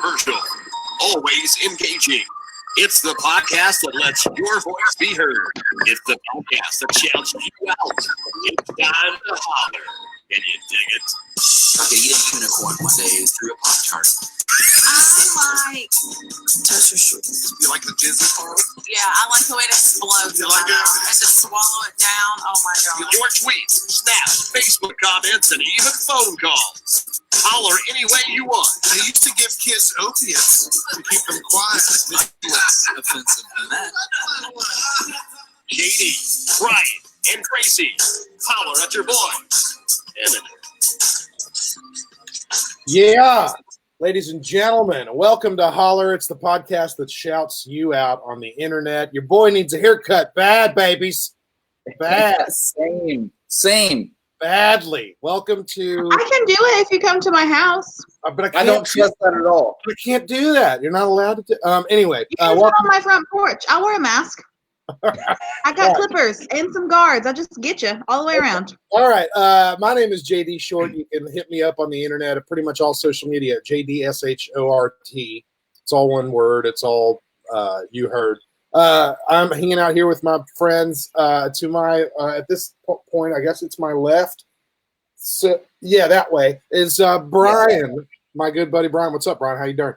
controversial, always engaging. It's the podcast that lets your voice be heard. It's the podcast that shouts you out. It's time to holler. Can you dig it? Okay, eat a unicorn one day through a Pop-Tart. I like... Touch your shoulders. You like the Disney part? Yeah, I like the way it explodes. You like it? And to swallow it down. Oh, my God. Your tweets, snaps, Facebook comments, and even phone calls. Holler any way you want. I used to give kids opiates to keep them quiet. Less offensive than that. JD, Brian, and Tracy. Holler at your boys. Yeah, ladies and gentlemen, welcome to Holler. It's the podcast that shouts you out on the internet. Your boy needs a haircut. Bad, babies. Bad. Same. Badly. Welcome to... I can do it if you come to my house. But I don't trust that at all. I can't do that. You're not allowed to... Anyway. You can sit on my front porch. I'll wear a mask. I got clippers and some guards. I'll just get you all the way around. All right. My name is JD Short. You can hit me up on the internet at pretty much all social media. JDSHORT. It's all one word. It's all you heard. I'm hanging out here with my friends to my, at this point, I guess it's my left. So, yeah, that way is Brian, my good buddy Brian. What's up, Brian? How you doing?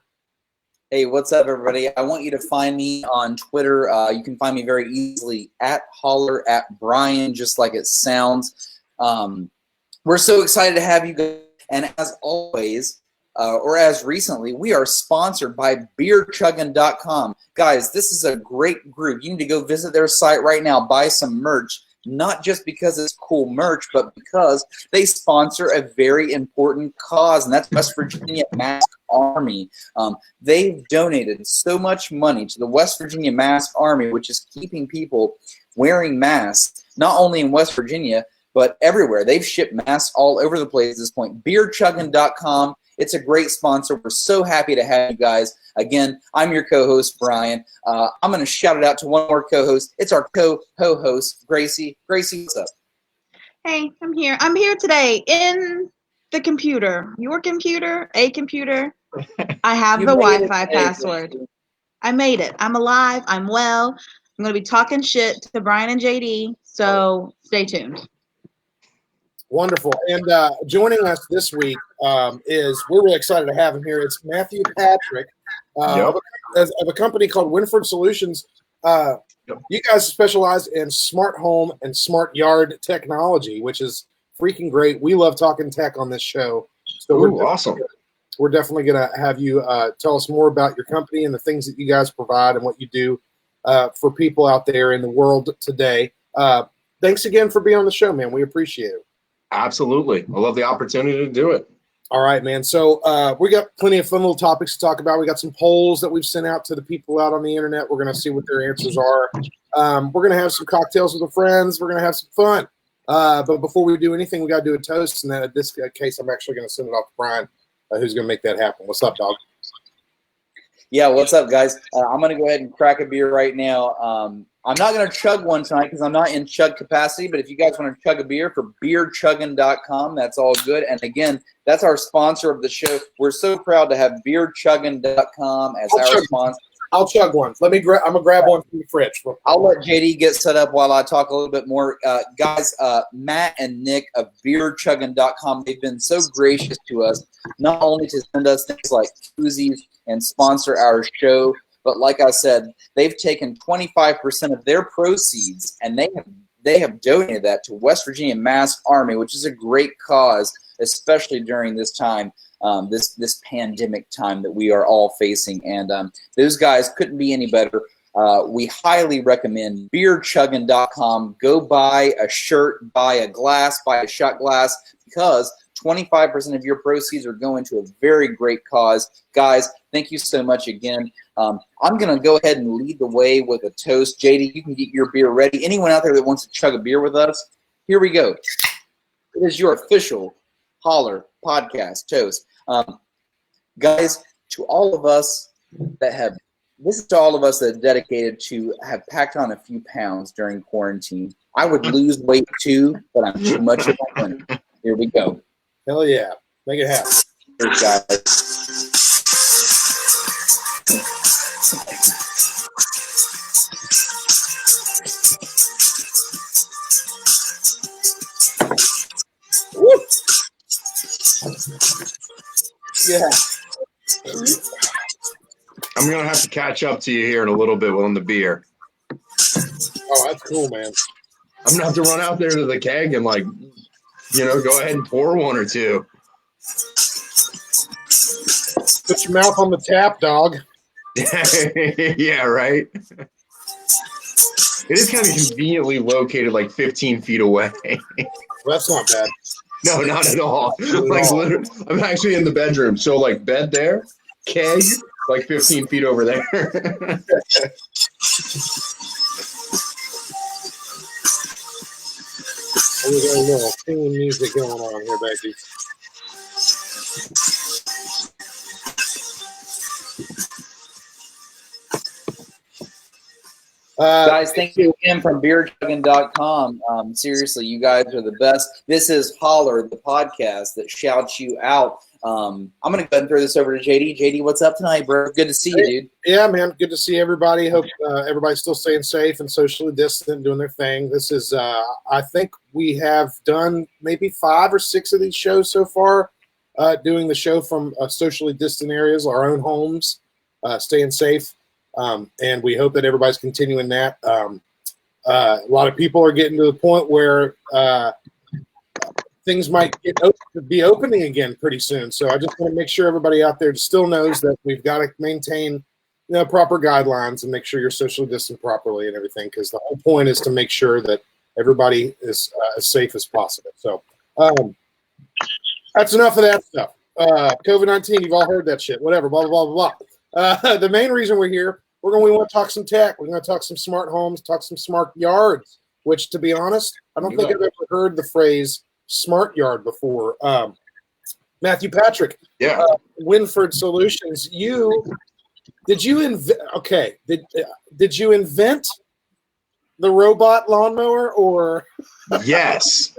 Hey, what's up, everybody? I want you to find me on Twitter. You can find me very easily at Holler, at Brian, just like it sounds. We're so excited to have you guys. And as always, or as recently, we are sponsored by beerchuggin.com. Guys, this is a great group. You need to go visit their site right now, buy some merch, not just because it's cool merch, but because they sponsor a very important cause, and that's West Virginia Mask Army. They've donated so much money to the West Virginia Mask Army, which is keeping people wearing masks, not only in West Virginia, but everywhere. They've shipped masks all over the place at this point. beerchuggin.com. It's a great sponsor. We're so happy to have you guys. Again, I'm your co-host, Brian. I'm going to shout it out to one more co-host. It's our co-host, Gracie. Gracie, what's up? Hey, I'm here. I'm here today in the computer. Your computer, a computer. I have the Wi-Fi password. I made it. I'm alive. I'm well. I'm going to be talking shit to Brian and JD, so stay tuned. Wonderful. And joining us this week is, we're really excited to have him here. It's Matthew Patrick of a company called Winford Solutions. You guys specialize in smart home and smart yard technology, which is freaking great. We love talking tech on this show. So Awesome. We're definitely going to have you tell us more about your company and the things that you guys provide and what you do for people out there in the world today. Thanks again for being on the show, man. We appreciate it. Absolutely. I love the opportunity to do it. All right, man. So we got plenty of fun little topics to talk about. We got some polls that we've sent out to the people out on the internet. We're going to see what their answers are. We're going to have some cocktails with our friends. We're going to have some fun. But before we do anything, we got to do a toast. And then in this case, I'm actually going to send it off to Brian, who's going to make that happen. What's up, dog? Yeah, what's up, guys? I'm going to go ahead and crack a beer right now. I'm not going to chug one tonight because I'm not in chug capacity, but if you guys want to chug a beer for beerchuggin.com, that's all good. And again, that's our sponsor of the show. We're so proud to have beerchuggin.com as our sponsor. I'll chug one. I'm going to grab one from the fridge. I'll let JD get set up while I talk a little bit more. Guys, Matt and Nick of beerchuggin.com, they've been so gracious to us, not only to send us things like koozies and sponsor our show, but like I said, they've taken 25% of their proceeds and they have donated that to West Virginia Mask Army, which is a great cause, especially during this time, this pandemic time that we are all facing. And those guys couldn't be any better. We highly recommend beerchuggin.com. Go buy a shirt, buy a glass, buy a shot glass, because 25% of your proceeds are going to a very great cause. Guys, thank you so much again. I'm going to go ahead and lead the way with a toast. JD, you can get your beer ready. Anyone out there that wants to chug a beer with us, here we go. It is your official Holler podcast toast. Guys, to all of us that have, this is to all of us that are dedicated to have packed on a few pounds during quarantine. I would lose weight too, but I'm too much of a winner. Here we go. Hell yeah. Make it happen. Cheers, guys. Woo! Yeah. I'm gonna have to catch up to you here in a little bit on the beer. Oh, that's cool, man. I'm gonna have to run out there to the keg and go ahead and pour one or two. Put your mouth on the tap, dog. Yeah, right. It is kind of conveniently located like 15 feet away. Well, that's not bad. No, not at all. Literally, I'm actually in the bedroom. So like bed there, keg, like 15 feet over there. We got a little theme music going on here, baby. Guys, thank you again from beerchugging.com. Seriously, you guys are the best. This is Holler, the podcast that shouts you out. I'm going to go ahead and throw this over to JD. JD, what's up tonight, bro? Good to see you, dude. Yeah, man. Good to see everybody. Hope everybody's still staying safe and socially distant, doing their thing. This is, I think we have done maybe 5 or 6 of these shows so far, doing the show from socially distant areas, our own homes, staying safe. And we hope that everybody's continuing that. A lot of people are getting to the point where things might be opening again pretty soon. So I just want to make sure everybody out there still knows that we've got to maintain proper guidelines and make sure you're socially distant properly and everything, because the whole point is to make sure that everybody is as safe as possible. So that's enough of that stuff. COVID-19, you've all heard that shit. Whatever, blah, blah, blah, blah. The main reason we're here, we want to talk some tech. We're going to talk some smart homes, talk some smart yards, which, to be honest, I don't think I've ever heard the phrase smart yard before. Matthew Patrick, Yeah. Winford Solutions. Did you invent the robot lawnmower, or? Yes.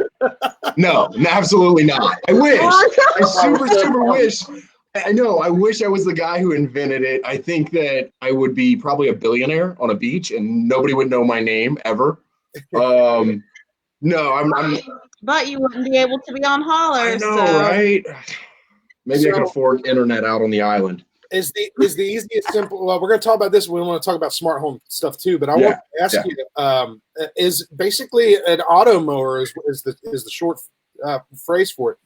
No, absolutely not. I wish. I super wish. I know. I wish I was the guy who invented it. I think that I would be probably a billionaire on a beach and nobody would know my name ever. No, I'm. But you wouldn't be able to be on Holler. I know, so. right? Maybe I can afford internet out on the island. Is the easiest simple? Well, we're going to talk about this. We want to talk about smart home stuff too. But I want to ask you: is basically an auto mower is the short phrase for it?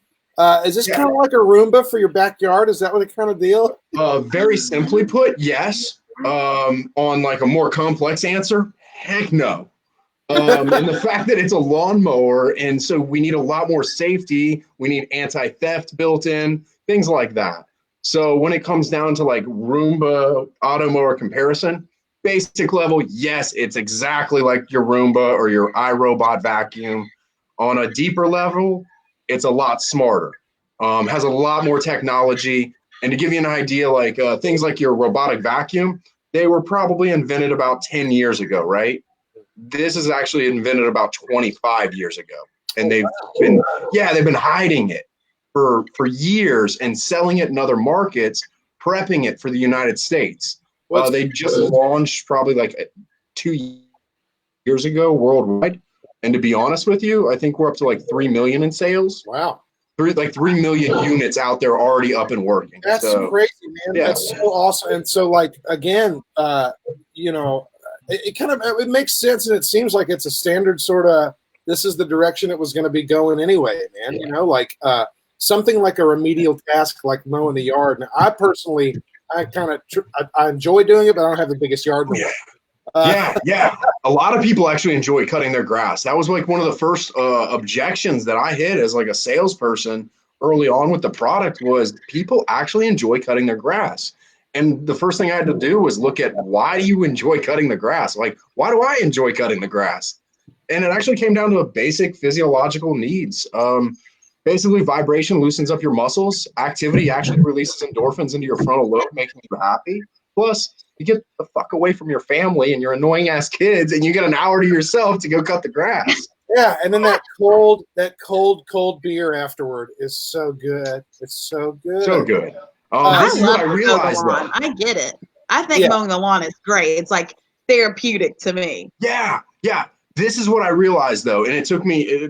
Is this kind of like a Roomba for your backyard? Is that what the kind of deal? Very simply put, yes. On like a more complex answer, heck no. And the fact that it's a lawnmower, and so we need a lot more safety. We need anti-theft built in, things like that. So when it comes down to like Roomba auto mower comparison, basic level, yes, it's exactly like your Roomba or your iRobot vacuum. On a deeper level, it's a lot smarter, has a lot more technology. And to give you an idea, like things like your robotic vacuum, they were probably invented about 10 years ago, right? This is actually invented about 25 years ago. And they've been hiding it for years and selling it in other markets, prepping it for the United States. They just launched probably like 2 years ago worldwide. And to be honest with you, I think we're up to like 3 million in sales. Wow. 3 million units out there already up and working. That's crazy, man. Yeah. That's so awesome. And so like, again, it makes sense. And it seems like it's a standard sort of, this is the direction it was going to be going anyway, man. Yeah. Something like a remedial task like mowing the yard. And I personally, I enjoy doing it, but I don't have the biggest yard in the world. Yeah. A lot of people actually enjoy cutting their grass. That was like one of the first objections that I hit as like a salesperson early on with the product was people actually enjoy cutting their grass. And the first thing I had to do was look at, why do you enjoy cutting the grass? Like, why do I enjoy cutting the grass? And it actually came down to a basic physiological needs. Basically, vibration loosens up your muscles. Activity actually releases endorphins into your frontal lobe, making you happy. Plus, you get the fuck away from your family and your annoying ass kids, and you get an hour to yourself to go cut the grass. Yeah, and then that cold beer afterward is so good. It's so good. So good. This is what I realized, though. I get it. I think mowing the lawn is great. It's like therapeutic to me. Yeah. This is what I realized though, and it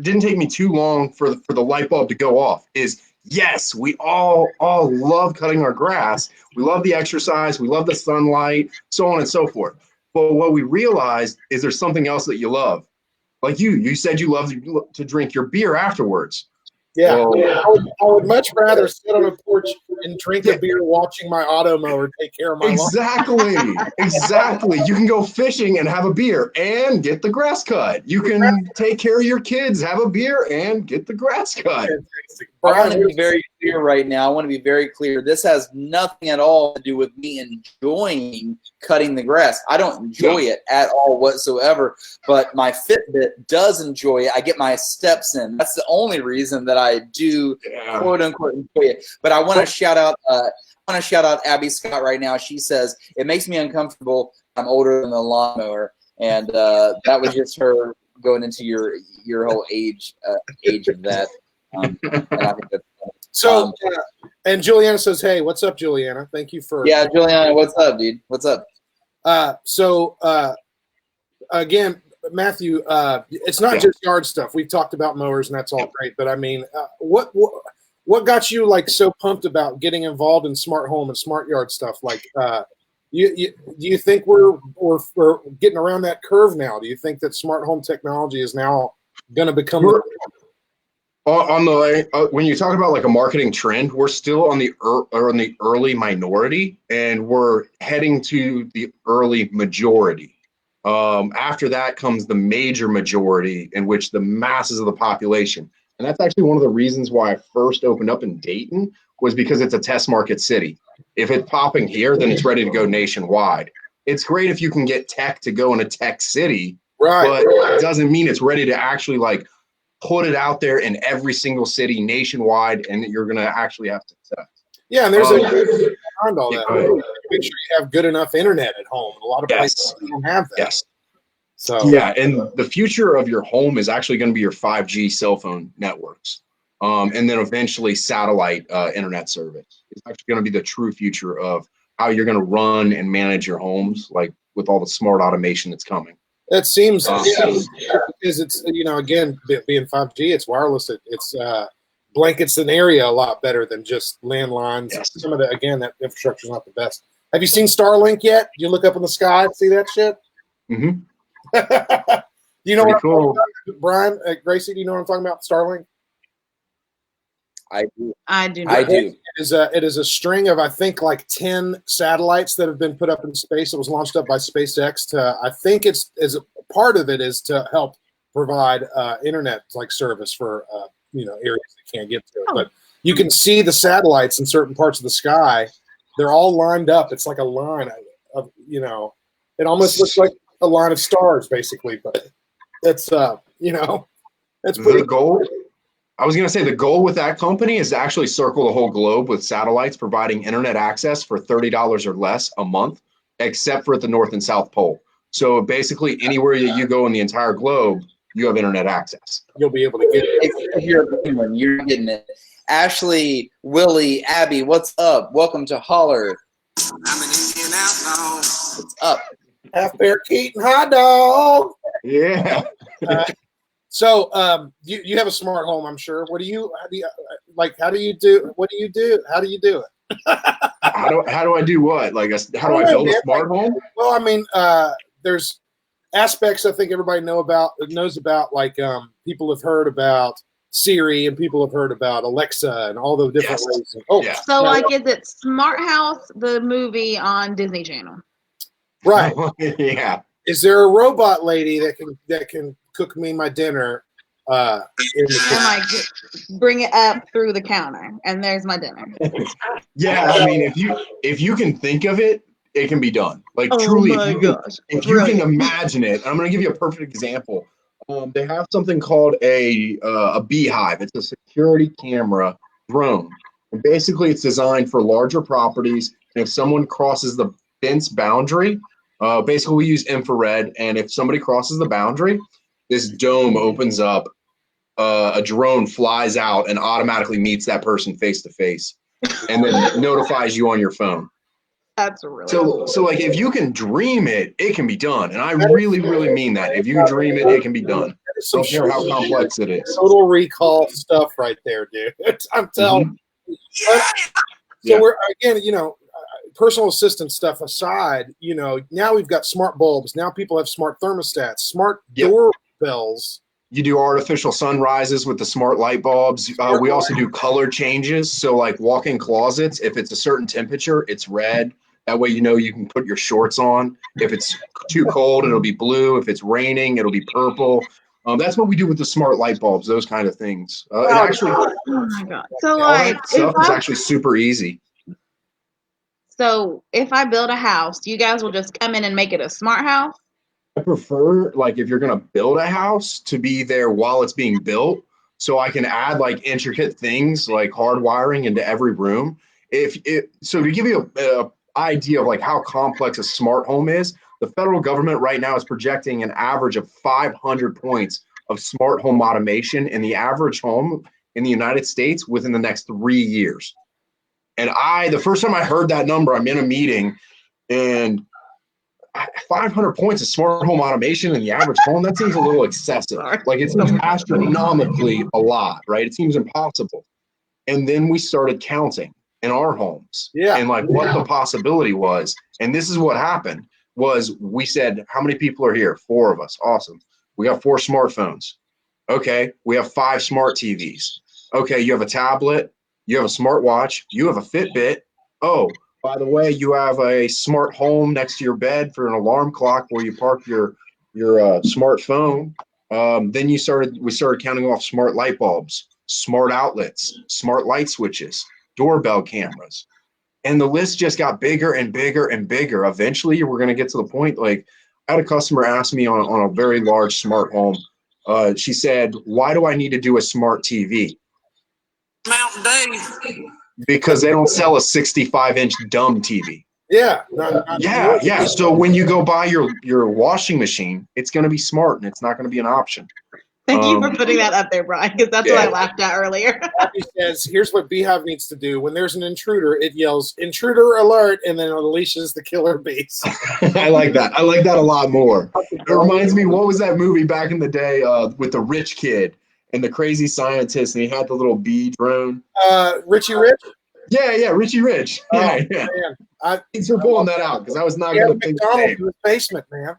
didn't take me too long for the light bulb to go off. Is yes, we all love cutting our grass. We love the exercise. We love the sunlight, so on and so forth. But what we realized is there's something else that you love. Like you said you love to drink your beer afterwards. Yeah, Well, I would much rather sit on a porch and drink a beer watching my auto mower take care of my lawn. Exactly. You can go fishing and have a beer and get the grass cut. You can take care of your kids, have a beer, and get the grass cut. I want to be very clear right now. I want to be very clear. This has nothing at all to do with me enjoying cutting the grass. I don't enjoy it at all whatsoever, but my Fitbit does enjoy it. I get my steps in. That's the only reason that I do quote unquote enjoy it. But I want to shout out Abby Scott right now. She says it makes me uncomfortable. I'm older than the lawnmower, and that was just her going into your whole age of that. And I think that's so. And Juliana says, "Hey, what's up, Juliana? Thank you for." Yeah, Juliana, what's up, dude? What's up? Again, Matthew, it's not just yard stuff. We've talked about mowers, and that's all great. But I mean, what got you like so pumped about getting involved in smart home and smart yard stuff? Like, do you think we're getting around that curve now? Do you think that smart home technology is now going to become when you talk about like a marketing trend, we're still on the early minority, and we're heading to the early majority. After that comes the major majority, in which the masses of the population. And that's actually one of the reasons why I first opened up in Dayton, was because it's a test market city. If it's popping here, then it's ready to go nationwide. It's great if you can get tech to go in a tech city, but it doesn't mean it's ready to actually like put it out there in every single city nationwide, and you're going to actually have success. Yeah, and there's behind all that. Make sure you have good enough internet at home. A lot of places don't have that. Yes. So and the future of your home is actually going to be your 5G cell phone networks, and then eventually satellite internet service. It's actually going to be the true future of how you're going to run and manage your homes, like with all the smart automation that's coming. That seems because it's again being 5G, it's wireless. It's blankets an area a lot better than just landlines. Yes. Some of that infrastructure is not the best. Have you seen Starlink yet? You look up in the sky and see that shit. Mm-hmm. You know what I'm cool. talking about, Brian? Gracie, do you know what I'm talking about? Starlink. I do. I do. It is a string of, I think, like 10 satellites that have been put up in space. It was launched up by SpaceX. I think it's as a part of it is to help provide internet like service for areas that can't get to it. But you can see the satellites in certain parts of the sky. They're all lined up. It's like a line of it almost looks like a line of stars, basically. But it's that's pretty the goal. I was going to say the goal with that company is to actually circle the whole globe with satellites providing internet access for $30 or less a month, except for at the North and South Pole. So basically anywhere you go in the entire globe, you have internet access. You'll be able to get it. You're getting it. Ashley, Willie, Abby, what's up? Welcome to Holler. I'm an Indian outlaw. What's up? Half bear Keaton hot dog. Yeah. So you have a smart home, I'm sure. How do you do it? How do I do what? How do I build a smart home? Well, I mean, there's aspects I think everybody knows about. Like people have heard about Siri and people have heard about Alexa and all the different ways. So is it Smart House, the movie on Disney Channel? Right. Yeah. Is there a robot lady that can cook me my dinner? Bring it up through the counter, and there's my dinner. Yeah, I mean, if you can think of it, it can be done. Like truly, if you can imagine it. I'm going to give you a perfect example. They have something called a beehive. It's a security camera drone, and basically, it's designed for larger properties. And if someone crosses the fence boundary, basically we use infrared, and if somebody crosses the boundary, this dome opens up, a drone flies out and automatically meets that person face to face, and then notifies you on your phone. That's really So like if you can dream it, it can be done. And I really, really mean that. If you can dream it, it can be done. I don't care how complex it is. Total recall stuff right there, dude. I'm telling you. Yeah. We're again, personal assistant stuff aside, now we've got smart bulbs. Now people have smart thermostats, smart doorbells. You do artificial sunrises with the smart light bulbs. We also do color changes. So like walk-in closets, if it's a certain temperature, it's red. That way you can put your shorts on. If it's too cold, it'll be blue. If it's raining, it'll be purple. That's what we do with the smart light bulbs, those kind of things. And actually, oh my god. So all like that stuff is actually super easy. So if I build a house, you guys will just come in and make it a smart house? I prefer, like, if you're going to build a house, to be there while it's being built, so I can add like intricate things like hardwiring into every room. So to give you a idea of like how complex a smart home is, the federal government right now is projecting an average of 500 points of smart home automation in the average home in the United States within the next 3 years. And the first time I heard that number, I'm in a meeting, and 500 points of smart home automation in the average home, that seems a little excessive. Like, it seems astronomically a lot, right? It seems impossible. And then we started counting in our homes and like what the possibility was. And this is what happened was we said, how many people are here? 4 of us. Awesome. We got 4 smartphones. Okay. We have 5 smart TVs. Okay. You have a tablet. You have a smartwatch. You have a Fitbit. Oh, by the way, you have a smart home next to your bed for an alarm clock where you park your smartphone. Then we started counting off smart light bulbs, smart outlets, smart light switches, doorbell cameras. And the list just got bigger and bigger and bigger. Eventually, we're going to get to the point, like, I had a customer ask me on a very large smart home. She said, why do I need to do a smart TV? Mountain Dave. Because they don't sell a 65-inch dumb TV. Yeah. Yeah. So when you go buy your washing machine, it's going to be smart and it's not going to be an option. Thank you for putting that up there, Brian, because that's what I laughed at earlier. Happy says, here's what Beehive needs to do. When there's an intruder, it yells, intruder alert, and then it unleashes the killer bees. I like that. I like that a lot more. It reminds me, what was that movie back in the day with the rich kid and the crazy scientist, and he had the little bee drone? Richie Rich? Yeah, Richie Rich. Yeah. Thanks for pulling that out, because I was not going to think McDonald's in the basement, man.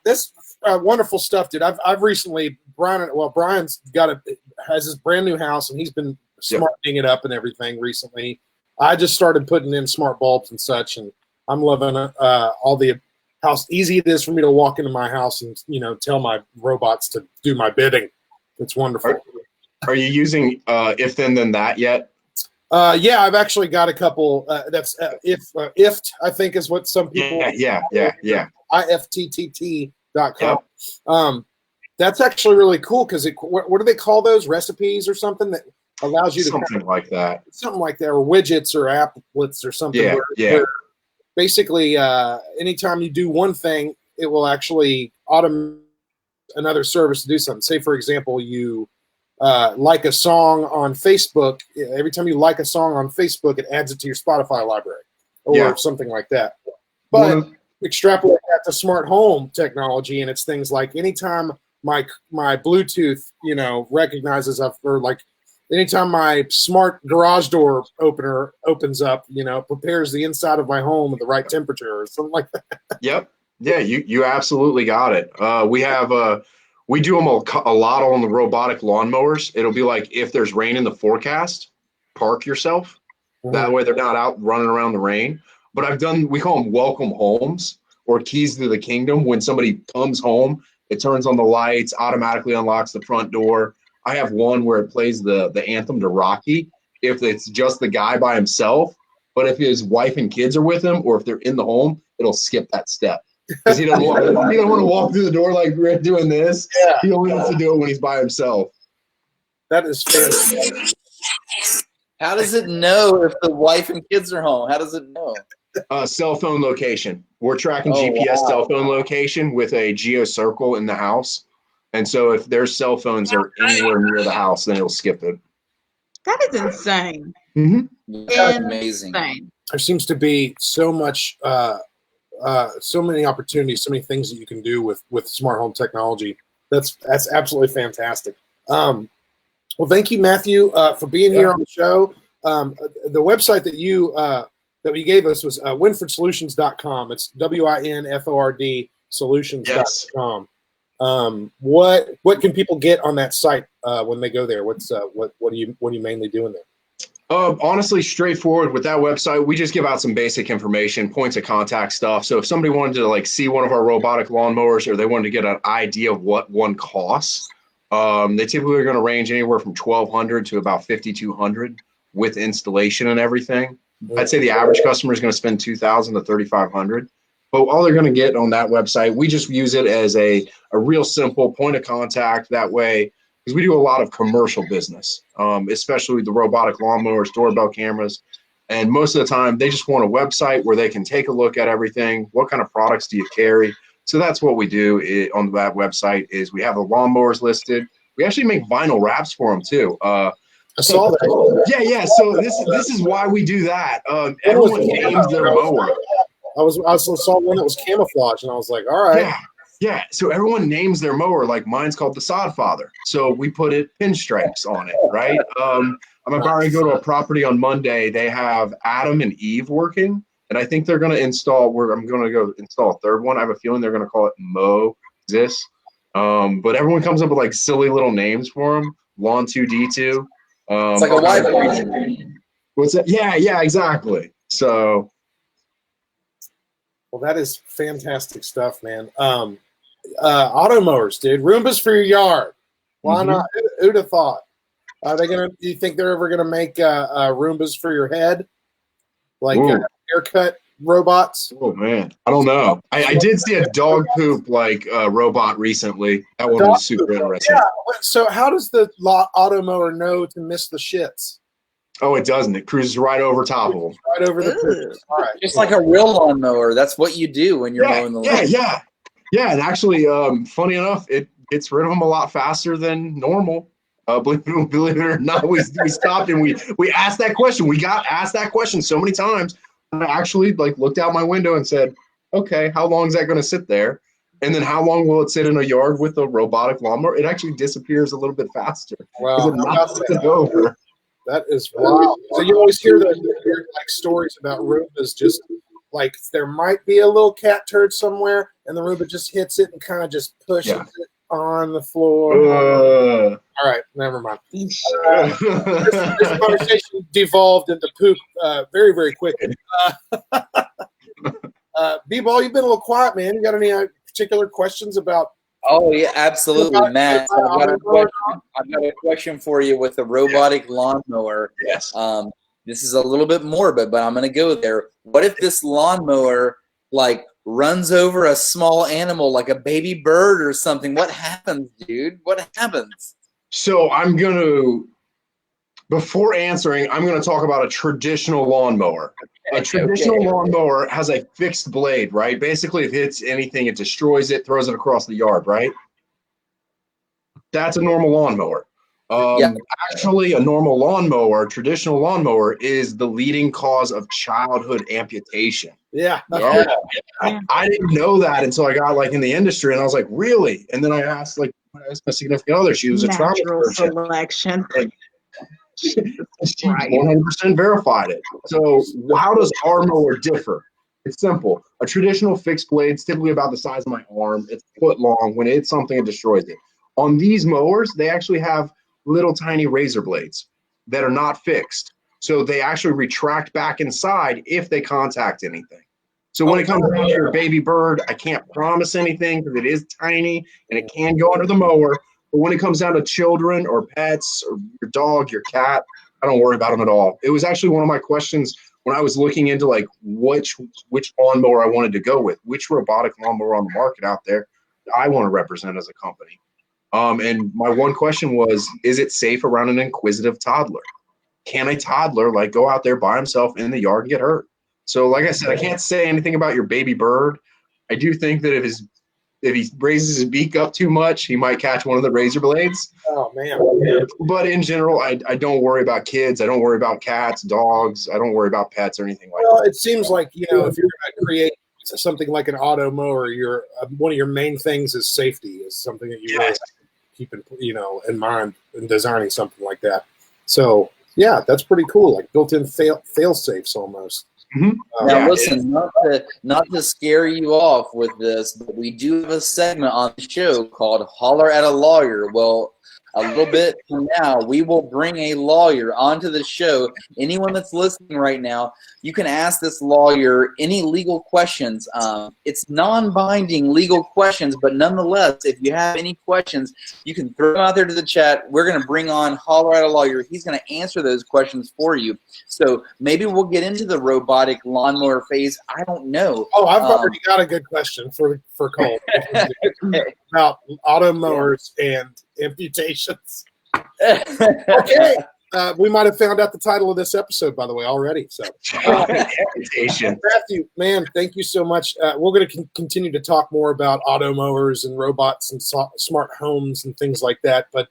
This wonderful stuff, dude. I've recently Brian's has his brand new house, and he's been smartening it up and everything recently. I just started putting in smart bulbs and such, and I'm loving all the how easy it is for me to walk into my house and tell my robots to do my bidding. It's wonderful. Are you using if then that yet? Yeah, I've actually got a couple. That's IFT, I think, is what some people. Yeah. IFTTT.com. Yep. That's actually really cool because what do they call those, recipes or something that allows you to something like that, or widgets or applets or something. Where basically, anytime you do one thing, it will actually automate another service to do something. Say, for example, you like a song on Facebook. Every time you like a song on Facebook, it adds it to your Spotify library or something like that. But extrapolate that to smart home technology, and it's things like anytime my Bluetooth, recognizes or like anytime my smart garage door opener opens up, prepares the inside of my home at the right temperature or something like that. Yep. Yeah, you absolutely got it. We do them a lot on the robotic lawnmowers. It'll be like, if there's rain in the forecast, park yourself. That way they're not out running around the rain. But we call them welcome homes or keys to the kingdom. When somebody comes home, it turns on the lights, automatically unlocks the front door. I have one where it plays the anthem to Rocky if it's just the guy by himself. But if his wife and kids are with him, or if they're in the home, it'll skip that step. Because he doesn't want to walk through the door like we're doing this. Yeah. He only wants to do it when he's by himself. That is fantastic. How does it know if the wife and kids are home? How does it know? Cell phone location. We're tracking GPS cell phone location with a geo circle in the house. And so if their cell phones are anywhere near the house, then it'll skip it. That is insane. Mhm. That's amazing. Insane. There seems to be so much, so many opportunities, so many things that you can do with smart home technology. That's absolutely fantastic. Well, thank you, Matthew, for being here on the show. The website that we gave us was winfordsolutions.com. It's WINFORD solutions.com. What can people get on that site when they go there? What are you mainly doing there? Honestly, straightforward with that website. We just give out some basic information, points of contact stuff. So if somebody wanted to like see one of our robotic lawnmowers, or they wanted to get an idea of what one costs, they typically are going to range anywhere from $1,200 to about $5,200 with installation and everything. I'd say the average customer is going to spend $2,000 to $3,500. But all they're going to get on that website, we just use it as a real simple point of contact. That way, because we do a lot of commercial business, especially with the robotic lawnmowers, doorbell cameras. And most of the time, they just want a website where they can take a look at everything. What kind of products do you carry? So that's what we do on that website is we have the lawnmowers listed. We actually make vinyl wraps for them, too. I saw that. Yeah. So this is why we do that. Everyone names their mower. I saw one that was camouflage, and I was like, all right. Yeah. So everyone names their mower. Like mine's called the Sod Father. So we put pinstripes on it, right? I'm about to go to a property on Monday. They have Adam and Eve working, and I think they're going to install. I'm going to go install a third one. I have a feeling they're going to call it Moses. But everyone comes up with like silly little names for them. Lawn 2D2. It's like a Y. What's that? Yeah, exactly. So. Well, that is fantastic stuff, man. Auto mowers, dude. Roombas for your yard. Why not? Who'd have thought? Are they gonna? Do you think they're ever gonna make Roombas for your head, like haircut robots? Oh man, I don't know. I did see a dog poop like robot recently. That one was super interesting. Yeah. So how does the auto mower know to miss the shits? Oh, it doesn't. It cruises right over top of them. Right over the poops. All right. Just like a real lawnmower. That's what you do when you're mowing the lawn. Yeah. And actually, funny enough, it gets rid of them a lot faster than normal. Believe it or not, we stopped and we asked that question. We got asked that question so many times. And I actually like looked out my window and said, okay, how long is that going to sit there? And then how long will it sit in a yard with a robotic lawnmower? It actually disappears a little bit faster. Wow. It knocks it over. That is wild. So you always hear the weird like stories about Roombas, just like there might be a little cat turd somewhere, and the Roomba just hits it and kind of just pushes it on the floor. All right, never mind. This conversation devolved into poop very, very quickly. B-Ball, you've been a little quiet, man. You got any particular questions about? Oh yeah, absolutely, Matt. I've got a question for you with a robotic lawnmower. Yes. This is a little bit morbid, but I'm going to go there. What if this lawnmower like runs over a small animal, like a baby bird or something? What happens, dude? What happens? So before answering, I'm going to talk about a traditional lawnmower. A traditional lawnmower has a fixed blade, right? Basically, if it hits anything, it destroys it, throws it across the yard, right? That's a normal lawnmower. Actually, a normal lawnmower, traditional lawnmower, is the leading cause of childhood amputation. Yeah. I didn't know that until I got like in the industry, and I was like, really? And then I asked my significant other. She was a trauma surgeon. Selection. She 100% verified it. So how does our mower differ? It's simple. A traditional fixed blade is typically about the size of my arm. It's a foot long. When it hits something, it destroys it. On these mowers, they actually have little tiny razor blades that are not fixed. So they actually retract back inside if they contact anything. So when it comes down to your baby bird, I can't promise anything because it is tiny and it can go under the mower. But when it comes down to children or pets or your dog, your cat, I don't worry about them at all. It was actually one of my questions when I was looking into like which lawnmower I wanted to go with, which robotic lawnmower on the market out there I want to represent as a company. And my one question was, is it safe around an inquisitive toddler? Can a toddler like go out there by himself in the yard and get hurt? So like I said, I can't say anything about your baby bird. I do think that if if he raises his beak up too much, he might catch one of the razor blades. Oh man. But in general, I don't worry about kids. I don't worry about cats, dogs. I don't worry about pets or anything like Well, that. it seems like, if you're going to create something like an auto mower, one of your main things is safety, is something that you really keep in mind in designing something like that. So yeah, that's pretty cool. Like built-in fail safes almost. Mm-hmm. Now, listen, not to scare you off with this, but we do have a segment on the show called Holler at a Lawyer. Well, a little bit from now, we will bring a lawyer onto the show. Anyone that's listening right now, you can ask this lawyer any legal questions. It's non-binding legal questions, but nonetheless, if you have any questions, you can throw them out there to the chat. We're going to bring on Holler at a Lawyer. He's going to answer those questions for you. So maybe we'll get into the robotic lawnmower phase. I don't know. Oh, I've already got a good question for Cole about auto mowers and amputations. Okay. We might have found out the title of this episode, by the way, already. So, Matthew, man, thank you so much. We're going to continue to talk more about auto mowers and robots and smart homes and things like that. But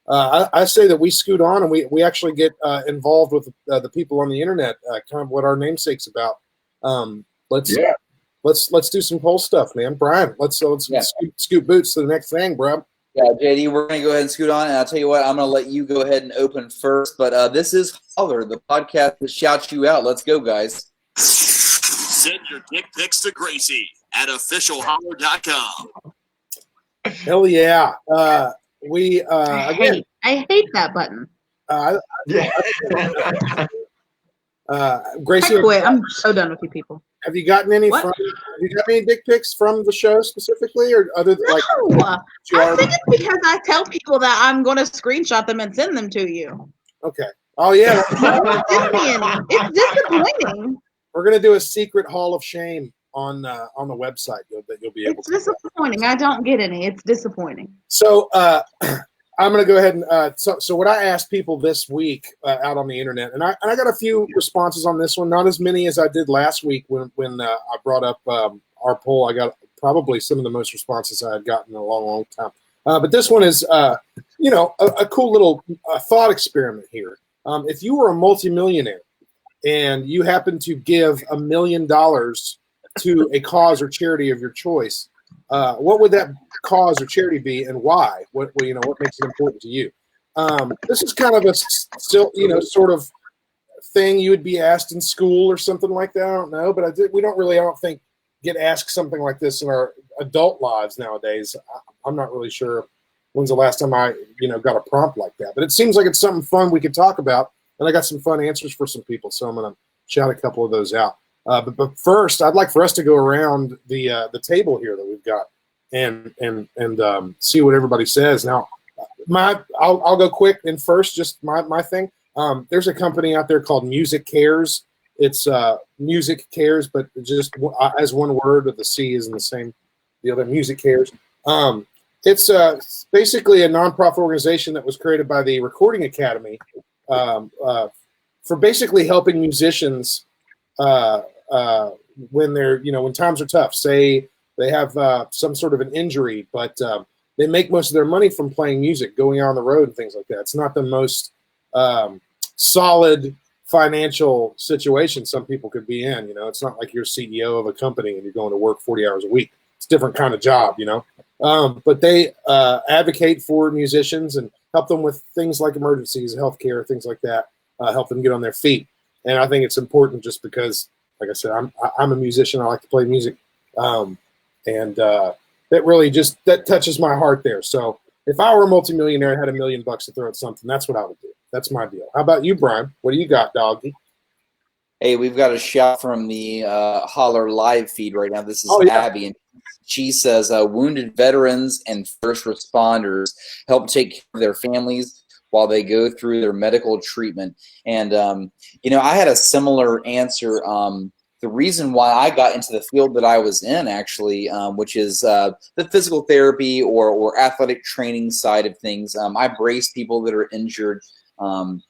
I say that we scoot on and we actually get involved with the people on the internet, kind of what our namesake's about. Let's do some poll stuff, man. Brian, let's scoot boots to the next thing, bro. Yeah, JD, we're going to go ahead and scoot on. And I'll tell you what, I'm going to let you go ahead and open first. But this is Holler, the podcast that shouts you out. Let's go, guys. Send your dick pics to Gracie at officialholler.com. Hell yeah. Again, I hate that button. Gracie, I'm so done with you people. have you gotten any dick pics from the show specifically, or other than I think it's because I tell people that I'm going to screenshot them and send them to you. Okay. Oh yeah. It's disappointing. We're gonna do a secret Hall of Shame on the website that you'll be able to. It's disappointing. I don't get any. It's disappointing. So I'm going to go ahead and so what I asked people this week out on the internet, and I got a few responses on this one, not as many as I did last week when I brought up our poll. I got probably some of the most responses I had gotten in a long time. But this one is, a cool little thought experiment here. If you were a multimillionaire and you happened to give $1 million to a cause or charity of your choice, what would that cause or charity be, and why? What makes it important to you? This is kind of a still, sort of thing you would be asked in school or something like that. I don't know, but we don't really, I don't think, get asked something like this in our adult lives nowadays. I'm not really sure when's the last time I, got a prompt like that. But it seems like it's something fun we could talk about, and I got some fun answers for some people, so I'm going to shout a couple of those out. But first, I'd like for us to go around the table here that we've got and see what everybody says. Now, I'll go quick and first, just my thing. There's a company out there called Music Cares. It's Music Cares, but just as one word, but the C isn't the same. The other Music Cares. It's basically a nonprofit organization that was created by the Recording Academy for basically helping musicians when they're, when times are tough. Say they have some sort of an injury, but they make most of their money from playing music, going on the road and things like that. It's not the most solid financial situation some people could be in. It's not like you're CEO of a company and you're going to work 40 hours a week. It's a different kind of job, but they advocate for musicians and help them with things like emergencies, healthcare, things like that, help them get on their feet. And I think it's important just because, like I said, I'm a musician. I like to play music. And that really that touches my heart there. So if I were a multimillionaire and had $1 million to throw at something, that's what I would do. That's my deal. How about you, Brian? What do you got, doggy? Hey, we've got a shot from the Holler live feed right now. This is Abby, and she says wounded veterans and first responders help take care of their families while they go through their medical treatment. And, I had a similar answer. The reason why I got into the field that I was in, actually, which is the physical therapy or athletic training side of things. I brace people that are injured. I'm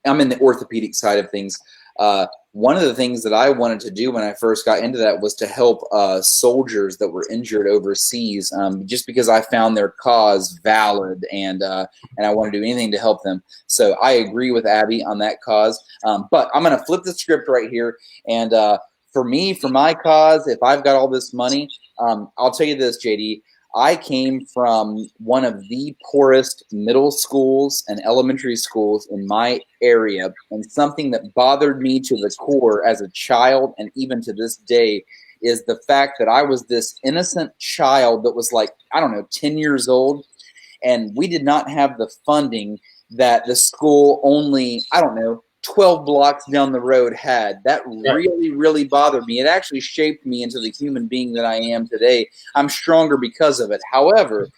in the orthopedic side of things. one of the things that I wanted to do when I first got into that was to help soldiers that were injured overseas, just because I found their cause valid, and I want to do anything to help them. So I agree with Abby on that cause. But I'm going to flip the script right here. And for me, for my cause, if I've got all this money, I'll tell you this, JD. I came from one of the poorest middle schools and elementary schools in my area, and something that bothered me to the core as a child and even to this day is the fact that I was this innocent child that was like, I don't know, 10 years old, and we did not have the funding that the school only, I don't know, 12 blocks down the road had. That really, really bothered me. It actually shaped me into the human being that I am today. I'm stronger because of it. However,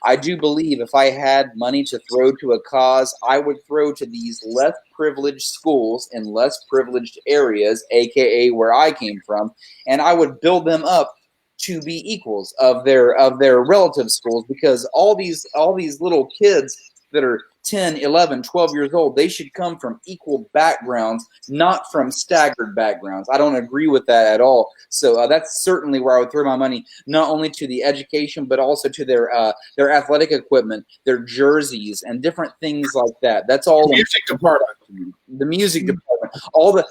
I do believe if I had money to throw to a cause, I would throw to these less privileged schools in less privileged areas, aka where I came from, and I would build them up to be equals of their relative schools, because all these little kids that are 10, 11, 12 years old, they should come from equal backgrounds, not from staggered backgrounds. I don't agree with that at all. So that's certainly where I would throw my money, not only to the education, but also to their athletic equipment, their jerseys, and different things like that. That's all. The music department. The music department.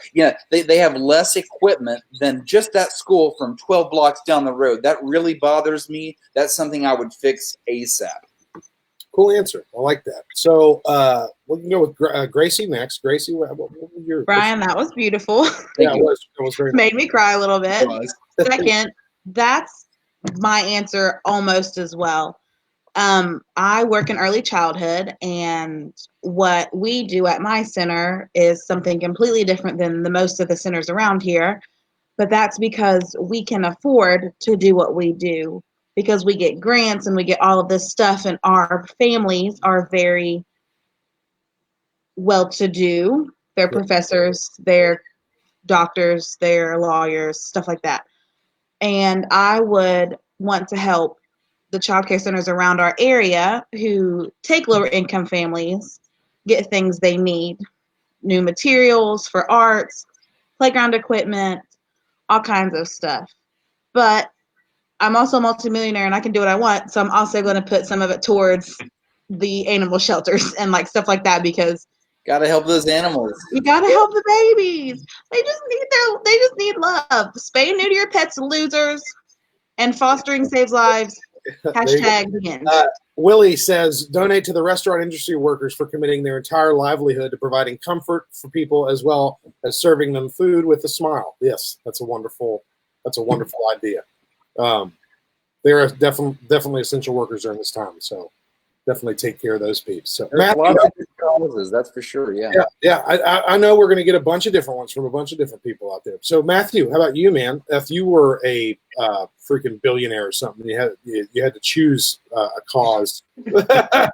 They have less equipment than just that school from 12 blocks down the road. That really bothers me. That's something I would fix ASAP. Cool answer. I like that. So we can go with Gracie next. Gracie, what was your Brian, that was beautiful. Yeah, it was very Made me cry a little bit. Was. Second, that's my answer almost as well. I work in early childhood, and what we do at my center is something completely different than the most of the centers around here. But that's because we can afford to do what we do, because we get grants and we get all of this stuff, and our families are very well-to-do. They're professors, they're doctors, they're lawyers, stuff like that. And I would want to help the child care centers around our area who take lower income families get things they need, new materials for arts, playground equipment, all kinds of stuff. But I'm also a multimillionaire and I can do what I want, so I'm also going to put some of it towards the animal shelters and like stuff like that, because Gotta help those animals. you gotta help the babies. They just need love. Spay and neuter your pets, losers, and fostering saves lives. Hashtag the end. Willie says, donate to the restaurant industry workers for committing their entire livelihood to providing comfort for people as well as serving them food with a smile. Yes, that's a wonderful idea. They're definitely essential workers during this time, so definitely take care of those people. So There's lots of good causes, that's for sure. Yeah. I know we're going to get a bunch of different ones from a bunch of different people out there. So Matthew, how about you, man? If you were a freaking billionaire or something, you had to choose a cause.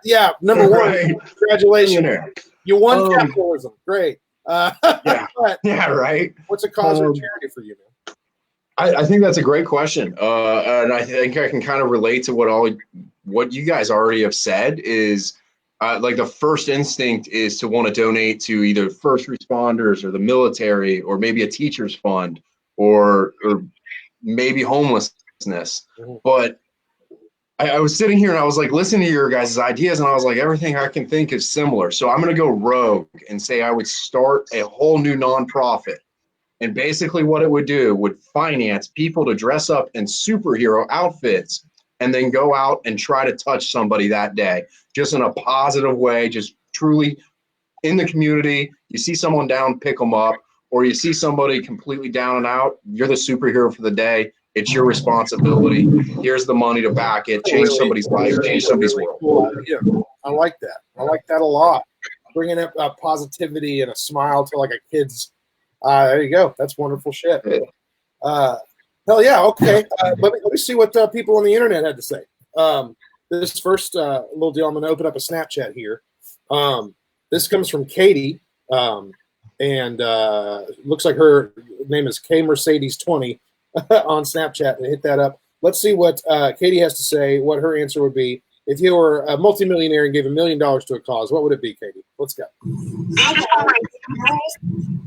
Yeah, number one. Right. Congratulations, you won capitalism. Great. Yeah. Yeah. Right. What's a cause or charity for you, man? I think that's a great question, and I think I can kind of relate to what you guys already have said. Is like the first instinct is to want to donate to either first responders or the military, or maybe a teacher's fund, or maybe homelessness. Mm-hmm. But I was sitting here and I was like listening to your guys' ideas, and I was like, everything I can think is similar. So I'm going to go rogue and say I would start a whole new nonprofit. And basically what it would do would finance people to dress up in superhero outfits and then go out and try to touch somebody that day, just in a positive way, just truly in the community. You see someone down, pick them up, or you see somebody completely down and out, you're the superhero for the day. It's your responsibility. Here's the money to back it. Change somebody's life, change somebody's world. Cool. Yeah, I like that. I like that a lot. Bringing up positivity and a smile to like a kid's. There you go. That's wonderful shit. Hell yeah. Okay. Let me see what people on the internet had to say. This first little deal, I'm going to open up a Snapchat here. This comes from Katie, and looks like her name is K Mercedes 20 on Snapchat. And hit that up. Let's see what Katie has to say. What her answer would be if you were a multimillionaire and gave $1 million to a cause, what would it be, Katie? Let's go. I give $1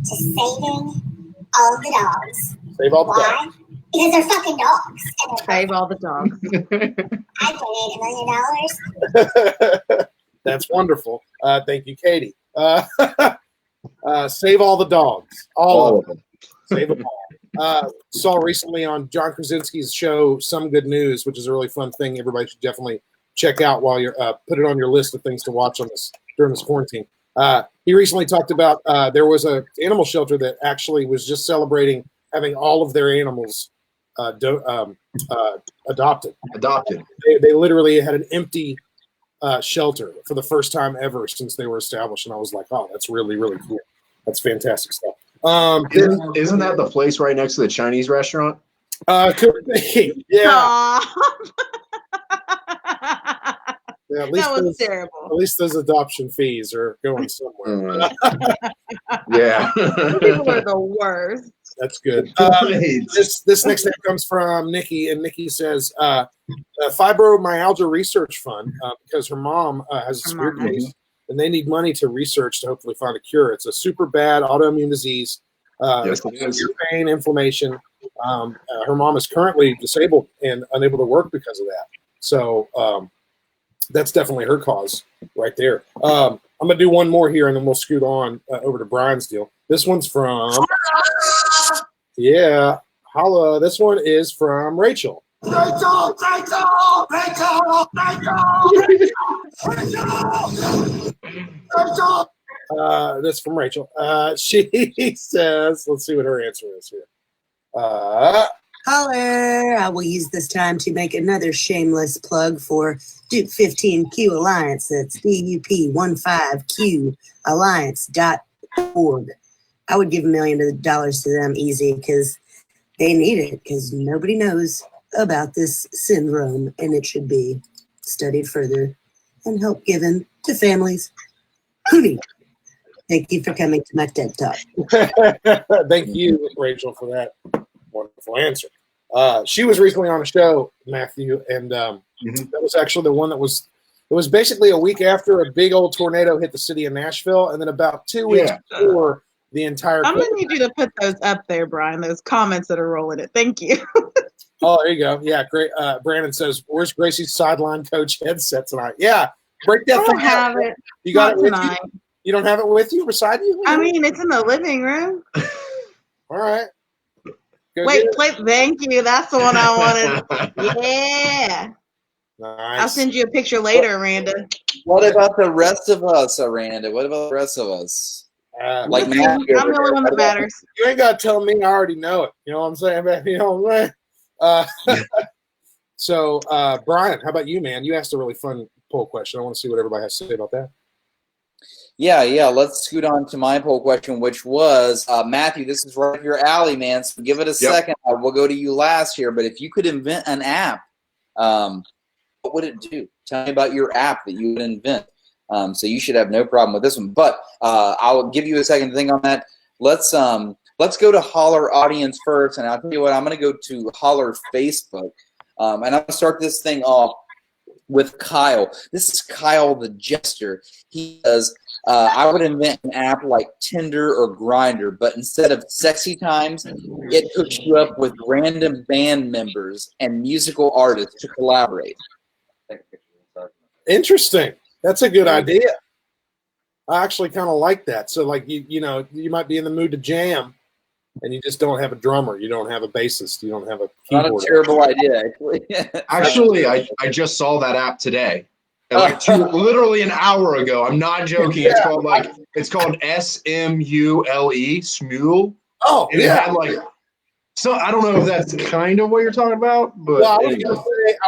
to saving all the dogs. Save all the Why? dogs. Because they're fucking dogs. And they're Save all the dogs. I donate $1 million. That's wonderful. Thank you, Katie. Save all the dogs. All of them. Save them all. Saw recently on John Krasinski's show, Some Good News, which is a really fun thing. Everybody should definitely check out while you're put it on your list of things to watch on this during this quarantine. He recently talked about there was an animal shelter that actually was just celebrating having all of their animals adopted. They literally had an empty shelter for the first time ever since they were established, and I was like, oh, that's really, really cool. That's fantastic stuff. Isn't that the place right next to the Chinese restaurant? Could be. Yeah. Yeah, at least That was those, terrible. At least those adoption fees are going somewhere. Yeah. People are the worst. That's good. This next name comes from Nikki, and Nikki says, Fibromyalgia Research Fund, because her mom has a severe case, and they need money to research to hopefully find a cure. It's a super bad autoimmune disease. Yes, it is. Severe pain, inflammation. Her mom is currently disabled and unable to work because of that. So that's definitely her cause right there. I'm going to do one more here, and then we'll scoot on over to Brian's deal. This one's from, Holla. This one is from Rachel. Rachel! That's from Rachel. She says, let's see what her answer is here. Holler! I will use this time to make another shameless plug for Duke 15Q Alliance. That's DUP15Q Alliance.org. I would give $1 million to them easy because they need it, because nobody knows about this syndrome, and it should be studied further and help given to families who need it. Thank you for coming to my TED Talk. Thank you, Rachel, for that wonderful answer. She was recently on a show, Matthew, and that was actually the one that was. It was basically a week after a big old tornado hit the city of Nashville, and then about 2 weeks before the entire. I'm gonna need you to put those up there, Brian. Those comments that are rolling it. Thank you. Oh, there you go. Yeah, great. Brandon says, "Where's Gracie's sideline coach headset tonight?" Yeah, break that I thing don't have out. it. You got it with tonight. you? You don't have it with you, beside you? I mean, it's in the living room. All right. Go Wait, get it. thank you. That's the one I wanted. Yeah. Nice. I'll send you a picture later, Randa. What about the rest of us, Aranda? What about the rest of us? Like Listen, Matthew I'm the only one that matters. You ain't got to tell me. I already know it. You know what I'm saying, man? You know what I'm saying? So, Brian, how about you, man? You asked a really fun poll question. I want to see what everybody has to say about that. Yeah. Let's scoot on to my poll question, which was, Matthew, this is right up your alley, man. So give it a second. We'll go to you last here. But if you could invent an app, what would it do? Tell me about your app that you would invent. So you should have no problem with this one. But I'll give you a second to think on that. Let's go to Holler audience first, and I'll tell you what, I'm going to go to Holler Facebook, and I'm going to start this thing off with Kyle. This is Kyle the Jester. He says, I would invent an app like Tinder or Grindr, but instead of sexy times, it hooks you up with random band members and musical artists to collaborate. Interesting. That's a good idea. I actually kind of like that. So, like, you know, you might be in the mood to jam, and you just don't have a drummer, you don't have a bassist, you don't have a keyboard. Not a terrible idea, actually. Actually, I just saw that app today. Literally an hour ago. I'm not joking. Yeah. It's called SMULE, Smule. Oh, and yeah. it had so I don't know if that's kind of what you're talking about, but well, I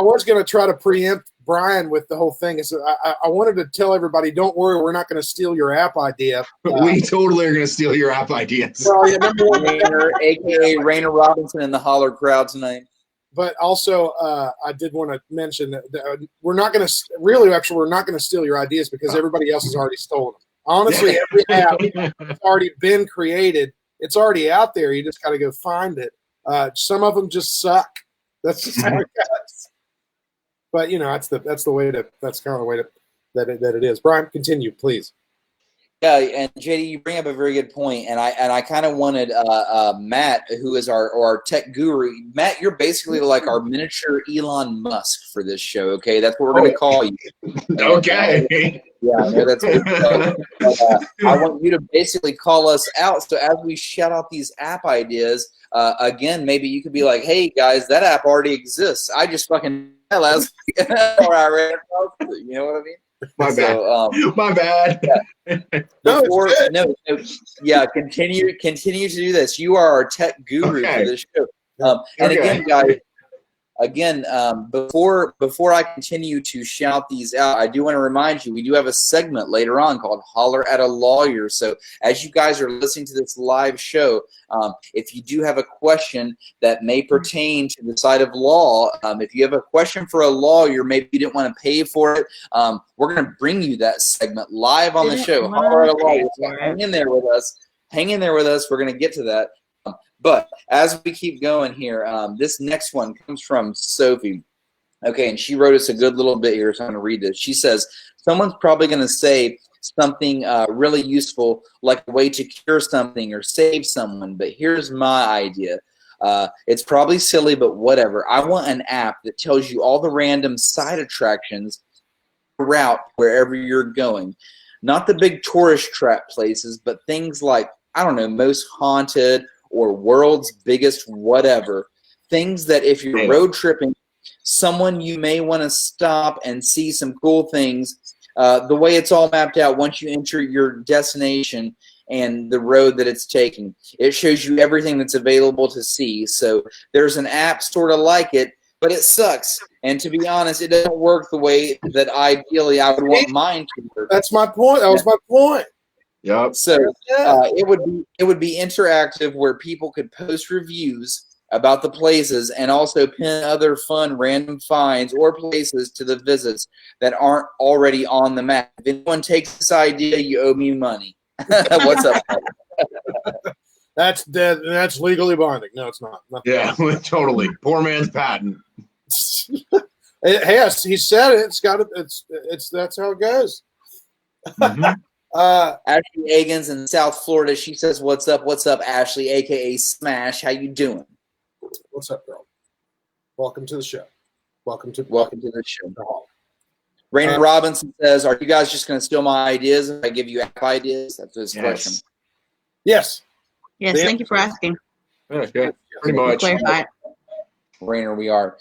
was gonna try to preempt Brian with the whole thing. So I wanted to tell everybody, don't worry, we're not going to steal your app idea. We totally are going to steal your app ideas. Well, yeah, number one Rainer, a.k.a. Rainer Robinson in the Holler crowd tonight. But also, I did want to mention that we're not going to we're not going to steal your ideas because everybody else has already stolen them. Honestly, every app has already been created. It's already out there. You just got to go find it. Some of them just suck. That's just how it goes. But that's kind of the way that it is. Brian, continue, please. Yeah, and JD, you bring up a very good point, and I kind of wanted Matt, who is our tech guru. Matt, you're basically like our miniature Elon Musk for this show. Okay, that's what we're going to call you. Okay. Yeah, no, that's good. I want you to basically call us out. So as we shout out these app ideas, again, maybe you could be like, "Hey guys, that app already exists. I just fucking last week, or I ran across it." You know what I mean? My bad. My bad. Yeah. Yeah. Continue to do this. You are our tech guru for this show. And again, guys. Before I continue to shout these out, I do want to remind you we do have a segment later on called Holler at a Lawyer. So as you guys are listening to this live show, if you do have a question that may pertain to the side of law, if you have a question for a lawyer, maybe you didn't want to pay for it, we're going to bring you that segment live on the show. Holler at a Lawyer. So hang in there with us. We're going to get to that. But as we keep going here, this next one comes from Sophie. Okay, and she wrote us a good little bit here, so I'm going to read this. She says, someone's probably going to say something really useful, like a way to cure something or save someone, but here's my idea. It's probably silly, but whatever. I want an app that tells you all the random side attractions route wherever you're going. Not the big tourist trap places, but things like, I don't know, most haunted or world's biggest whatever. Things that if you're road tripping, someone you may want to stop and see some cool things. The way it's all mapped out once you enter your destination and the road that it's taking. It shows you everything that's available to see. So there's an app sort of like it, but it sucks. And to be honest, it doesn't work the way that ideally I would want mine to work. That's my point. That was my point. Yep. So it would be interactive where people could post reviews about the places and also pin other fun random finds or places to the visits that aren't already on the map. If anyone takes this idea, you owe me money. What's up? That's dead. That's legally binding. No, it's not. Yeah, totally. Poor man's patent. Yes, he said it. It's got it. It's that's how it goes. Mm-hmm. Ashley Agans in South Florida. She says, "What's up? What's up, Ashley, aka Smash? How you doing? What's up, girl? Welcome to the show. Welcome to the show." Rainer Robinson says, "Are you guys just going to steal my ideas if I give you app ideas?" That's his question. Yes. Yes. Thank you for asking. Yeah, pretty much. Clarify it. Rainer, we are.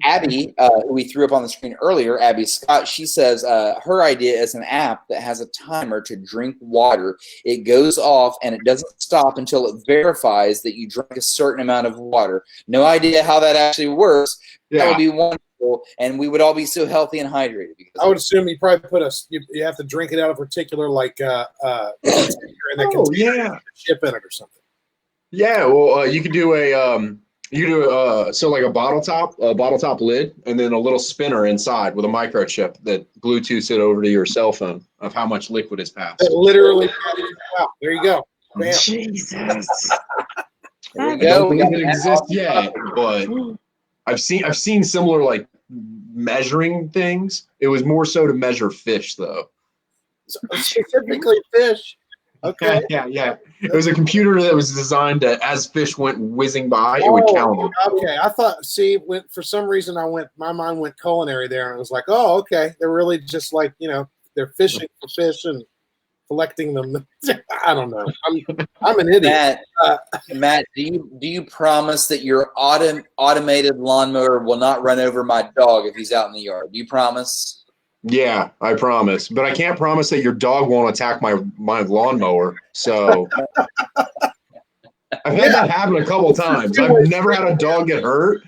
Abby, who we threw up on the screen earlier, Abby Scott, she says her idea is an app that has a timer to drink water. It goes off and it doesn't stop until it verifies that you drink a certain amount of water. No idea how that actually works. Yeah. That would be wonderful, and we would all be so healthy and hydrated. I would assume you probably put you have to drink it out of a particular and chip in it or something. Yeah, well, you could do like a bottle top lid, and then a little spinner inside with a microchip that Bluetooths it over to your cell phone of how much liquid is passed. It literally, wow, there you go. Bam. Jesus. There we I go. don't believe it exists yet, but I've seen similar like measuring things. It was more so to measure fish, though. Specifically fish. Okay. Yeah. It was a computer that was designed to, as fish went whizzing by, it would count them. Okay, I thought. See, for some reason, my mind went culinary there, and it was like, oh, okay, they're really just like they're fishing for fish and collecting them. I don't know. I'm an idiot. Matt, do you promise that your automated lawnmower will not run over my dog if he's out in the yard? Do you promise? Yeah, I promise. But I can't promise that your dog won't attack my lawnmower. So I've had that happen a couple times. I've never had a dog get hurt,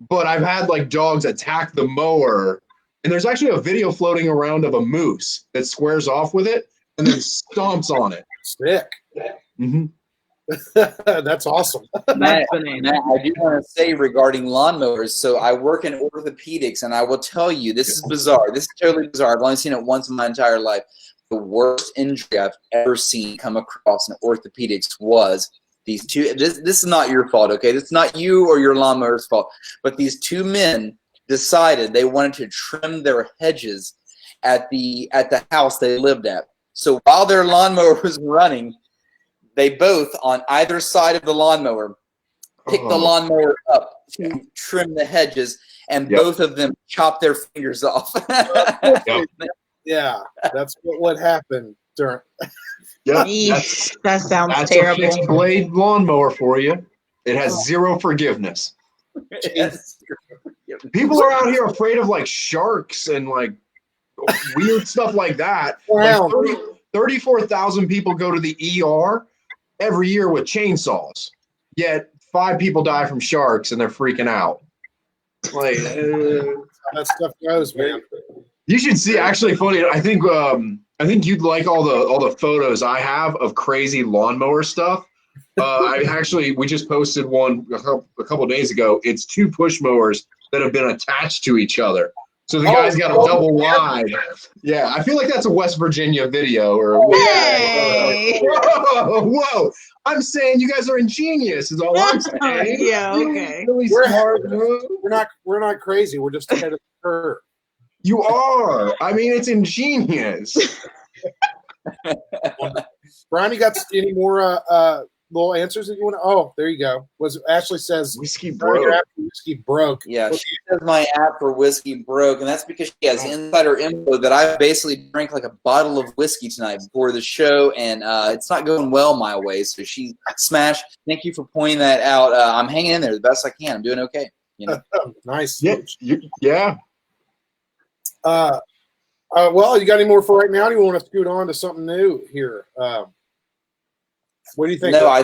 but I've had like dogs attack the mower. And there's actually a video floating around of a moose that squares off with it and then stomps on it. Sick. Mm-hmm. That's awesome. Matt, I do want to say regarding lawnmowers, so I work in orthopedics, and I will tell you, this is bizarre. This is totally bizarre. I've only seen it once in my entire life. The worst injury I've ever seen come across in orthopedics was these two. This is not your fault, okay? This is not you or your lawnmower's fault. But these two men decided they wanted to trim their hedges at the house they lived at. So while their lawnmower was running, they both, on either side of the lawnmower, picked the lawnmower up to trim the hedges, and both of them chopped their fingers off. Yeah, that's what happened during. Eesh, that sounds That's terrible. a fixed blade lawnmower for you. It has zero forgiveness. People are out here afraid of like sharks and like weird stuff like that. Wow. Like 34,000 people go to the ER every year with chainsaws. Yet 5 people die from sharks and they're freaking out. Like That stuff goes, man. you should see. Actually, funny. I think you'd like all the photos I have of crazy lawnmower stuff. We just posted one a couple days ago. It's 2 push mowers that have been attached to each other. So the guy's got a double wide. Yeah, I feel like that's a West Virginia video Hey. Whoa! I'm saying you guys are ingenious. Is all I'm saying. Yeah, okay. Really We're smart. We're not crazy. We're just ahead of the curve. You are. I mean, it's ingenious. Brian, you got any more little answers that you want to? Oh, there you go. Ashley says Whiskey "Brian, broke. your app for whiskey broke. Yeah, she says my app for whiskey broke, and that's because she has insider info that I basically drank like a bottle of whiskey tonight before the show, and it's not going well my way. So she smashed. Thank you for pointing that out. I'm hanging in there the best I can. I'm doing okay. You know? Nice. Yeah. Well, you got any more for right now? Do you want to scoot on to something new here? What do you think? No, I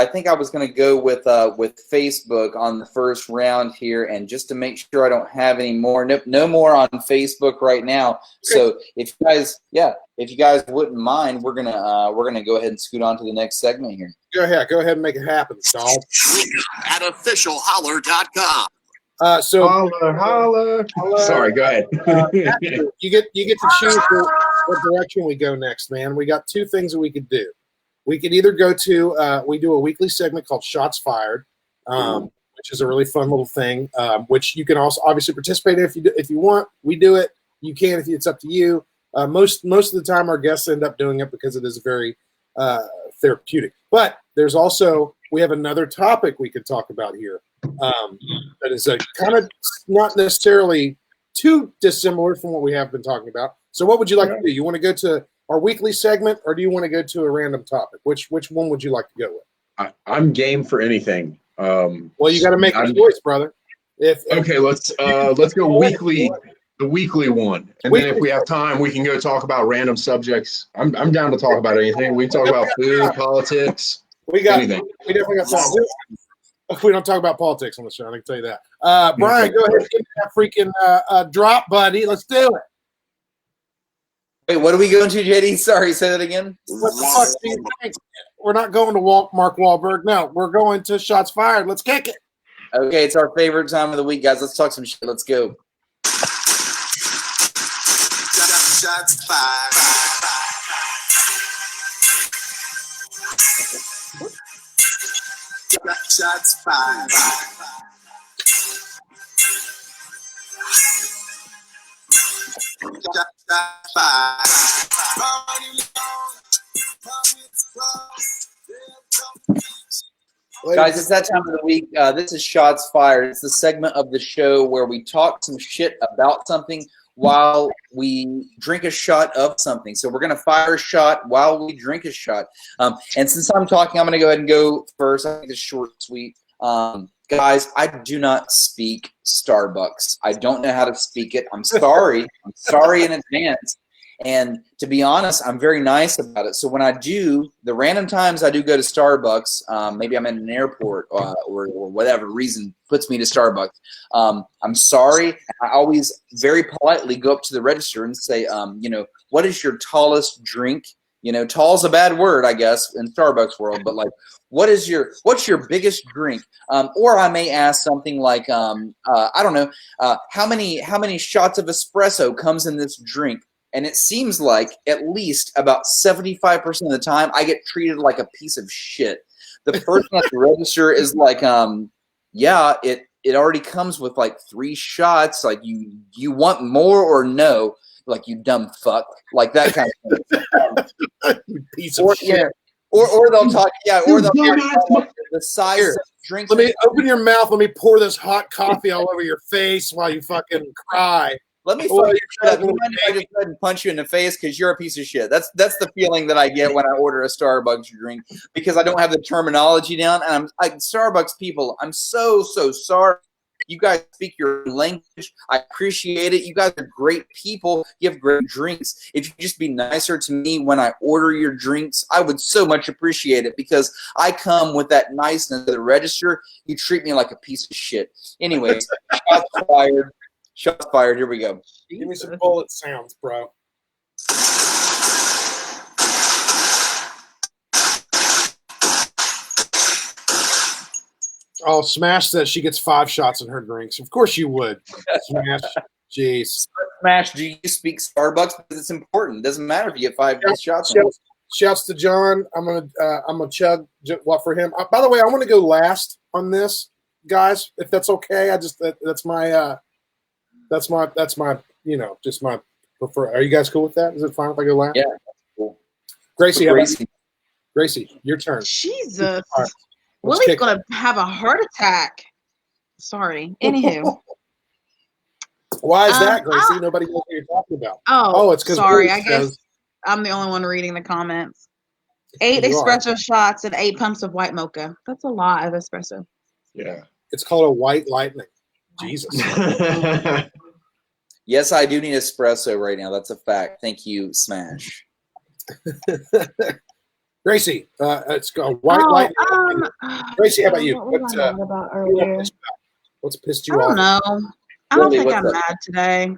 think I was going to go with Facebook on the first round here, and just to make sure I don't have any more, no more on Facebook right now. So if you guys wouldn't mind, we're gonna go ahead and scoot on to the next segment here. Go ahead and make it happen, Saul. At officialholler.com. So Holler. Sorry, go ahead. you get to choose what direction we go next, man. We got 2 things that we could do. We could either go to we do a weekly segment called Shots Fired, which is a really fun little thing, which you can also obviously participate in if you want. We do it. You can if it's up to you. Most of the time, our guests end up doing it because it is very therapeutic. But there's also we have another topic we could talk about here that is a kind of not necessarily too dissimilar from what we have been talking about. So what would you like to do? You want to go to our weekly segment, or do you want to go to a random topic? Which one would you like to go with? I'm game for anything. Well, you got to make a choice, brother. Okay, let's go weekly. The weekly one, and then if we have time, we can go talk about random subjects. I'm down to talk about anything. We can talk about food, politics, anything. We definitely got time. We don't talk about politics on the show. I can tell you that. Brian, go ahead and give me that freaking drop, buddy. Let's do it. Wait, what are we going to, JD? Sorry, say that again. What the fuck do you think? We're not going to Mark Wahlberg. No, we're going to Shots Fired. Let's kick it. Okay, it's our favorite time of the week, guys. Let's talk some shit. Let's go. Shots fired. Shots fired. Shots fired. Guys, it's that time of the week. This is Shots Fired. It's the segment of the show where we talk some shit about something while we drink a shot of something. So we're going to fire a shot while we drink a shot. And since I'm talking, I'm going to go ahead and go first. I think it's short and sweet. Guys, I do not speak Starbucks. I don't know how to speak it. I'm sorry. I'm sorry in advance. And to be honest, I'm very nice about it. So when I do, the random times I do go to Starbucks, maybe I'm in an airport or whatever reason puts me to Starbucks, I'm sorry. I always very politely go up to the register and say, what is your tallest drink? Tall's a bad word, I guess, in Starbucks world, but like, what's your biggest drink? Or I may ask something like, I don't know, how many shots of espresso comes in this drink? And it seems like at least about 75% of the time I get treated like a piece of shit. The person at the register is like, yeah, it it already comes with like 3 shots. Like you want more or no? Like, you dumb fuck, like that kind of thing. You piece of shit. Yeah. Or they'll talk, or they'll talk about the size of drinks. Let me open your mouth. Let me pour this hot coffee all over your face while you fucking cry. Let me fuck you shut up. You mind if I just go ahead and punch you in the face because you're a piece of shit? That's the feeling that I get when I order a Starbucks drink because I don't have the terminology down. And Starbucks people, I'm so sorry. You guys speak your language. I appreciate it. You guys are great people. You have great drinks. If you just be nicer to me when I order your drinks, I would so much appreciate it because I come with that niceness at the register. You treat me like a piece of shit. Anyways, shots fired. Shots fired. Here we go. Give me some bullet sounds, bro. Oh, Smash says she gets 5 shots in her drinks. Of course you would. Smash. Jeez. Smash, do you speak Starbucks? Because it's important. It doesn't matter if you get 5 shots. Shouts to John. I'm gonna chug what for him. By the way, I want to go last on this, guys. If that's okay. That's my just my prefer. Are you guys cool with that? Is it fine if I go last? Yeah. Cool. Gracie, your turn. Jesus. All right. Willie's going to have a heart attack. Sorry. Anywho. Why is that, Gracie? Nobody knows what you're talking about. Oh, it's because sorry. I guess I'm the only one reading the comments. 8 espresso shots and 8 pumps of white mocha. That's a lot of espresso. Yeah. It's called a white lightning. Jesus. Yes, I do need espresso right now. That's a fact. Thank you, Smash. Gracie, it's called white lightning. Gracie, how about you? What's pissed you off? I don't know. I don't think I'm mad today.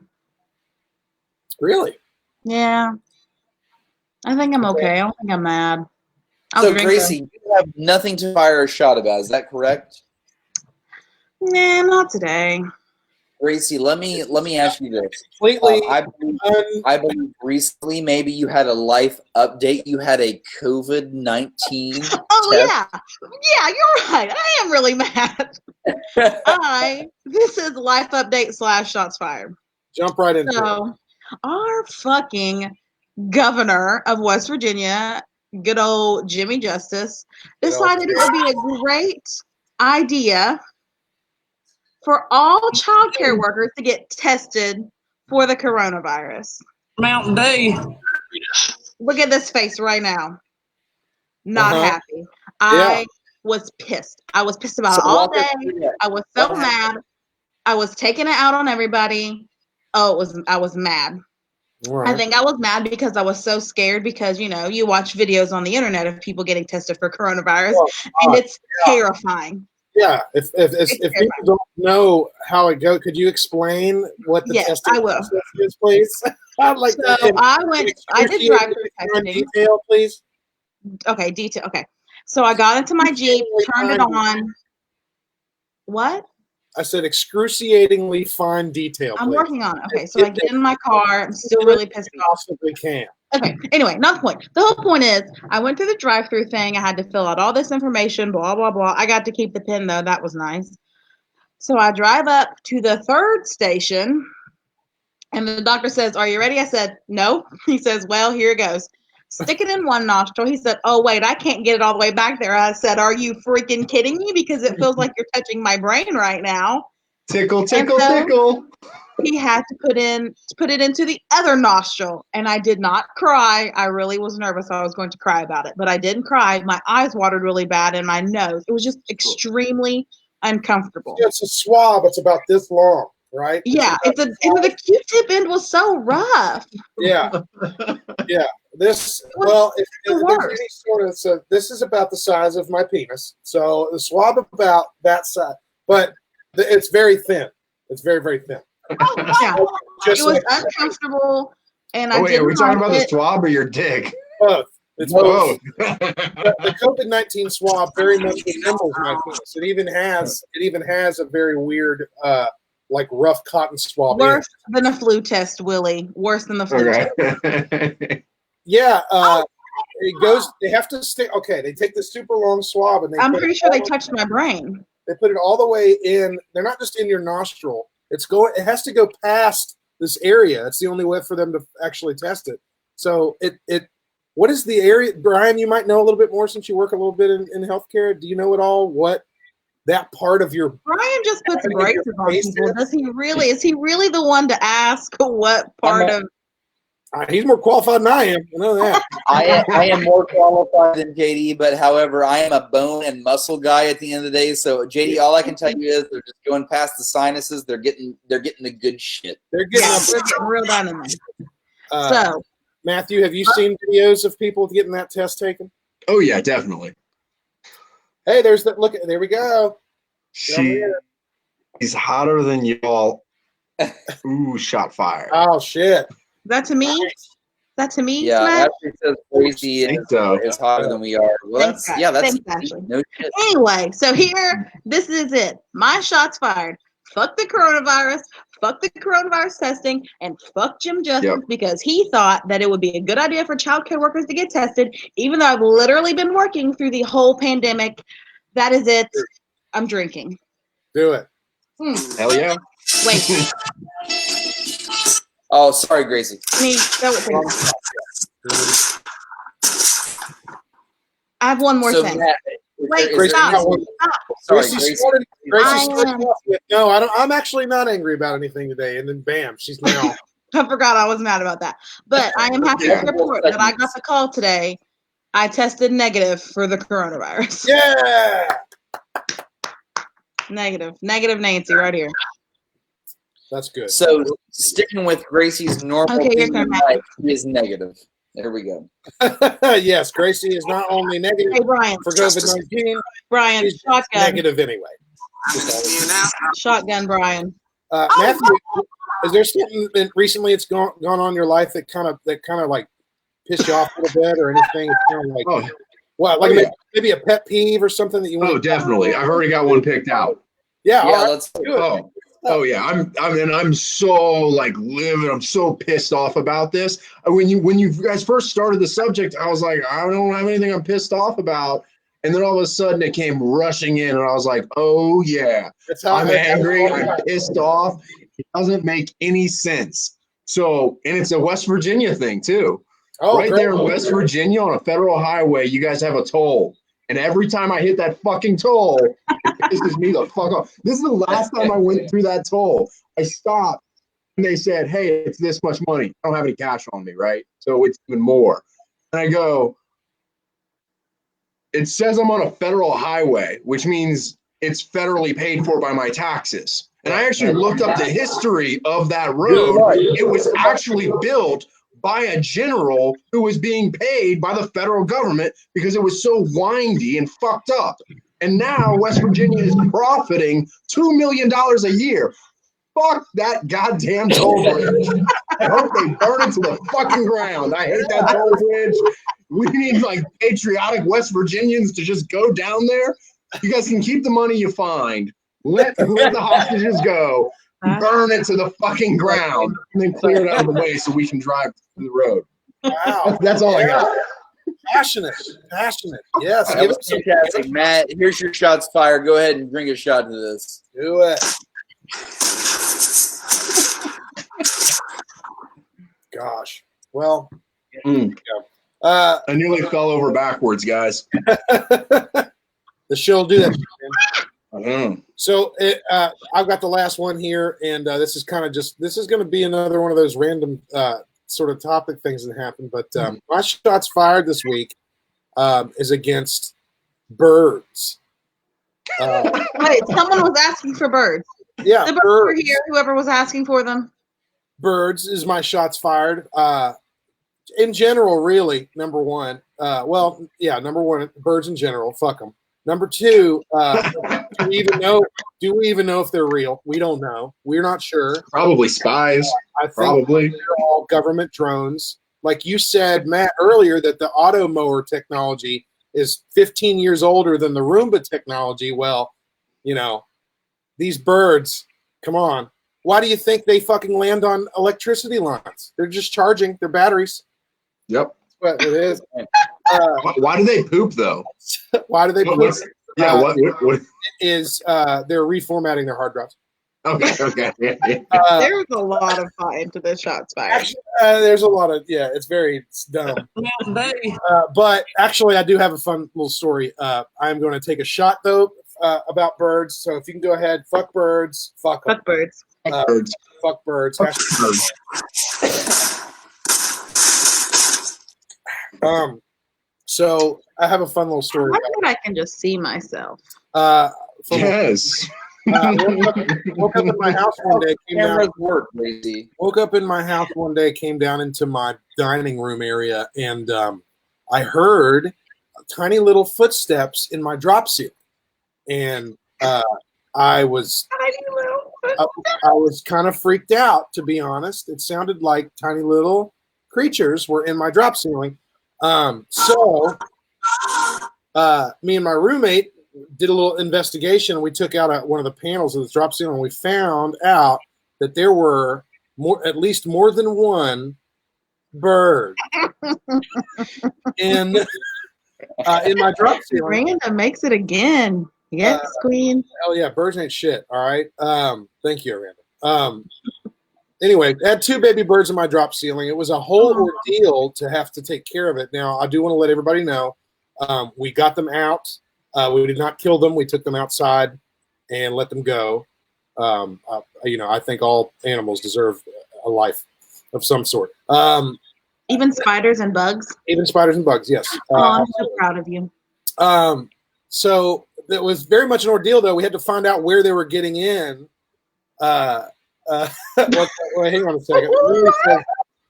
Really? Yeah. I think I'm okay. I don't think I'm mad. So, Gracie, you have nothing to fire a shot about. Is that correct? Nah, not today. Gracie, let me ask you this. Completely. I believe recently maybe you had a life update. You had a COVID-19 test. Yeah. Yeah, you're right. I am really mad. This is life update / shots fired. Jump right into it. Our fucking governor of West Virginia, good old Jimmy Justice, decided it would be a great idea for all child care workers to get tested for the coronavirus. Mountain Dew. Look at this face right now. Not happy. I was pissed. I was pissed about it all day. I was so mad. I was taking it out on everybody. I was mad. Right. I think I was mad because I was so scared because, you watch videos on the internet of people getting tested for coronavirus and it's terrifying. Yeah, if people don't know how it goes, could you explain what the testing process is, please? I did drive-through testing. Detail, please. Okay, detail. Okay, so I got into my Jeep, turned it on. What? I said excruciatingly fine detail. I'm working on it. Okay, so I get in my car. I'm still really pissed off. Possibly can. Okay, anyway, not the point. The whole point is I went through the drive-through thing. I had to fill out all this information, blah, blah, blah. I got to keep the pin, though. That was nice. So I drive up to the 3rd station, and the doctor says, "Are you ready?" I said, "No." He says, "Well, here it goes. Stick it in one nostril." He said, "Oh, wait, I can't get it all the way back there." I said, "Are you freaking kidding me? Because it feels like you're touching my brain right now." Tickle, tickle, tickle. He had to put it into the other nostril, and I did not cry. I really was nervous I was going to cry about it, but I didn't cry. My eyes watered really bad, and my nose. It was just extremely uncomfortable. Yeah, it's a swab. It's about this long, right? Yeah, the Q-tip end was so rough. Yeah, yeah. This this is about the size of my penis. So the swab about that size, but it's very thin. It's very, very thin. Oh, yeah. It was uncomfortable, and I didn't. Are we talking about the swab or your dick? Both. It's both. The COVID-19 swab very much resembles my penis. It even has a very weird, like rough cotton swab. Worse than a flu test, Willie. Worse than the flu test. Yeah. It goes. They have to stick. Okay, they take the super long swab and I'm pretty sure they touched my brain. They put it all the way in. They're not just in your nostril. It has to go past this area. It's the only way for them to actually test it. So what is the area, Brian? You might know a little bit more since you work a little bit in healthcare. Do you know at all what that part of your Brian just puts braces on people? Does he really? Is he really the one to ask what part of? He's more qualified than I am. I know that. I am more qualified than JD, but however, I am a bone and muscle guy at the end of the day. So JD, all I can tell you is they're just going past the sinuses. They're getting the good shit. They're getting real down in there. So, Matthew, have you seen videos of people getting that test taken? Oh yeah, definitely. Hey, there's that. Look, there we go. She's hotter than y'all. Ooh, shot fired. Oh shit. That to me? That to me? Yeah, Matt? Ashley says crazy is hotter than we are. Well, that's Ashley. no shit. Anyway, so this is it. My shots fired. Fuck the coronavirus. Fuck the coronavirus testing, and fuck Jim Justice because he thought that it would be a good idea for childcare workers to get tested, even though I've literally been working through the whole pandemic. That is it. I'm drinking. Do it. Hell yeah. Wait. Oh, sorry, Gracie. I have one more thing. Matt, wait, Gracie, stop. Sorry, no, I'm actually not angry about anything today. And then bam, she's now. I forgot I was mad about that. But I am happy to report that I got the call today. I tested negative for the coronavirus. Yeah. Negative Nancy right here. That's good. So sticking with Gracie's normal life is negative. There we go. Yes, Gracie is not only negative for COVID-19, Brian, she's shotgun. Negative anyway. Shotgun, Brian. Matthew, is there something that recently it's gone on in your life that kind of like pissed you off a little bit or anything? It's kind of like maybe a pet peeve or something that you want? Oh, definitely. I've already got one picked out. Yeah, let's do it. Oh yeah, I'm so like livid. I'm so pissed off about this. When you guys first started the subject, I was like, I don't have anything I'm pissed off about. And then all of a sudden it came rushing in, and I was like, oh yeah, I'm angry. I'm pissed off. It doesn't make any sense. So, and it's a West Virginia thing too. Oh, right there in West Virginia on a federal highway, you guys have a toll. And every time I hit that fucking toll, it pisses me the fuck off. This is the last time I went through that toll. I stopped and they said, hey, it's this much money. I don't have any cash on me, right? So it's even more. And I go, it says I'm on a federal highway, which means it's federally paid for by my taxes. And I actually looked up the history of that road. It was actually built by a general who was being paid by the federal government because it was so windy and fucked up. And now West Virginia is profiting $2 million a year. Fuck that goddamn toll bridge. I hope they burn it to the fucking ground. I hate that toll bridge. We need like patriotic West Virginians to just go down there. You guys can keep the money you find. Let the hostages go. Burn it to the fucking ground and then clear it out of the way so we can drive to the road. Wow. That's all I got. Passionate. Yes. That was fantastic. Matt, here's your shots fired. Go ahead and drink a shot to this. Do it. Gosh. Well. I nearly fell over backwards, guys. The show will do that. So I've got the last one here, and this is going to be another one of those random sort of topic things that happen. But my shots fired this week is against birds. Wait, someone was asking for birds. Yeah, the birds were here. Whoever was asking for them. Birds is my shots fired. In general, really, number one. Number one, birds in general. Fuck them. Number two, do we even know if they're real? We don't know. We're not sure. Probably spies. I think they're all government drones. Like you said, Matt, earlier, that the auto mower technology is 15 years older than the Roomba technology. Well, these birds, come on. Why do you think they fucking land on electricity lines? They're just charging their batteries. Yep. That's what it is. Why do they poop, though? Why do they poop? Yeah, what? Is they're reformatting their hard drives. Okay. There's a lot of thought into this shots fired. Actually, there's a lot of it's dumb. But actually, I do have a fun little story. I'm going to take a shot though about birds. So if you can go ahead, fuck birds, fuck 'em. Fuck birds. Birds. Fuck birds. So I have a fun little story. Why can't I can just see myself? Yes. Woke up in my house one day. Cameras work, lazy. Woke up in my house one day, came down into my dining room area, and I heard tiny little footsteps in my drop ceiling, and I was kind of freaked out, to be honest. It sounded like tiny little creatures were in my drop ceiling. So me and my roommate did a little investigation. We took out one of the panels of the drop ceiling. We found out that there were at least more than one bird in my drop ceiling. Miranda makes it again. Yes, queen. Hell yeah, birds ain't shit. All right. Thank you, Miranda. Anyway, I had 2 baby birds in my drop ceiling. It was a whole ordeal to have to take care of it. Now, I do want to let everybody know, we got them out. We did not kill them. We took them outside and let them go. I think all animals deserve a life of some sort. Even spiders and bugs. Even spiders and bugs, yes. I'm so proud of you. So it was very much an ordeal, though. We had to find out where they were getting in. Hang on a second.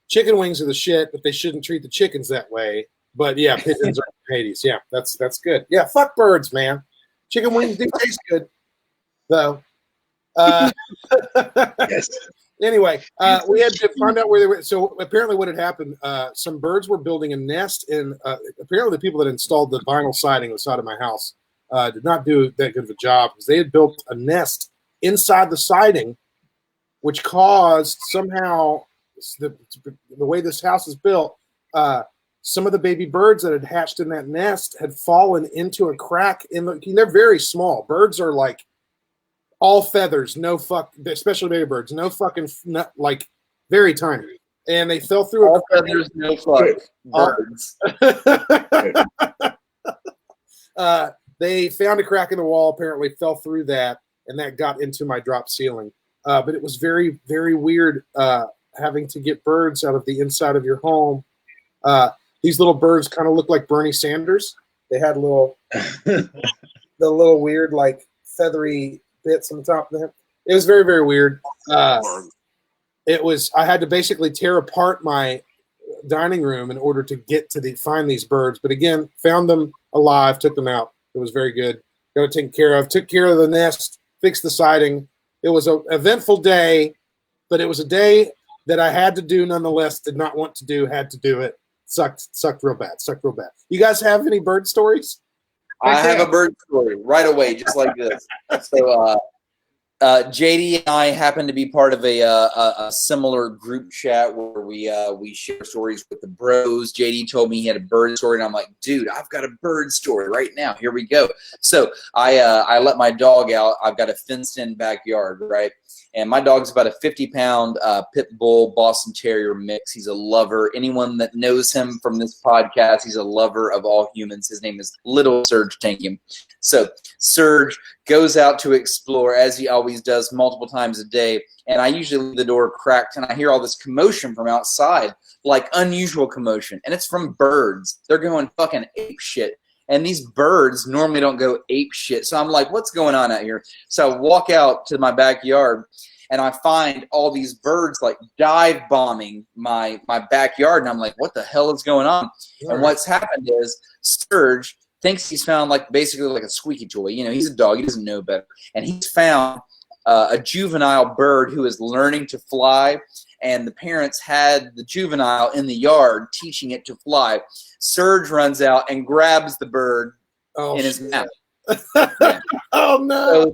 Chicken wings are the shit, but they shouldn't treat the chickens that way. But yeah, pigeons are Hades. Yeah, that's good. Yeah, fuck birds, man. Chicken wings do taste good, though. Yes. Anyway, we had to find out where they were. So apparently, what had happened? Some birds were building a nest, and apparently, the people that installed the vinyl siding on the side of my house did not do that good of a job, because they had built a nest inside the siding, which caused somehow the way this house is built. Some of the baby birds that had hatched in that nest had fallen into a crack they're very small. Birds are like all feathers, especially baby birds, no fucking, like very tiny. And they fell through all feathers, no fuck birds. They found a crack in the wall, apparently fell through that, and that got into my drop ceiling. But it was very, very weird having to get birds out of the inside of your home. These little birds kind of look like Bernie Sanders. They had the little weird, like, feathery bits on the top of them. It was very, very weird. I had to basically tear apart my dining room in order to get to find these birds. But again, found them alive, took them out. It was very good. Got it taken care of. Took care of the nest, fixed the siding. It was an eventful day, but it was a day that I had to do nonetheless. Did not want to do, had to do it. Sucked real bad. You guys have any bird stories? I have a bird story right away, just like this. So JD and I happen to be part of a similar group chat where we share stories with the bros. JD told me he had a bird story, and I'm like, dude, I've got a bird story right now. Here we go. So I let my dog out. I've got a fenced-in backyard, right? And my dog's about a 50-pound pit bull Boston Terrier mix. He's a lover. Anyone that knows him from this podcast, he's a lover of all humans. His name is Little Serge Tankian. So Serge goes out to explore, as he always does, multiple times a day. And I usually leave the door cracked, and I hear all this commotion from outside, like unusual commotion. And it's from birds. They're going fucking ape shit. And these birds normally don't go ape shit. So I'm like, what's going on out here? So I walk out to my backyard, and I find all these birds like dive bombing my backyard. And I'm like, what the hell is going on? And what's happened is Serge thinks he's found basically like a squeaky toy. You know, he's a dog. He doesn't know better. And he's found a juvenile bird who is learning to fly. And the parents had the juvenile in the yard teaching it to fly. Serge runs out and grabs the bird in his mouth. Yeah. Oh, no.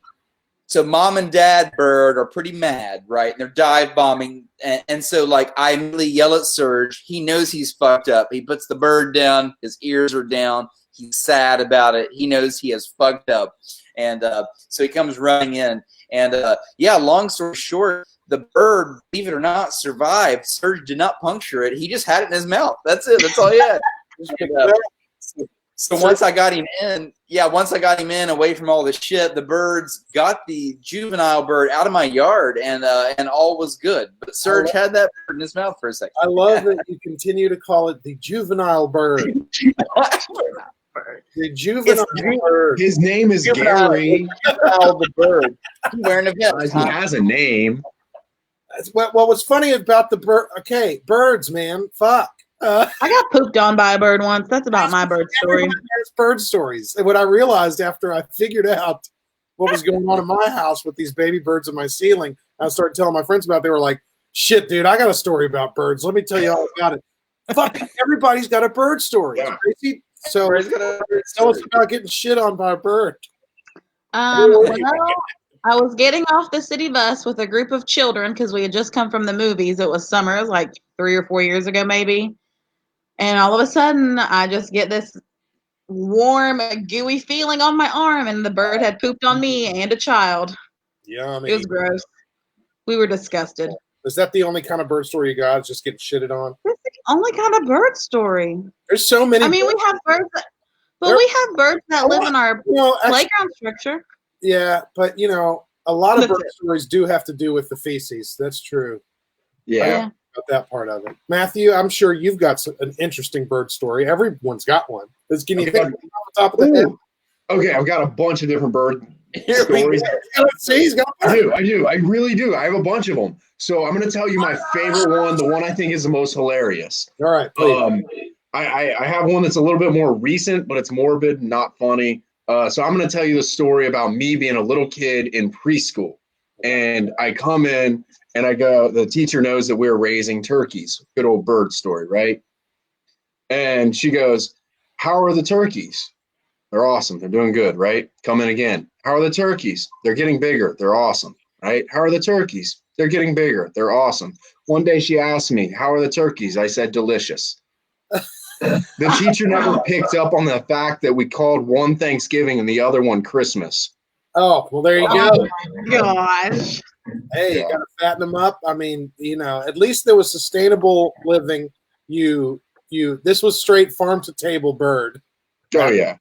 So mom and dad bird are pretty mad, right? And they're dive bombing. And so, I immediately yell at Serge. He knows he's fucked up. He puts the bird down. His ears are down. He's sad about it. He knows he has fucked up. And so he comes running in. And long story short, the bird, believe it or not, survived. Surge did not puncture it. He just had it in his mouth. That's it. That's all he had. And, so once I got him in away from all the shit, the birds got the juvenile bird out of my yard, and all was good. But Serge had that bird in his mouth for a second. I love that you continue to call it the juvenile bird. The juvenile bird. His name is Gary. Juvenile the bird. He's wearing a vest. He has a name. What was funny about the bird? Okay, birds, man. Fuck. I got pooped on by a bird once. That's about my bird story. Everyone has bird stories. And what I realized after I figured out what was going on in my house with these baby birds in my ceiling, I started telling my friends about it. They were like, shit, dude, I got a story about birds. Let me tell you all about it. Fuck, everybody's got a bird story. Yeah. Crazy. So tell us about getting shit on by a bird. Well, I was getting off the city bus with a group of children because we had just come from the movies. It was summer. It was like 3 or 4 years ago, maybe. And all of a sudden, I just get this warm, gooey feeling on my arm, and the bird had pooped on me and a child. Yummy. It was gross. We were disgusted. Is that the only kind of bird story you got? Is just getting shitted on? That's the only kind of bird story. There's so many. I mean, we have birds, we have birds that live in our playground structure. Yeah, but a lot of bird stories do have to do with the feces. That's true. Yeah. About that part of it. Matthew, I'm sure you've got an interesting bird story. Everyone's got one. Can you think off the top of the head? Okay, I've got a bunch of different bird stories. See, he's got I do. I really do. I have a bunch of them. So I'm going to tell you my favorite one, the one I think is the most hilarious. All right, please. I have one that's a little bit more recent, but it's morbid, not funny. So I'm going to tell you the story about me being a little kid in preschool. And I come in and I go, the teacher knows that we're raising turkeys. Good old bird story, right? And she goes, how are the turkeys? They're awesome. They're doing good, right? Come in again. How are the turkeys? They're getting bigger. They're awesome, right? How are the turkeys? They're getting bigger. They're awesome. One day she asked me, how are the turkeys? I said, delicious. The teacher never picked up on the fact that we called one Thanksgiving and the other one Christmas. Oh, well, there you go. Oh, my gosh. Hey, you got to fatten them up. I mean, at least there was sustainable living. This was straight farm to table bird. Oh, yeah.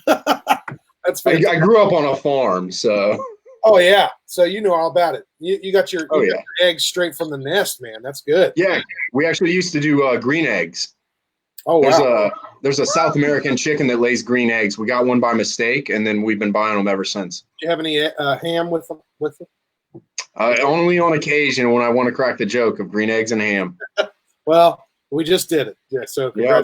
That's I fantastic. grew up on a farm, so. Oh, yeah. So you know all about it. You got your Oh, yeah. your eggs straight from the nest, man. That's good. Yeah, we actually used to do green eggs. Oh, wow. There's a South American chicken that lays green eggs. We got one by mistake, and then we've been buying them ever since. Do you have any ham with them? Only on occasion when I want to crack the joke of green eggs and ham. Well, we just did it. Yeah. So Yeah.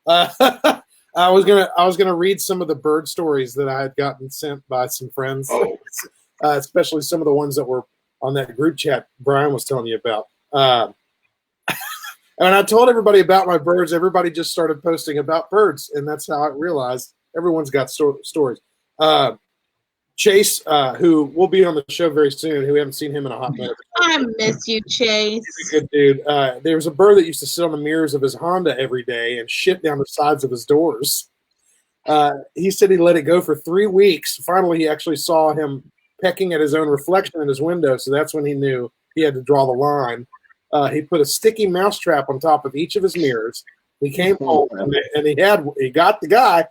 I was gonna read some of the bird stories that I had gotten sent by some friends, especially some of the ones that were on that group chat Brian was telling you about. And I told everybody about my birds. Everybody just started posting about birds, and that's how I realized everyone's got stories. Chase, who will be on the show very soon, who we haven't seen him in a hot minute. I miss you, Chase. He's a good dude. There was a bird that used to sit on the mirrors of his Honda every day and shit down the sides of his doors. He said he let it go for 3 weeks. Finally, he actually saw him pecking at his own reflection in his window, so that's when he knew he had to draw the line. He put a sticky mousetrap on top of each of his mirrors. He came home and he got the guy.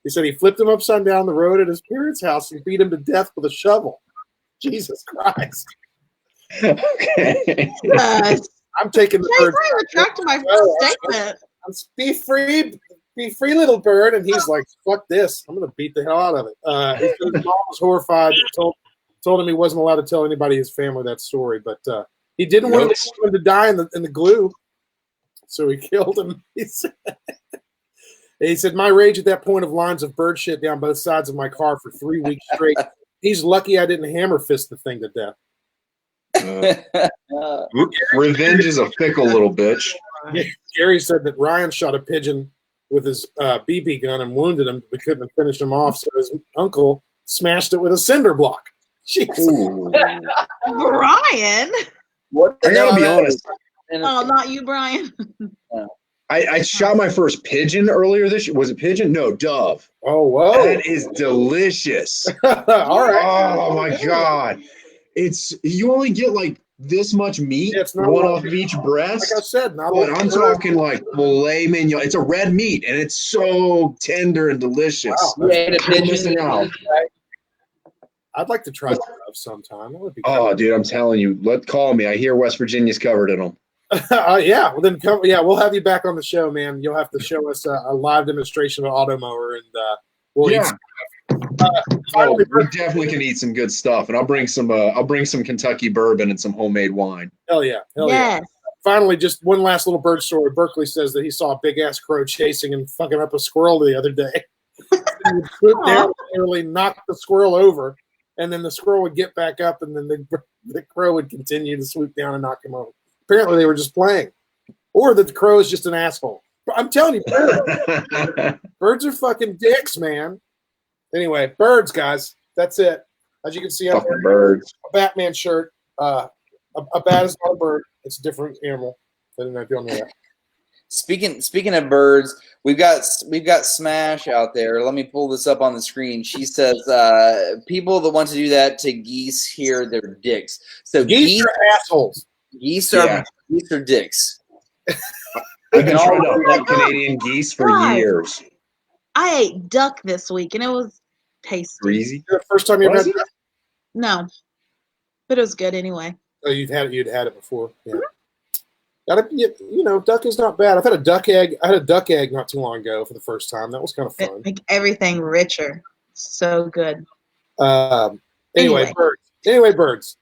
He said he flipped him upside down the road at his parents' house and beat him to death with a shovel. Jesus Christ! Okay. I'm taking the bird. I retracted my first statement. Be free, little bird. And he's like, "Fuck this! I'm gonna beat the hell out of it." He said his mom was horrified. Told him he wasn't allowed to tell anybody in his family that story, but he didn't want him to die in the glue, so he killed him. He said, my rage at that point of lines of bird shit down both sides of my car for 3 weeks straight. He's lucky I didn't hammer fist the thing to death. Revenge is a fickle little bitch. Gary said that Ryan shot a pigeon with his BB gun and wounded him, but couldn't finish him off, so his uncle smashed it with a cinder block. Jesus. Brian? What? I gotta be honest. Oh, not you, Brian. I shot my first pigeon earlier this year. Was it pigeon? No, dove. Oh, whoa. That is delicious. All right. Oh my God. You only get like this much meat, Yeah, it's not one a lot. off of each Like I breast. said, not But a I'm talking like filet mignon. It's a red meat and it's so tender and delicious. Wow. You ate a You're pigeon. missing out. I'd like to try that sometime. That would be cool. Oh, dude, I'm telling you, call me. I hear West Virginia's covered in them. Yeah, well then come. Yeah, we'll have you back on the show, man. You'll have to show us a live demonstration of auto mower, and we'll eat. Finally, we definitely can eat some good stuff, and I'll bring some Kentucky bourbon and some homemade wine. Hell yeah, hell yeah. Finally, just one last little bird story. Berkeley says that he saw a big ass crow chasing and fucking up a squirrel the other day. He would swoop down, literally knock the squirrel over, and then the squirrel would get back up, and then the crow would continue to swoop down and knock him over. Apparently, they were just playing, or that the crow is just an asshole. I'm telling you, birds are fucking dicks, man. Anyway, birds, guys. That's it. As you can see, I'm wearing birds. A Batman shirt. A bat is not a bird. It's a different animal. I don't know if you know that. Speaking of birds, we've got Smash out there. Let me pull this up on the screen. She says people that want to do that to geese here, they're dicks. So geese are assholes. Geese are dicks. I've been trying to hunt Canadian geese for years. I ate duck this week and it was tasty. Greasy? The first time you ever had duck? No, but it was good anyway. Oh, you'd had it before. Yeah. Duck is not bad. I've had a duck egg. I had a duck egg not too long ago for the first time. That was kind of fun. Make everything richer. So good. Anyway, birds. Birds.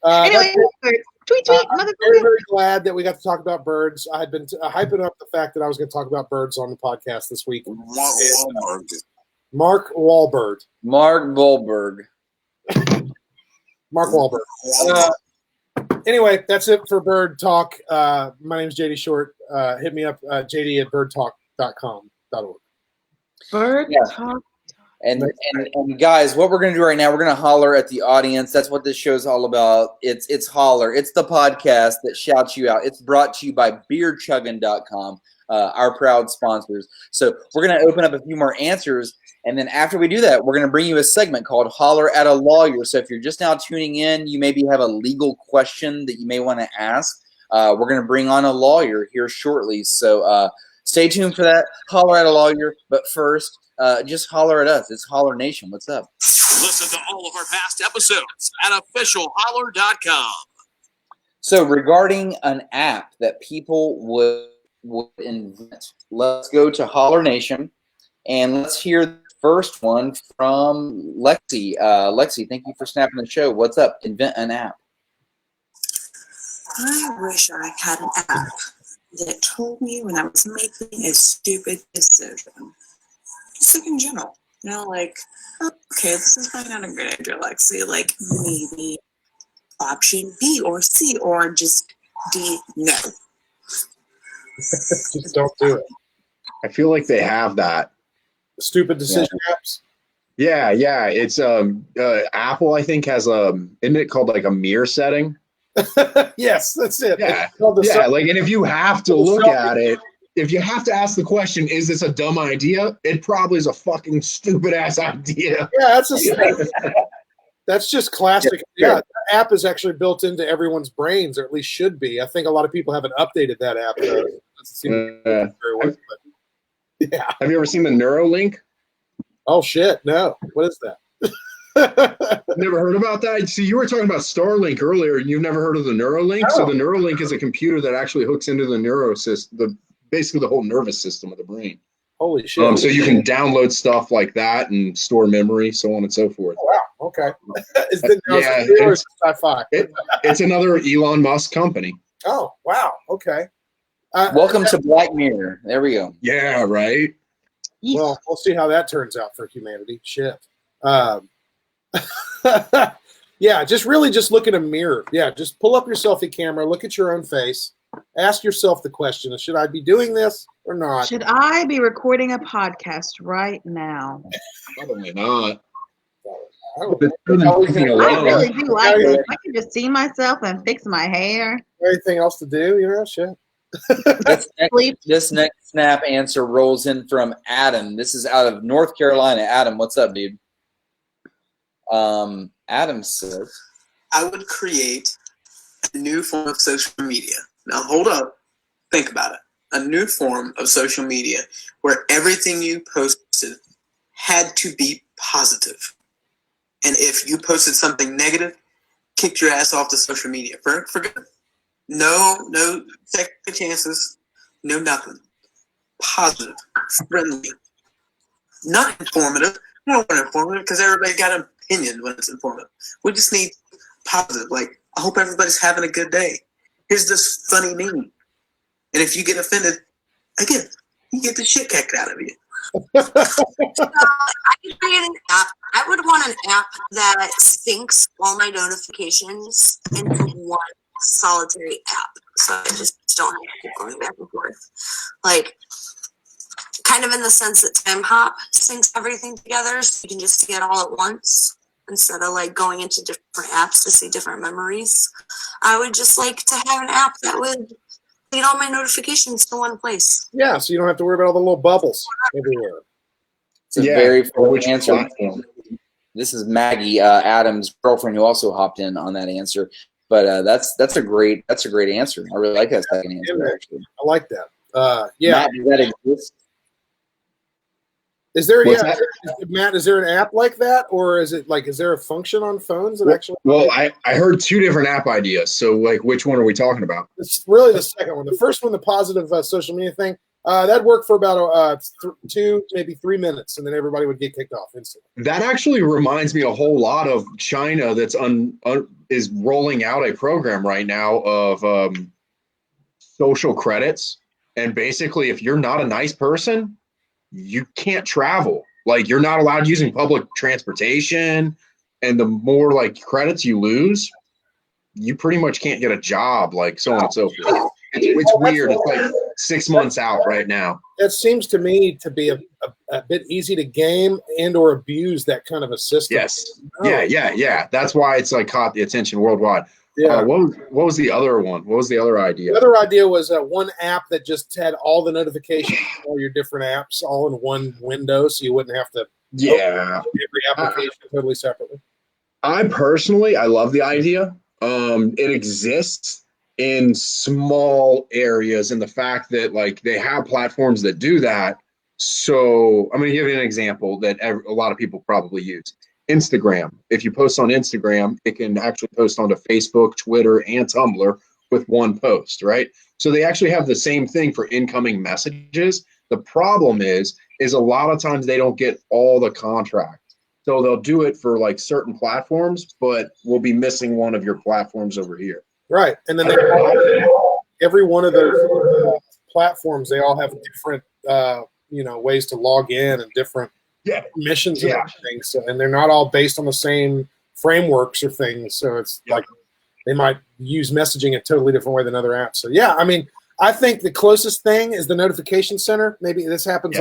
Tweet, I'm very, very glad that we got to talk about birds. I had been hyping up the fact that I was going to talk about birds on the podcast this week. Mark Wahlberg. Anyway, that's it for Bird Talk. My name is JD Short. Hit me up, JD at birdtalk.com.org. Bird Talk. And guys, what we're going to do right now, we're going to holler at the audience. That's what this show is all about. It's Holler. It's the podcast that shouts you out. It's brought to you by beerchuggin.com, our proud sponsors. So we're going to open up a few more answers. And then after we do that, we're going to bring you a segment called Holler at a Lawyer. So if you're just now tuning in, you maybe have a legal question that you may want to ask. We're going to bring on a lawyer here shortly. So stay tuned for that. Holler at a Lawyer. But first, just holler at us. It's Holler Nation. What's up? Listen to all of our past episodes at officialholler.com. So regarding an app that people would invent, let's go to Holler Nation and let's hear the first one from Lexi. Lexi, thank you for snapping the show. What's up? Invent an app. I wish I had an app that told me when I was making a stupid decision. Just like in general, like, okay, this is probably not a good idea, Lexi. Like maybe option B or C or just D. No. Just don't do it. I feel like they have that. Stupid decision apps. Yeah. It's Apple, I think, has isn't it called like a mirror setting? Yes, that's it. Yeah. And if you have to look at it, if you have to ask the question, is this a dumb idea? It probably is a fucking stupid ass idea. Yeah, that's just classic. Yeah, the app is actually built into everyone's brains, or at least should be. I think a lot of people haven't updated that app. Yeah. Have you ever seen the Neuralink? Oh shit, no. What is that? Never heard about that? See, you were talking about Starlink earlier, and you've never heard of the Neuralink? Oh. So the Neuralink is a computer that actually hooks into the neurosystem, basically the whole nervous system of the brain. Holy shit. So you can download stuff like that and store memory, so on and so forth. Oh, wow. Okay. It's another Elon Musk company. Oh, wow. Okay. Welcome to Black Mirror. There we go. Yeah, right. Well, we'll see how that turns out for humanity. Shit. Yeah, just look in a mirror. Yeah, just pull up your selfie camera, look at your own face, ask yourself the question: should I be doing this or not? Should I be recording a podcast right now? Probably not. I really do like it. I can just see myself and fix my hair. Anything else to do? Shit. This next snap answer rolls in from Adam. This is out of North Carolina. Adam, what's up, dude? Adam says, I would create a new form of social media. Now, hold up. Think about it. A new form of social media where everything you posted had to be positive. And if you posted something negative, kicked your ass off the social media for good. No second chances, no nothing. Positive, friendly, not informative. We don't want informative because everybody got an opinion when it's informative. We just need positive. Like, I hope everybody's having a good day. Here's this funny meme. And if you get offended, again, you get the shit kicked out of you. I could create an app. I would want an app that syncs all my notifications into one solitary app, so I just don't have to keep going back and forth. Like, kind of in the sense that Time Hop syncs everything together, so you can just see it all at once instead of like going into different apps to see different memories. I would just like to have an app that would lead all my notifications to one place. Yeah, so you don't have to worry about all the little bubbles everywhere. it's a very full answer. This is Maggie, Adam's girlfriend, who also hopped in on that answer. But that's a great answer. I really like that second answer. Actually, I like that. Yeah, Matt, does that exist? Is there What's that? Matt? Is there an app like that, or is there a function on phones that actually? Well, I heard two different app ideas. So, like, which one are we talking about? It's really the second one. The first one, the positive social media thing, that'd work for about 2, maybe 3 minutes, and then everybody would get kicked off instantly. That actually reminds me a whole lot of China. That's is rolling out a program right now of social credits, and basically, if you're not a nice person, you can't travel. Like, you're not allowed using public transportation, and the more like credits you lose, you pretty much can't get a job, like so on and so forth. It's weird. It's like 6 months out right now. That seems to me to be a bit easy to game and or abuse that kind of a system. Yes. Yeah. That's why it's like caught the attention worldwide. Yeah. What was the other one? What was the other idea? The other idea was one app that just had all the notifications, all your different apps, all in one window, so you wouldn't have to open every application totally separately. I love the idea. It exists in small areas, and the fact that like they have platforms that do that. So I'm going to give you an example that a lot of people probably use. Instagram. If you post on Instagram, it can actually post onto Facebook, Twitter, and Tumblr with one post, right? So they actually have the same thing for incoming messages. The problem is a lot of times they don't get all the contracts. So they'll do it for like certain platforms, but we'll be missing one of your platforms over here. Right. And then every one of those platforms, they all have different ways to log in and different missions and everything. So, and they're not all based on the same frameworks or things. So it's like they might use messaging a totally different way than other apps. So yeah, I mean, I think the closest thing is the notification center. Maybe this happens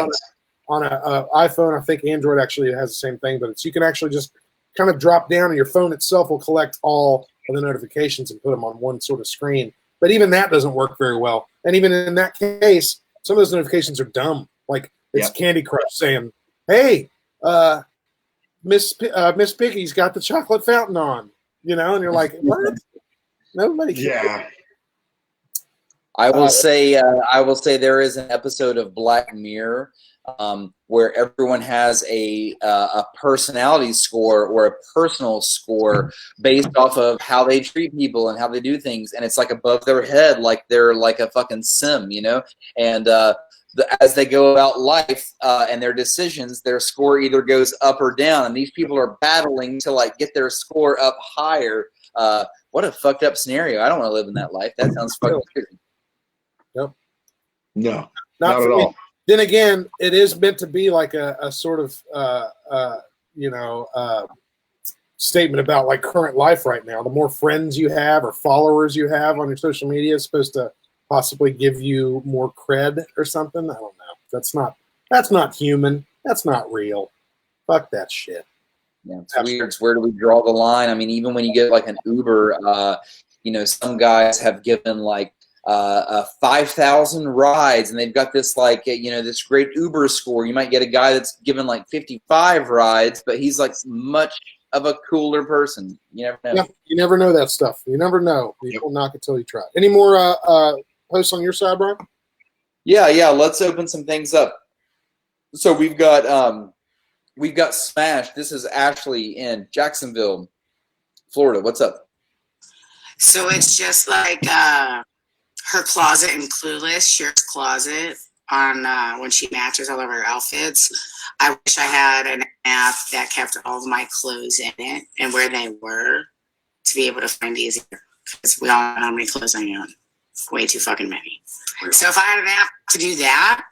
on a iPhone. I think Android actually has the same thing, but you can actually just kind of drop down and your phone itself will collect all of the notifications and put them on one sort of screen. But even that doesn't work very well. And even in that case, some of those notifications are dumb. Like it's Candy Crush saying, "Hey, Miss Piggy's got the chocolate fountain on," and you're like, "What? Nobody can." Yeah. I will say there is an episode of Black Mirror where everyone has a personality score or a personal score based off of how they treat people and how they do things, and it's like above their head, like they're like a fucking sim, and as they go about life and their decisions, their score either goes up or down, and these people are battling to like get their score up higher. What a fucked up scenario. I don't want to live in that life. That sounds fucking crazy. Nope. No, not at all. Then again, it is meant to be like a sort of statement about like current life right now. The more friends you have or followers you have on your social media is supposed to possibly give you more cred or something. I don't know. That's not human. That's not real. Fuck that shit. Yeah, it's weird. It's where do we draw the line? I mean, even when you get like an Uber, some guys have given like 5,000 rides, and they've got this like this great Uber score. You might get a guy that's given like 55 rides, but he's like much of a cooler person. You never know. Yeah, you never know that stuff. You never know. You will knock it till you try. Any more hosts on your side, Brian? Yeah. Let's open some things up. So we've got Smash. This is Ashley in Jacksonville, Florida. What's up? So it's just like her closet in Clueless, Cher's closet on when she matches all of her outfits. I wish I had an app that kept all of my clothes in it and where they were to be able to find easier. Because we all know how many clothes I own. Way too fucking many. So if I had an app to do that,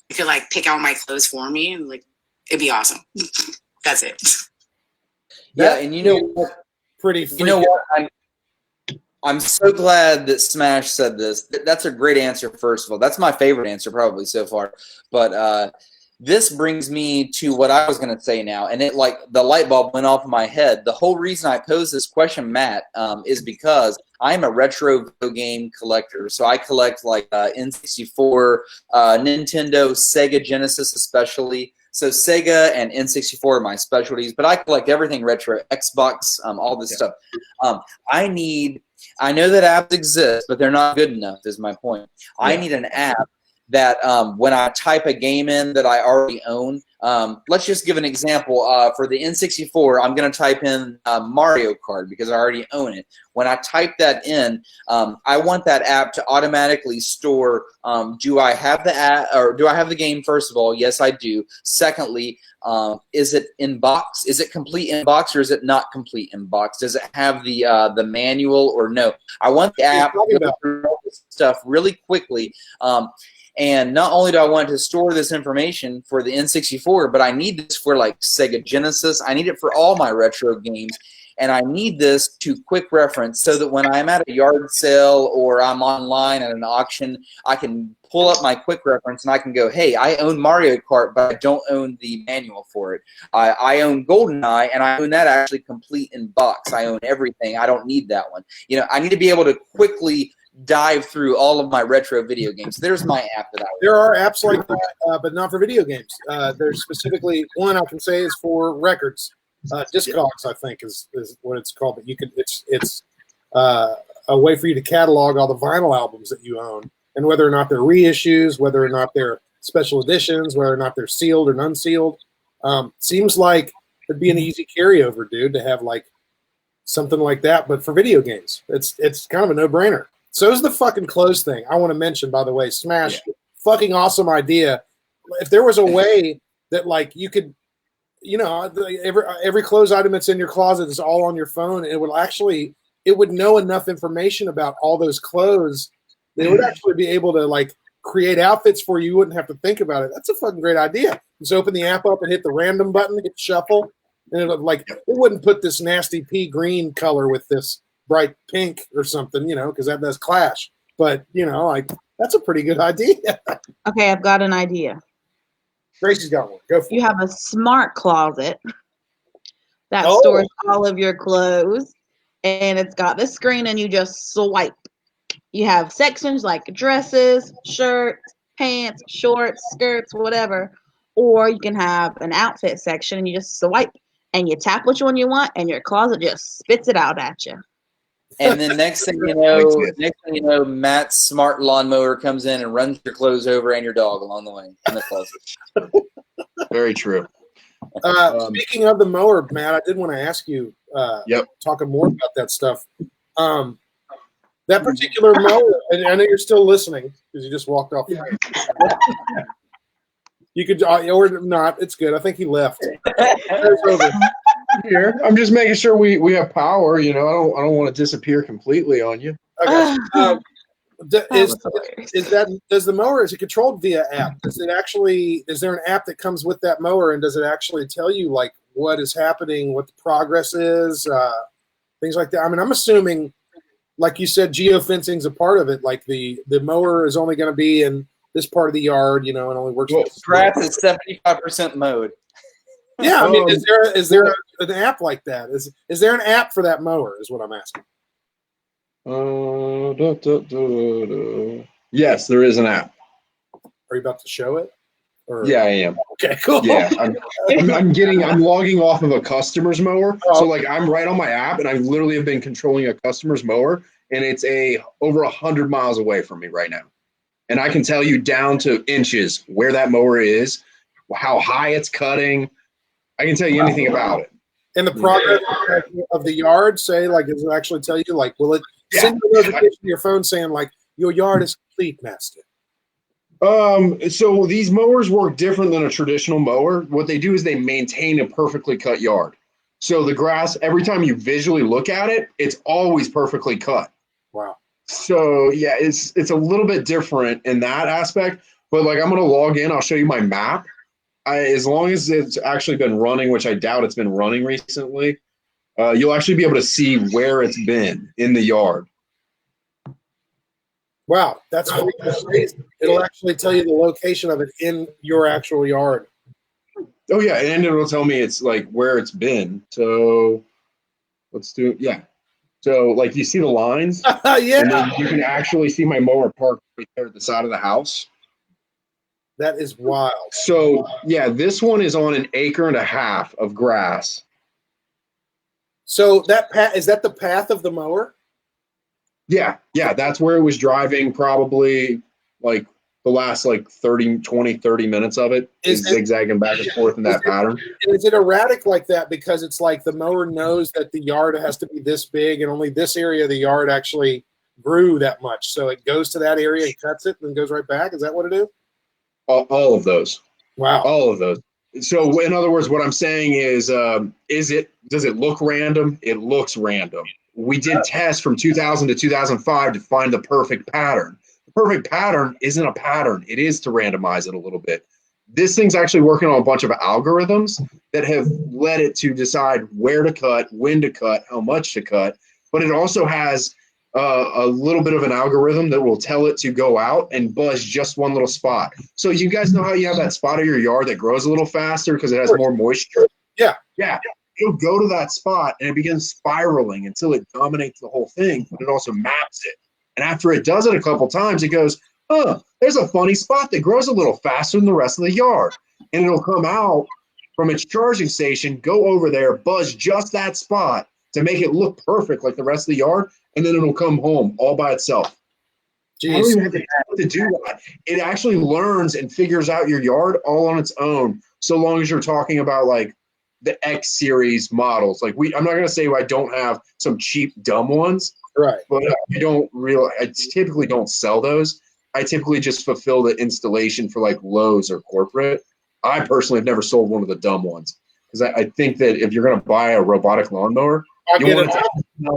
it could like pick out my clothes for me and like it'd be awesome. That's it. Yeah, and you know what? You know what? I'm so glad that Smash said this. That's a great answer, first of all. That's my favorite answer probably so far. But this brings me to what I was going to say now. And it like the light bulb went off in my head. The whole reason I posed this question, Matt, is because I'm a retro video game collector. So I collect like N64, Nintendo, Sega Genesis especially. So Sega and N64 are my specialties. But I collect everything retro, Xbox, all this stuff. I know that apps exist, but they're not good enough is my point. I need an app that when I type a game in that I already own, let's just give an example. For the N64, I'm going to type in Mario Kart because I already own it. When I type that in, I want that app to automatically store, do I have the app, or do I have the game, first of all? Yes, I do. Secondly, is it in box? Is it complete in box, or is it not complete in box? Does it have the manual or no? I want the app to go through all this stuff really quickly. And not only do I want to store this information for the N64, but I need this for like Sega Genesis. I need it for all my retro games. And I need this to quick reference so that when I'm at a yard sale or I'm online at an auction, I can pull up my quick reference and I can go, hey, I own Mario Kart, but I don't own the manual for it. I own GoldenEye, and I own that actually complete in box. I own everything. I don't need that one. I need to be able to quickly dive through all of my retro video games. There's my app that I would. There are apps like that, but not for video games. There's specifically one I can say is for records. Discogs, I think, is what it's called. But you can it's a way for you to catalog all the vinyl albums that you own, and whether or not they're reissues, whether or not they're special editions, whether or not they're sealed or unsealed. Seems like it'd be an easy carryover, dude, to have like something like that, but for video games. It's kind of a no-brainer. So is the fucking clothes thing. I want to mention, by the way, Smash, fucking awesome idea. If there was a way that like you could, every clothes item that's in your closet is all on your phone, and it would know enough information about all those clothes. They would actually be able to like create outfits for you. You wouldn't have to think about it. That's a fucking great idea. Just open the app up and hit the random button, hit shuffle, and it wouldn't put this nasty pea green color with this bright pink or something, because that does clash. But that's a pretty good idea. Okay, I've got an idea. Gracie's got one. Go for it. You have a smart closet that stores all of your clothes, and it's got this screen, and you just swipe. You have sections like dresses, shirts, pants, shorts, skirts, whatever. Or you can have an outfit section, and you just swipe, and you tap which one you want, and your closet just spits it out at you. And then next thing you know, Matt's smart lawnmower comes in and runs your clothes over and your dog along the way in the closet. Very true. Speaking of the mower, Matt, I did want to ask you, talking more about that stuff. That particular mower, and I know you're still listening because you just walked off. You could, or not. It's good. I think he left. Here, I'm just making sure we have power. I don't want to disappear completely on you. Okay. Does the mower, is it controlled via app? Is there an app that comes with that mower, and does it actually tell you like what is happening, what the progress is, things like that? I mean, I'm assuming, like you said, geofencing is a part of it. Like the mower is only going to be in this part of the yard, and only works. Grass is 75% mowed. Yeah, I mean, is there an app like that? Is there an app for that mower? Is what I'm asking. Yes, there is an app. Are you about to show it? Or? Yeah, I am. Okay, cool. Yeah, I'm logging off of a customer's mower. Oh. So like I'm right on my app, and I literally have been controlling a customer's mower, and it's over 100 miles away from me right now. And I can tell you down to inches where that mower is, how high it's cutting. I can tell you anything about it. And the progress of the yard, say, like, does it actually tell you, like, will it send you a notification to your phone saying, like, your yard is complete, master? So these mowers work different than a traditional mower. What they do is they maintain a perfectly cut yard. So the grass, every time you visually look at it, it's always perfectly cut. Wow. So yeah, it's a little bit different in that aspect. But like I'm gonna log in, I'll show you my map. As long as it's actually been running, which I doubt it's been running recently, you'll actually be able to see where it's been in the yard. Wow, that's crazy. It'll actually tell you the location of it in your actual yard. Oh yeah, and it'll tell me it's like where it's been. So let's do yeah. So like you see the lines, yeah, and then you can actually see my mower parked right there at the side of the house. That is wild. So yeah, this one is on 1.5 acres of grass. So that is that the path of the mower? Yeah, that's where it was driving probably like the last like 30 minutes of it is zigzagging back and forth in that pattern. Is it erratic like that because it's like the mower knows that the yard has to be this big and only this area of the yard actually grew that much? So it goes to that area and cuts it and goes right back? Is that what it is? All of those. Wow. All of those. So in other words, what I'm saying is does it look random? It looks random. We did tests from 2000 to 2005 to find the perfect pattern. The perfect pattern isn't a pattern. It is to randomize it a little bit. This thing's actually working on a bunch of algorithms that have led it to decide where to cut, when to cut, how much to cut. But it also has a little bit of an algorithm that will tell it to go out and buzz just one little spot. So you guys know how you have that spot of your yard that grows a little faster because it has more moisture? Yeah. It'll go to that spot and it begins spiraling until it dominates the whole thing, but it also maps it. And after it does it a couple times, it goes, there's a funny spot that grows a little faster than the rest of the yard. And it'll come out from its charging station, go over there, buzz just that spot to make it look perfect like the rest of the yard, and then it'll come home all by itself. Jeez. I don't even have to do that. It actually learns and figures out your yard all on its own, so long as you're talking about like the X series models. Like I'm not gonna say I don't have some cheap dumb ones, right? But I typically don't sell those. I typically just fulfill the installation for like Lowe's or corporate. I personally have never sold one of the dumb ones because I think that if you're gonna buy a robotic lawnmower, you want it to have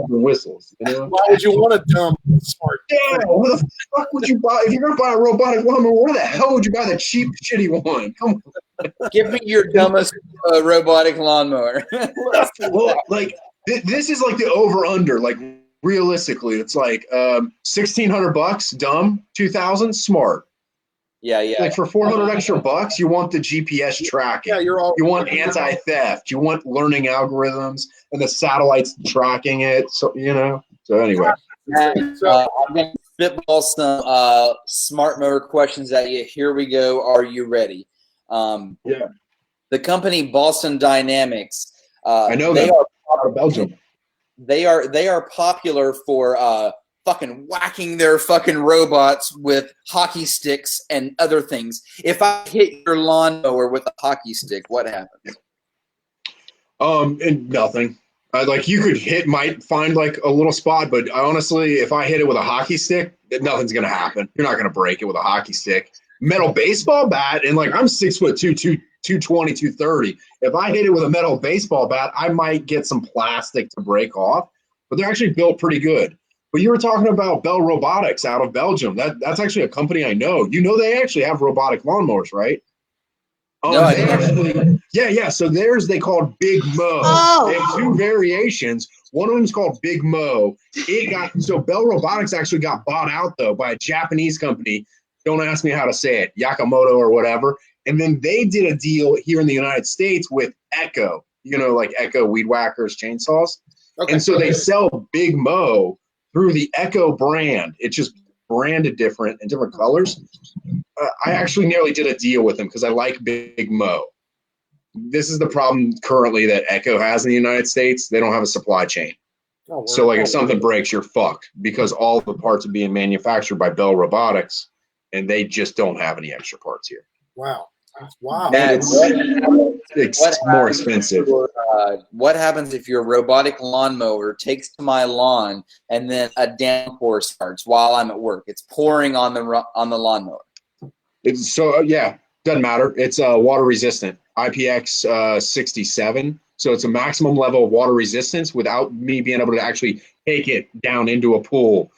the whistles. You know? Why would you want a dumb smart? Yeah, what the fuck would you buy if you're gonna buy a robotic lawnmower? Where the hell would you buy the cheap, shitty one? Come on. Give me your dumbest robotic lawnmower. Well, like this is like the over under. Like realistically, it's like $1,600 dumb, 2,000 smart. Yeah. Like for 400 extra bucks, you want the GPS tracking. Yeah, you want anti-theft. You want learning algorithms and the satellites tracking it. So So anyway, I'm going to spitball some smart mower questions at you. Here we go. Are you ready? Yeah. The company Boston Dynamics. I know they are out of Belgium. They are popular for fucking whacking their fucking robots with hockey sticks and other things. If I hit your lawnmower with a hockey stick, what happens? And nothing. Like you might find like a little spot, but honestly, if I hit it with a hockey stick, nothing's gonna happen. You're not gonna break it with a hockey stick. Metal baseball bat, and like I'm 6'2", 220, 230. If I hit it with a metal baseball bat, I might get some plastic to break off, but they're actually built pretty good. But you were talking about Bell Robotics out of Belgium. That's actually a company I know. You know they actually have robotic lawnmowers, right? No, I they actually, yeah. So they called Big Mo. Oh. They have two variations. One of them is called Big Mo. So Bell Robotics actually got bought out though by a Japanese company. Don't ask me how to say it, Yakamoto or whatever. And then they did a deal here in the United States with Echo. Like Echo weed whackers, chainsaws. Okay. And so they sell Big Mo through the Echo brand. It's just branded different in different colors. I actually nearly did a deal with them because I like Big Mo. This is the problem currently that Echo has in the United States. They don't have a supply chain. Oh, So, like, if something breaks, you're fucked because all the parts are being manufactured by Bell Robotics, and they just don't have any extra parts here. wow. Wow. And it's more expensive. What happens if your robotic lawnmower takes to my lawn and then a downpour starts while I'm at work? It's pouring on the lawnmower. It's doesn't matter. It's water resistant, IPX 67. So it's a maximum level of water resistance without me being able to actually take it down into a pool.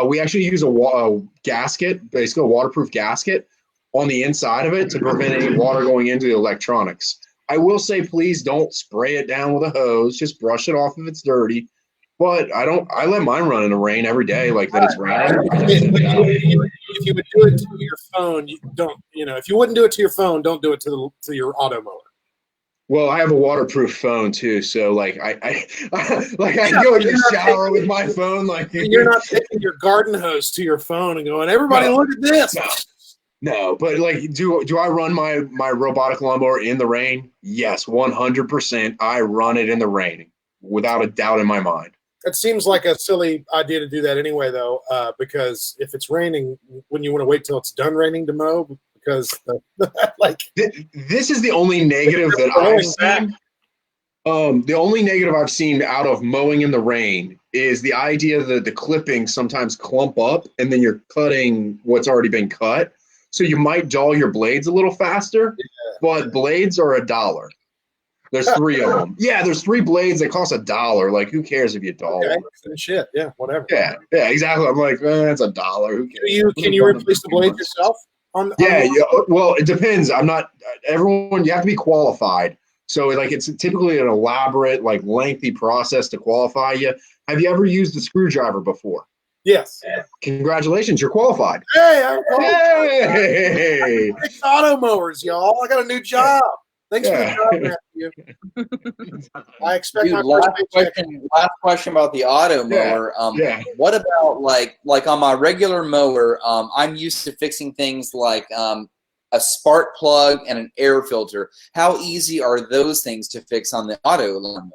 We actually use a gasket, basically a waterproof gasket on the inside of it to prevent any water going into the electronics. I will say, please don't spray it down with a hose. Just brush it off if it's dirty. But I let mine run in the rain every day, like that it's raining. If you would do it to your phone, if you wouldn't do it to your phone, don't do it to your auto mower. Well, I have a waterproof phone too, so like I go in the shower with my phone. Like you're not taking your garden hose to your phone and going, "Everybody, look at this." No, but like, do I run my robotic lawnmower in the rain? Yes, 100%. I run it in the rain without a doubt in my mind. It seems like a silly idea to do that anyway, though, because if it's raining, wouldn't you want to wait till it's done raining to mow? Because this is the only negative that I've seen. The only negative I've seen out of mowing in the rain is the idea that the clippings sometimes clump up, and then you're cutting what's already been cut. So you might dull your blades a little faster, but blades are $1. There's 3 of them. Yeah, there's 3 blades that cost $1. Like, who cares if you dull them? Shit, yeah, whatever. Yeah, exactly. I'm like, it's $1. Who cares? Can you replace the blade yourself? Yeah. Well, it depends. I'm not everyone. You have to be qualified. So like, it's typically an elaborate, like, lengthy process to qualify you. Have you ever used a screwdriver before? Yes. Congratulations, you're qualified. Hey, I'm qualified. Hey. Auto mowers, y'all. I got a new job. Thanks for the job, Matthew. I expect my last question about the auto mower. What about like on my regular mower? I'm used to fixing things like a spark plug and an air filter. How easy are those things to fix on the auto lawnmower?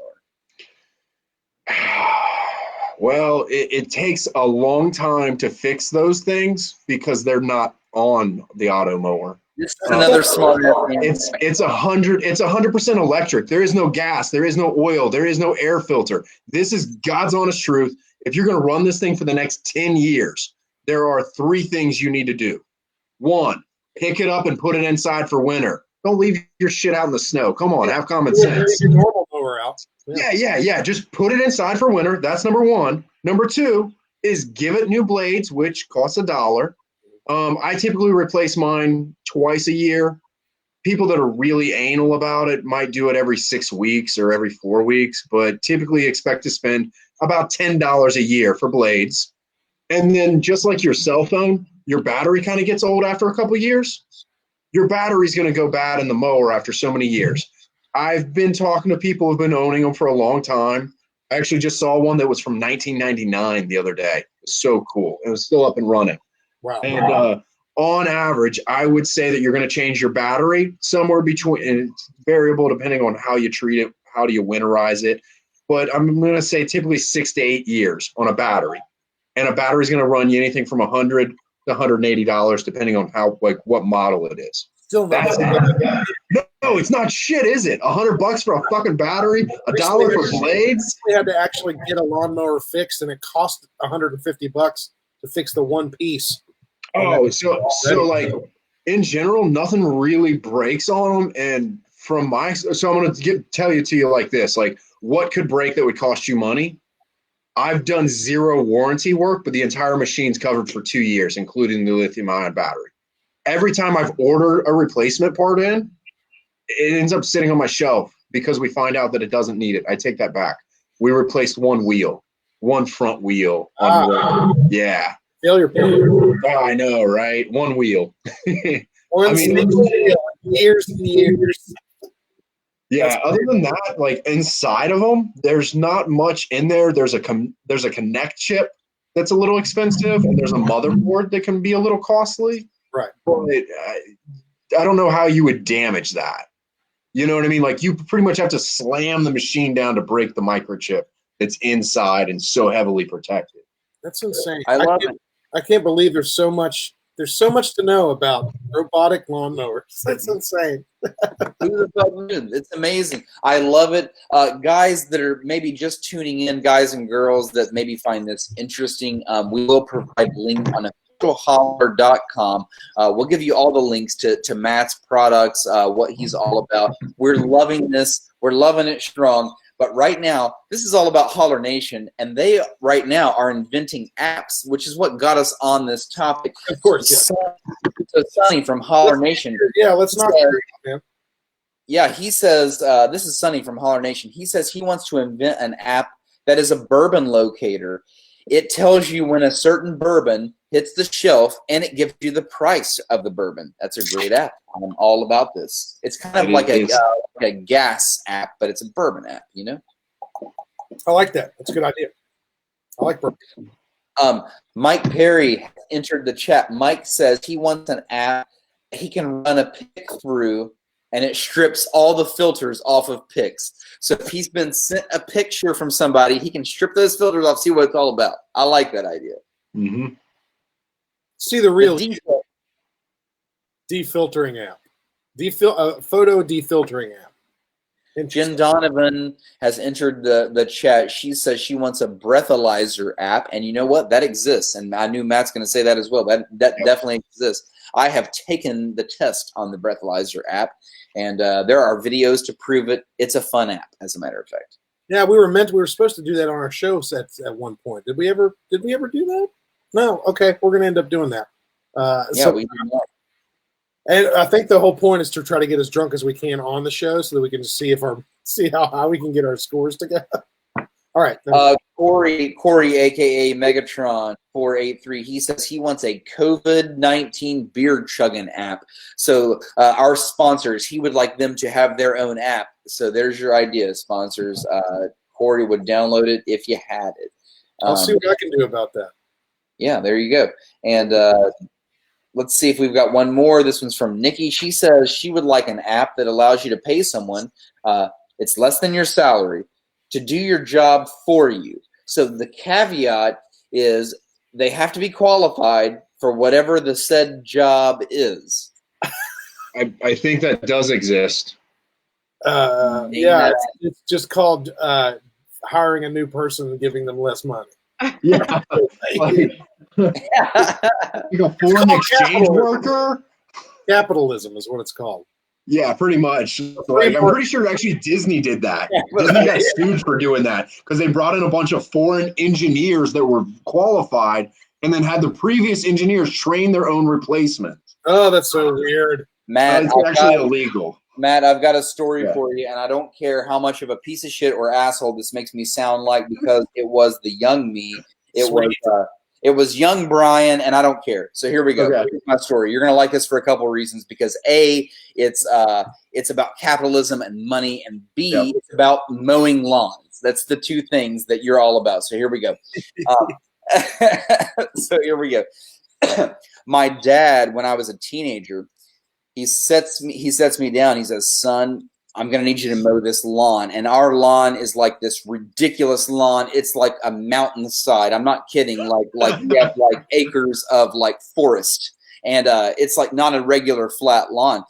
Well, it takes a long time to fix those things because they're not on the auto mower. This is another small. It's 100% electric. There is no gas. There is no oil. There is no air filter. This is God's honest truth. If you're going to run this thing for the next 10 years, there are 3 things you need to do. 1, pick it up and put it inside for winter. Don't leave your shit out in the snow. Come on, have common sense. Your normal mower out. Yeah. Just put it inside for winter. That's number 1. Number 2 is give it new blades, which costs $1. I typically replace mine twice a year. People that are really anal about it might do it every 6 weeks or every 4 weeks, but typically expect to spend about $10 a year for blades. And then just like your cell phone, your battery kind of gets old after a couple years. Your battery's going to go bad in the mower after so many years. I've been talking to people who've been owning them for a long time. I actually just saw one that was from 1999 the other day. It was so cool. It was still up and running. Wow. And on average, I would say that you're going to change your battery somewhere between, and it's variable depending on how you treat it, how do you winterize it. But I'm going to say typically 6 to 8 years on a battery. And a battery is going to run you anything from $100 to $180, depending on what model it is. Still not. No, it's not shit, is it? $100 for a fucking battery, $1 for blades. We had to actually get a lawnmower fixed, and it cost $150 to fix the one piece. Oh, so like in general, nothing really breaks on them. And from my, so I'm going to tell you like this, like what could break that would cost you money? I've done 0 warranty work, but the entire machine's covered for 2 years, including the lithium-ion battery. Every time I've ordered a replacement part in, it ends up sitting on my shelf because we find out that it doesn't need it. I take that back. We replaced one front wheel. Yeah. Failure point. Oh, I know, right? One wheel. Years and years. Yeah. Other than that, like inside of them, there's not much in there. There's a connect chip that's a little expensive, and there's a motherboard that can be a little costly. Right. But I don't know how you would damage that. You know what I mean? Like you pretty much have to slam the machine down to break the microchip that's inside and so heavily protected. That's insane. I love it. I can't believe there's so much to know about robotic lawnmowers. That's insane. Who the fuck knew? It's amazing. I love it. Guys that are maybe just tuning in, guys and girls that maybe find this interesting, we will provide links on Holler.com. We'll give you all the links to Matt's products, what he's all about. We're loving this. We're loving it strong. But right now, this is all about Holler Nation, and they right now are inventing apps, which is what got us on this topic. Of course, yeah. So Sonny from Holler Nation. Yeah, let's not. Man. Yeah, he says, this is Sonny from Holler Nation. He says he wants to invent an app that is a bourbon locator. It tells you when a certain bourbon hits the shelf, and it gives you the price of the bourbon. That's a great app. I'm all about this. It's kind of like a gas app, but it's a bourbon app, you know? I like that. That's a good idea. I like bourbon. Mike Perry entered the chat. Mike says he wants an app he can run a pick through, and it strips all the filters off of picks. So if he's been sent a picture from somebody, he can strip those filters off, see what it's all about. I like that idea. Mm-hmm. See the real defiltering app. Photo defiltering app. Jen Donovan has entered the chat. She says she wants a breathalyzer app, and you know what? That exists, and I knew Matt's going to say that as well. That definitely exists. I have taken the test on the breathalyzer app, and there are videos to prove it. It's a fun app, as a matter of fact. Yeah, we were supposed to do that on our show sets at one point. Did we ever do that? No. Okay, we're going to end up doing that. We do that. And I think the whole point is to try to get as drunk as we can on the show, so that we can see how we can get our scores together. All right. Corey, aka Megatron 483, he says he wants a COVID-19 beer chugging app. So our sponsors, he would like them to have their own app. So there's your idea, sponsors. Corey would download it if you had it. I'll see what I can do about that. Yeah, there you go. And let's see if we've got one more. This one's from Nikki. She says she would like an app that allows you to pay someone, it's less than your salary, to do your job for you. So the caveat is they have to be qualified for whatever the said job is. I think that does exist. Yeah, it's just called hiring a new person and giving them less money. Yeah, like a foreign exchange worker. Capitalism is what it's called. Yeah, pretty much. Like, I'm pretty sure actually Disney did that. Disney got sued for doing that because they brought in a bunch of foreign engineers that were qualified and then had the previous engineers train their own replacements. Oh, that's so weird. Matt, it's actually illegal. Matt, I've got a story for you, and I don't care how much of a piece of shit or asshole this makes me sound like, because it was the young me. It was young Brian, and I don't care. So here we go. Okay. Here's my story. You're going to like this for a couple of reasons, because A, it's about capitalism and money, and B, it's about mowing lawns. That's the two things that you're all about. So here we go. My dad, when I was a teenager, he sets me down. He says, "Son, I'm going to need you to mow this lawn." And our lawn is like this ridiculous lawn. It's like a mountainside. I'm not kidding. Like we have like acres of like forest, and it's like not a regular flat lawn.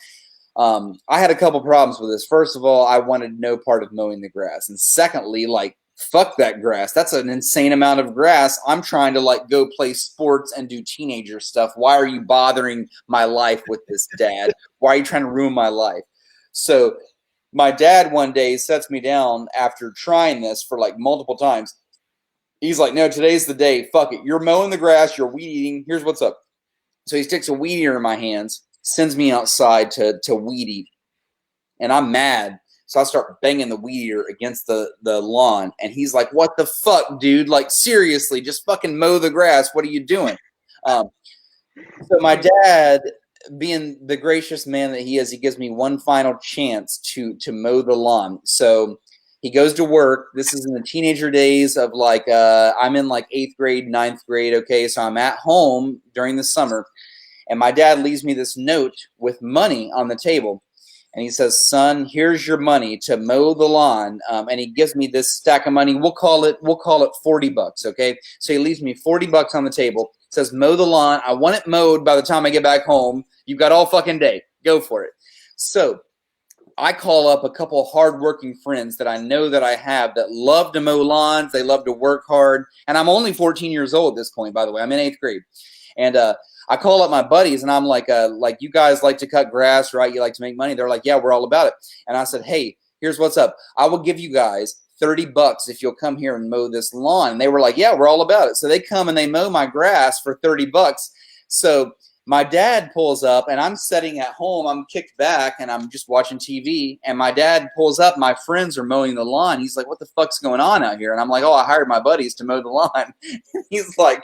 I had a couple problems with this. First of all, I wanted no part of mowing the grass. And secondly, like, fuck that grass. That's an insane amount of grass. I'm trying to like go play sports and do teenager stuff. Why are you bothering my life with this, Dad? Why are you trying to ruin my life? So my dad one day sets me down after trying this for like multiple times. He's like, "No, today's the day. Fuck it. You're mowing the grass. You're weed eating. Here's what's up." So he sticks a weed eater in my hands, sends me outside to weed eat. And I'm mad. So I start banging the weed eater against the lawn. And he's like, "What the fuck, dude? Like, seriously, just fucking mow the grass. What are you doing?" So my dad, being the gracious man that he is, he gives me one final chance to mow the lawn. So He goes to work. This is in the teenager days of like, I'm in like 8th grade, 9th grade. Okay. So I'm at home during the summer, and my dad leaves me this note with money on the table. And he says, son, here's your money to mow the lawn. And he gives me this stack of money. We'll call it $40. Okay. So he leaves me $40 on the table, says, mow the lawn. I want it mowed by the time I get back home. You've got all fucking day. Go for it. So I call up a couple of hardworking friends that I know that I have that love to mow lawns. They love to work hard. And I'm only 14 years old at this point, by the way. I'm in 8th grade. And I call up my buddies, and I'm like, you guys like to cut grass, right? You like to make money? They're like, yeah, we're all about it. And I said, hey, here's what's up. I will give you guys $30 if you'll come here and mow this lawn. And they were like, yeah, we're all about it. So they come and they mow my grass for $30. So my dad pulls up, and I'm sitting at home. I'm kicked back, and I'm just watching TV. And my dad pulls up. My friends are mowing the lawn. He's like, what the fuck's going on out here? And I'm like, oh, I hired my buddies to mow the lawn. He's like,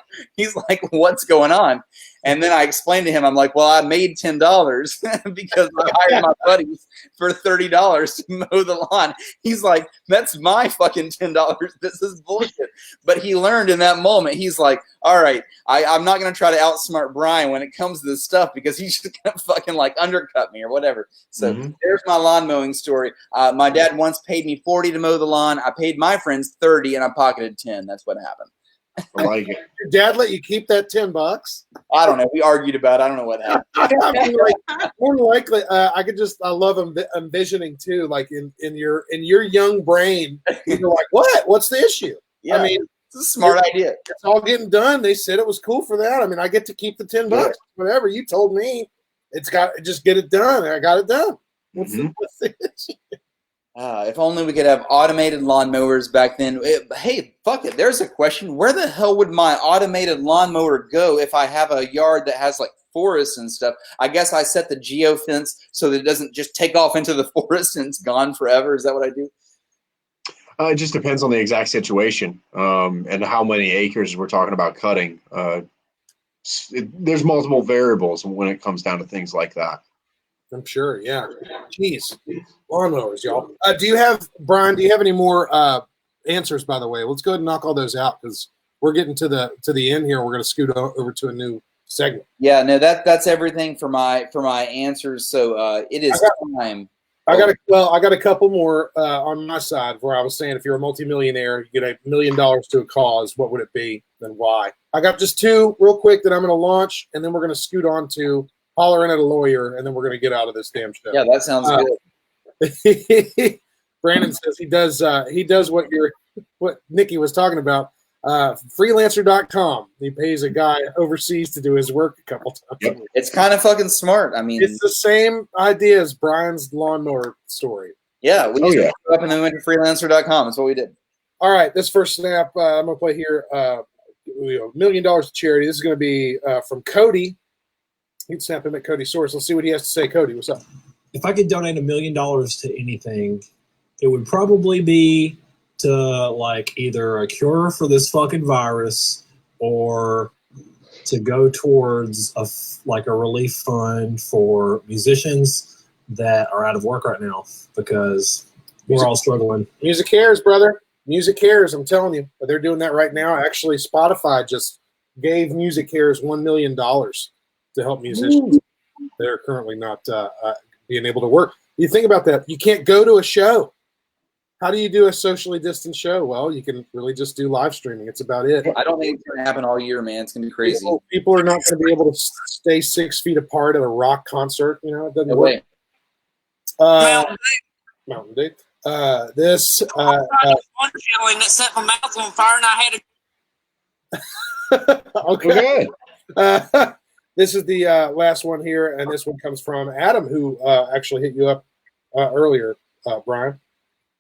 what's going on? And then I explained to him, I'm like, well, I made $10 because I hired my buddies for $30 to mow the lawn. He's like, that's my fucking $10. This is bullshit. But he learned in that moment. He's like, all right, I'm not going to try to outsmart Brian when it comes to this stuff because he's just going to fucking like undercut me or whatever. So there's my lawn mowing story. My dad once paid me $40 to mow the lawn. I paid my friends $30 and I pocketed $10. That's what happened. I like it. Your dad let you keep that $10? I don't know. We argued about it. I don't know what happened. I mean, like, more than likely, I love envisioning too, like in your young brain, you're like, what's the issue? Yeah. I mean, it's a smart idea. It's all getting done. They said it was cool for that. I mean, I get to keep the $10, whatever. You told me just get it done. I got it done. What's the issue? If only we could have automated lawnmowers back then. Hey, fuck it. There's a question. Where the hell would my automated lawnmower go if I have a yard that has like forests and stuff? I guess I set the geofence so that it doesn't just take off into the forest and it's gone forever. Is that what I do? It just depends on the exact situation and how many acres we're talking about cutting. There's multiple variables when it comes down to things like that. I'm sure, yeah. Jeez, lawnmowers, y'all. Brian? Do you have any more answers? By the way, let's go ahead and knock all those out because we're getting to the end here. We're going to scoot over to a new segment. Yeah, no, that's everything for my answers. So it is time. I got a couple more on my side where I was saying if you're a multimillionaire, you get $1 million to a cause. What would it be and why? I got just two real quick that I'm going to launch, and then we're going to scoot on to hollering at a lawyer, and then we're going to get out of this damn show. Yeah, that sounds good. Brandon says he does what Nikki was talking about. Freelancer.com. He pays a guy overseas to do his work a couple times. Yep. It's kind of fucking smart. I mean, it's the same idea as Brian's lawnmower story. Yeah, we just up and then went to freelancer.com. That's what we did. All right, this first snap I'm going to play here. $1 million to charity. This is going to be from Cody. You can snap him at Cody's source. Let's see what he has to say. Cody, what's up? If I could donate $1 million to anything, it would probably be to like either a cure for this fucking virus or to go towards a relief fund for musicians that are out of work right now because we're all struggling. Music cares, brother. Music cares. I'm telling you. They're doing that right now. Actually, Spotify just gave Music Cares $1 million to help musicians. They're currently not being able to work. You think about that. You can't go to a show. How do you do a socially distant show? Well, you can really just do live streaming. It's about it. I don't think it's going to happen all year, man. It's going to be crazy. People are not going to be able to stay 6 feet apart at a rock concert. You know, it doesn't work. Mountain Dew. This. One feeling that set my mouth on fire, and I had a. Okay. This is the last one here, and this one comes from Adam, who actually hit you up earlier, Brian.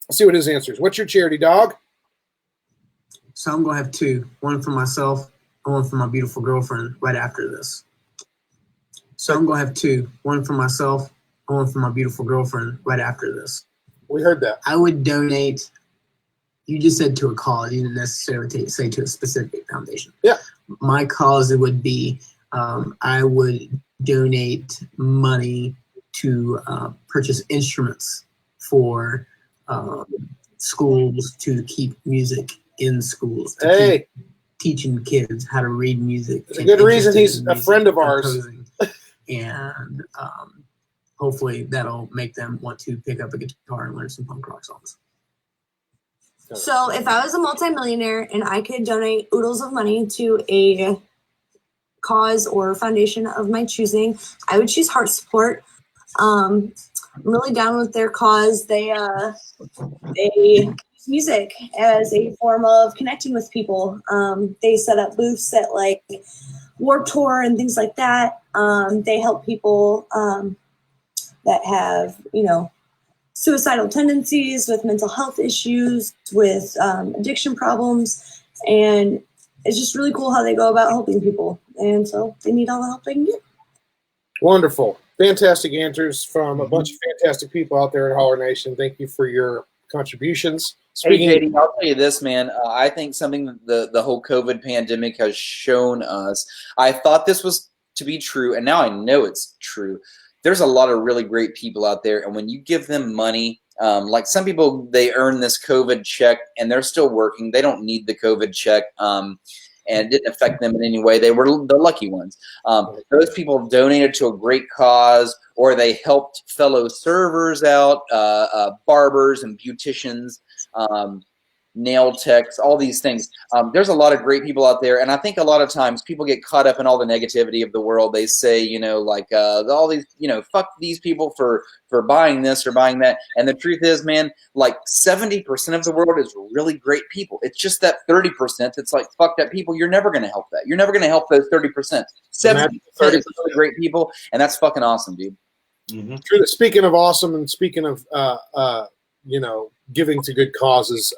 Let's see what his answer is. What's your charity, dog? So I'm going to have two. One for myself and one for my beautiful girlfriend right after this. So I'm going to have two. One for myself and one for my beautiful girlfriend right after this. We heard that. I would donate, you just said to a cause. You didn't necessarily say to a specific foundation. Yeah. My cause would be I would donate money to purchase instruments for schools to keep music in schools. To keep teaching kids how to read music. It's a good reason he's a friend of ours. And hopefully that'll make them want to pick up a guitar and learn some punk rock songs. So if I was a multimillionaire and I could donate oodles of money to a cause or foundation of my choosing, I would choose Heart Support. I'm really down with their cause. They use music as a form of connecting with people. They set up booths at like Warped Tour and things like that. They help people that have, suicidal tendencies, with mental health issues, with addiction problems. And it's just really cool how they go about helping people. And so they need all the help they can get. Wonderful. Fantastic answers from a bunch of fantastic people out there at Holler Nation. Thank you for your contributions. Hey, JD, I'll tell you this, man. I think something that the whole COVID pandemic has shown us, I thought this was to be true, and now I know it's true. There's a lot of really great people out there, and when you give them money, like some people, they earn this COVID check, and they're still working. They don't need the COVID check, and it didn't affect them in any way. They were the lucky ones. Those people donated to a great cause, or they helped fellow servers out, barbers and beauticians, nail techs, all these things. There's a lot of great people out there, and I think a lot of times people get caught up in all the negativity of the world. They say, all these, fuck these people for buying this or buying that. And the truth is, man, like 70% of the world is really great people. It's just that 30% that's like fucked up people. You're never going to help that. You're never going to help those 30%. 70% is really great people, and that's fucking awesome, dude. Mm-hmm. Speaking of awesome, and speaking of giving to good causes,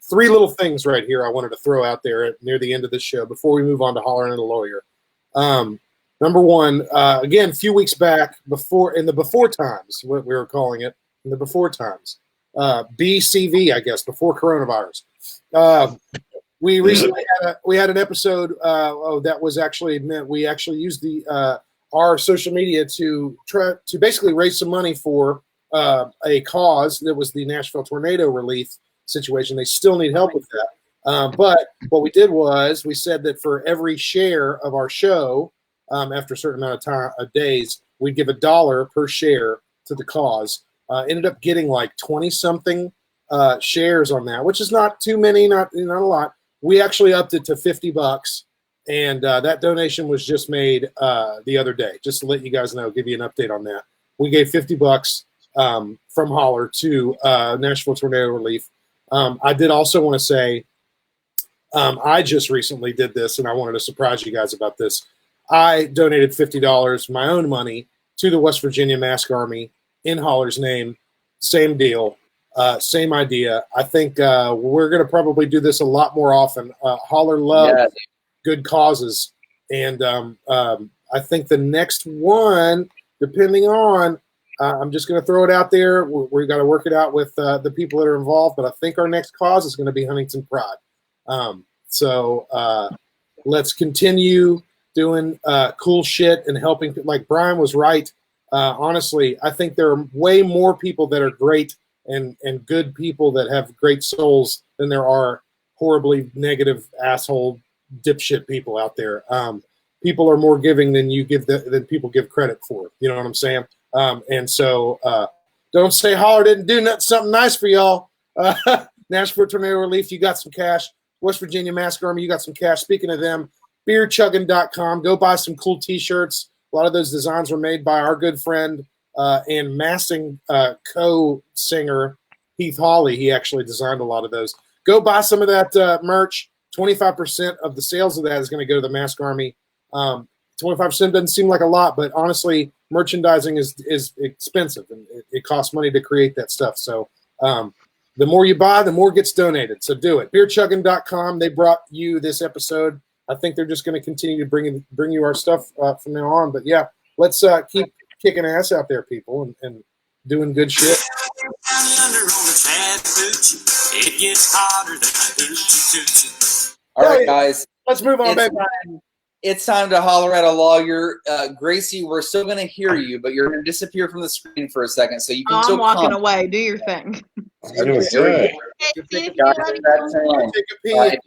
3 little things right here I wanted to throw out there near the end of this show before we move on to Holler and a Lawyer. Number one, again, a few weeks back, before times, what we were calling it, in the before times, BCV, I guess, before coronavirus. We recently had an episode that was actually meant we actually used our social media to try to basically raise some money for a cause that was the Nashville tornado relief situation. They still need help with that. But what we did was we said that for every share of our show, after a certain amount of days, we'd give $1 per share to the cause. Ended up getting like 20-something shares on that, which is not too many, not a lot. We actually upped it to $50, and that donation was just made the other day. Just to let you guys know, give you an update on that. We gave $50 from Holler to Nashville Tornado Relief. I did also want to say, I just recently did this, and I wanted to surprise you guys about this. I donated $50, my own money, to the West Virginia Mask Army in Holler's name. Same deal, same idea. I think we're going to probably do this a lot more often. Holler loves good causes, and I think the next one, depending on, I'm just going to throw it out there. We've got to work it out with the people that are involved, but I think our next cause is going to be Huntington Pride. So let's continue doing cool shit and helping. Like Brian was right. Honestly, I think there are way more people that are great and good people that have great souls than there are horribly negative asshole dipshit people out there. People are more giving than than people give credit for. You know what I'm saying? And so don't say Holler didn't do something nice for y'all. Nashville Tornado Relief, you got some cash. West Virginia Mask Army, you got some cash. Speaking of them, beerchuggin.com. Go buy some cool T-shirts. A lot of those designs were made by our good friend and Massing co-singer Heath Hawley. He actually designed a lot of those. Go buy some of that merch. 25% of the sales of that is going to go to the Mask Army. 25% doesn't seem like a lot, but honestly, merchandising is expensive, and it costs money to create that stuff. So the more you buy, the more gets donated. So do it. Beerchuggin.com. They brought you this episode. I think they're just going to continue to bring you our stuff from now on. But yeah, let's keep kicking ass out there, people, and doing good shit. All right, guys. Let's move on, baby. It's time to holler at a lawyer. Gracie, we're still going to hear you, but you're going to disappear from the screen for a second, so you can still I'm walking come. away. Do your thing. Anyway, Okay, see you Guys, later. that's saying, Take a pee.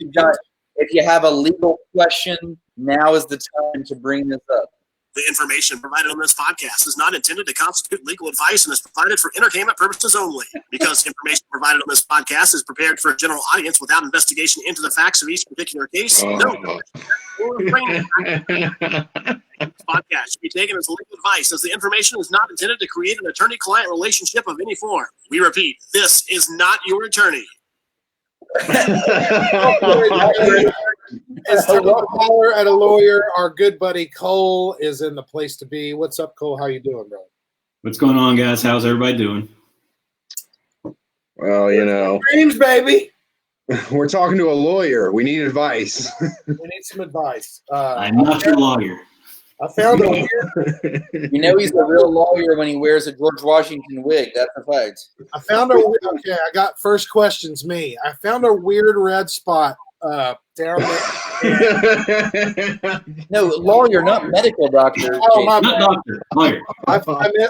if you have a legal question, now is the time to bring this up. The information provided on this podcast is not intended to constitute legal advice and is provided for entertainment purposes only. Because information provided on this podcast is prepared for a general audience without investigation into the facts of each particular case, no podcast should be taken as legal advice, as the information is not intended to create an attorney-client relationship of any form. We repeat, this is not your attorney. It's time to holler at a lawyer. Our good buddy Cole is in the place to be. What's up, Cole? How you doing, bro? What's going on, guys? How's everybody doing? Well, you know, Dreams, baby. we're talking to a lawyer. We need advice. We need some advice. I'm not your lawyer. I found a weird. You know he's a real lawyer when he wears a George Washington wig. That's a fact. I found a. Okay, I got first questions. Me. I found a weird red spot down there. No, lawyer, not medical doctor. Oh, my Not bad. doctor, lawyer.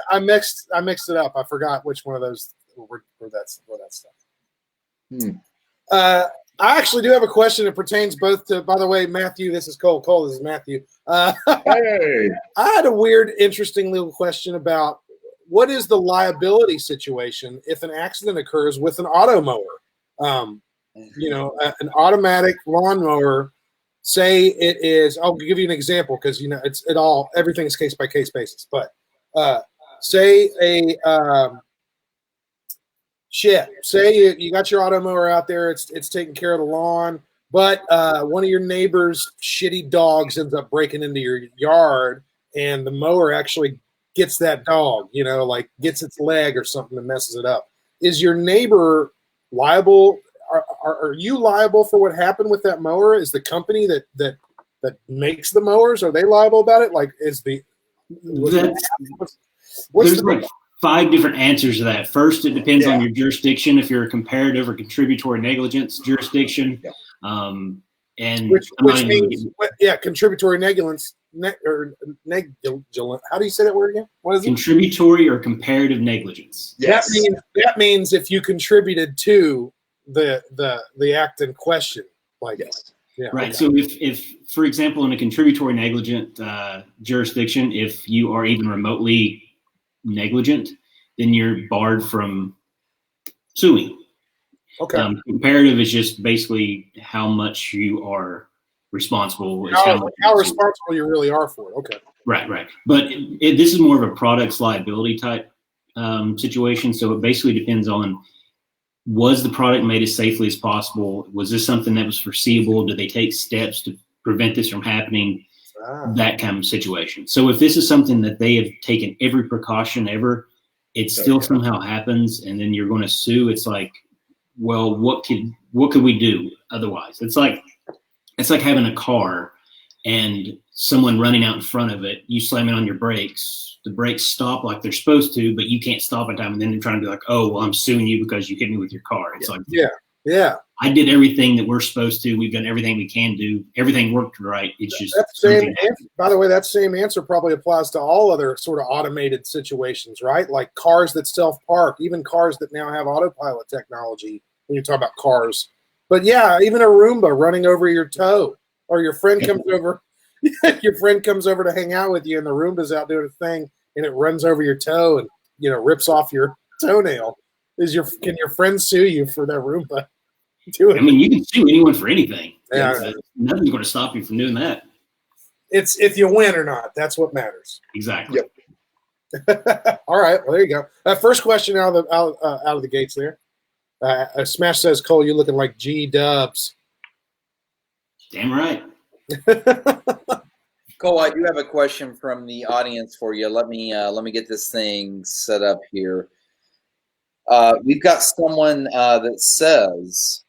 I mixed it up. I forgot which one of those were that stuff. I actually do have a question that pertains both to. By the way, Matthew, this is Cole. Cole, this is Matthew. Hey. I had a weird, interesting little question about what is the liability situation if an accident occurs with an auto mower? You know, an automatic lawnmower. Say it is. I'll give you an example because you know everything is case by case basis. But say say you got your auto mower out there. It's taking care of the lawn, but one of your neighbor's shitty dogs ends up breaking into your yard, and the mower actually gets that dog. You know, like gets its leg or something and messes it up. Is your neighbor liable? Are you liable for what happened with that mower? Is the company that makes the mowers, are they liable about it? Like, is the There's like 5 different answers to that. First, it depends on your jurisdiction. If you're a comparative or contributory negligence jurisdiction, and which means contributory negligence or negligent. How do you say that word again? What is it? Contributory or comparative negligence. Yes. That means if you contributed to the act in question, like Right. Okay. So if for example in a contributory negligent jurisdiction, if you are even remotely negligent, then you're barred from suing. Okay. Comparative is just basically how much you are responsible. How responsible you really are for it. Okay. Right. But this is more of a products liability type situation. So it basically depends on, was the product made as safely as possible? Was this something that was foreseeable? Did they take steps to prevent this from happening? That kind of situation. So if this is something that they have taken every precaution ever, it still somehow happens, and then you're going to sue. It's like, well, what could we do otherwise? It's like having a car and someone running out in front of it. You slam it on your brakes. The brakes stop like they're supposed to, but you can't stop in time. And then they're trying to be like, oh, well, I'm suing you because you hit me with your car. It's like, yeah. I did everything that we're supposed to. We've done everything we can do. Everything worked right. It's just by the way, that same answer probably applies to all other sort of automated situations, right? Like cars that self-park, even cars that now have autopilot technology when you talk about cars. But yeah, even a Roomba running over your toe, or your friend comes over. Your friend comes over to hang out with you, and the Roomba's out doing a thing, and it runs over your toe and rips off your toenail. Can your friend sue you for that Roomba? I mean, you can sue anyone for anything. Yeah. Nothing's going to stop you from doing that. It's if you win or not. That's what matters. Exactly. Yep. All right. Well, there you go. First question out of the gates there. Smash says, Cole, you're looking like G-dubs. Damn right. Cole, I do have a question from the audience for you. Let me get this thing set up here. We've got someone that says,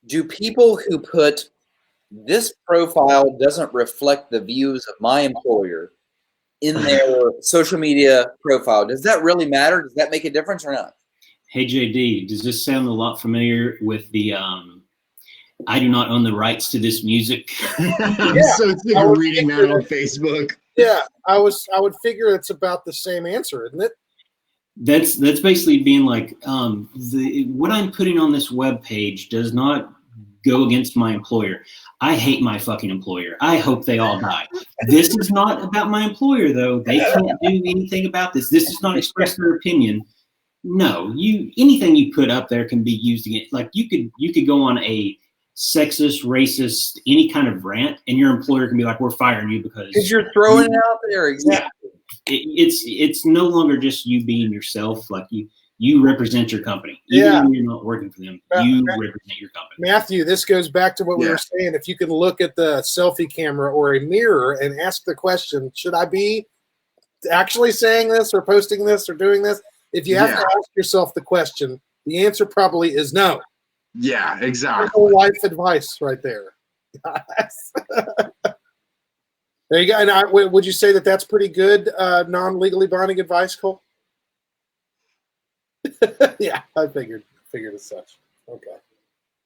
do people who put this profile doesn't reflect the views of my employer in their social media profile, does that really matter? Does that make a difference or not? Hey, JD, does this sound a lot familiar with the I do not own the rights to this music? I'm so sick of reading that on Facebook. Yeah, I would figure it's about the same answer, isn't it? That's basically being like, what I'm putting on this web page does not go against my employer. I hate my fucking employer. I hope they all die. This is not about my employer, though. They can't do anything about this. This does not express their opinion. No, anything you put up there can be used against. Like you could go on a sexist, racist, any kind of rant, and your employer can be like, "We're firing you because you're throwing it out there." Exactly. Yeah. It's no longer just you being yourself. Like you represent your company. Even when you're not working for them, you represent your company. Matthew, this goes back to what we were saying. If you can look at the selfie camera or a mirror and ask the question, should I be actually saying this or posting this or doing this? If you have to ask yourself the question, the answer probably is no. Yeah, exactly. Simple life advice right there. There you go. And would you say that that's pretty good non-legally binding advice, Cole? Yeah, I figured as such. Okay.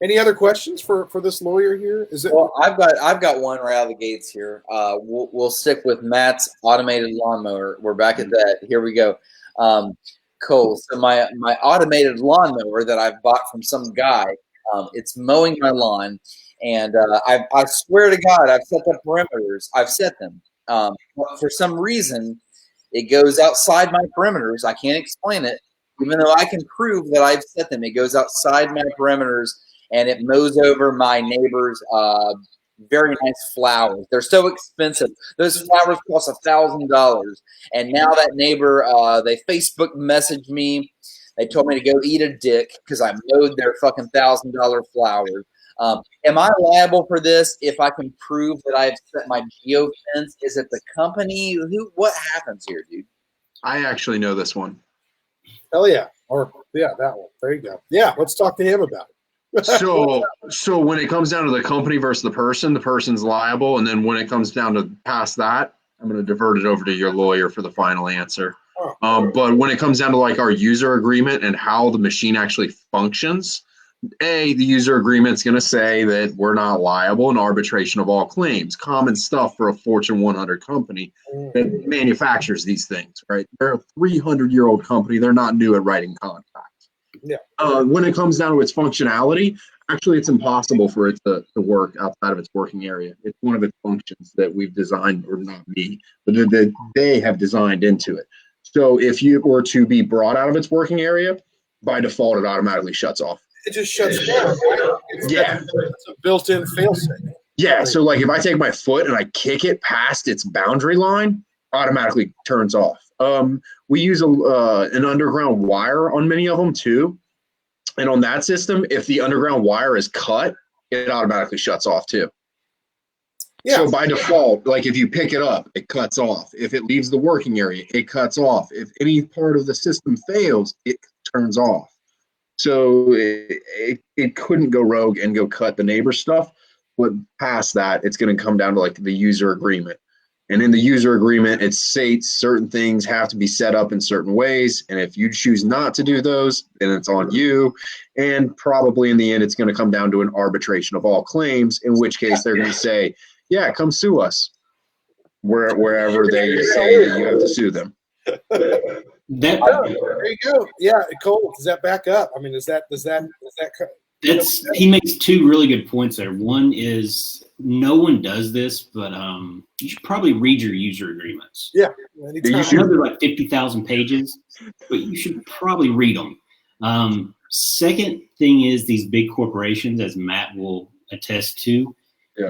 Any other questions for this lawyer here? Well, I've got one right out of the gates here. We'll stick with Matt's automated lawnmower. We're back at that. Here we go. Cool. So my automated lawnmower that I've bought from some guy, it's mowing my lawn, and I swear to God, I've set the perimeters. I've set them. But for some reason, it goes outside my perimeters. I can't explain it, even though I can prove that I've set them. It goes outside my perimeters, and it mows over my neighbor's very nice flowers. They're so expensive. Those flowers cost $1,000. And now that neighbor, they Facebook messaged me. They told me to go eat a dick because I mowed their fucking $1,000 flowers. Am I liable for this if I can prove that I've set my geofence? Is it the company? What happens here, dude? I actually know this one. Hell yeah. That one. There you go. Yeah, let's talk to him about it. So when it comes down to the company versus the person's liable, and then when it comes down to past that, I'm going to divert it over to your lawyer for the final answer. But when it comes down to like our user agreement and how the machine actually functions, the user agreement's going to say that we're not liable in arbitration of all claims. Common stuff for a Fortune 100 company that manufactures these things, right? They're a 300-year-old company. They're not new at writing contracts. Yeah. When it comes down to its functionality, actually, it's impossible for it to work outside of its working area. It's one of its functions that we've designed, or not me, but that they have designed into it. So if you were to be brought out of its working area, by default, it automatically shuts off. It just shuts down. Right? It's a built-in failsafe. Yeah. So like if I take my foot and I kick it past its boundary line, automatically turns off. We use an underground wire on many of them too. And on that system, if the underground wire is cut, it automatically shuts off too. Yeah. So by default, like if you pick it up, it cuts off. If it leaves the working area, it cuts off. If any part of the system fails, it turns off. So it couldn't go rogue and go cut the neighbor stuff. But past that, it's going to come down to like the user agreement. And in the user agreement, it states certain things have to be set up in certain ways. And if you choose not to do those, then it's on you. And probably in the end, it's going to come down to an arbitration of all claims, in which case they're going to say, yeah, come sue us. Wherever they say that you have to sue them. There you go. Yeah, Cole, does that back up? I mean, does that he makes two really good points there. One is no one does this, but you should probably read your user agreements. Yeah. I know they're like 50,000 pages, but you should probably read them. Second thing is these big corporations, as Matt will attest to,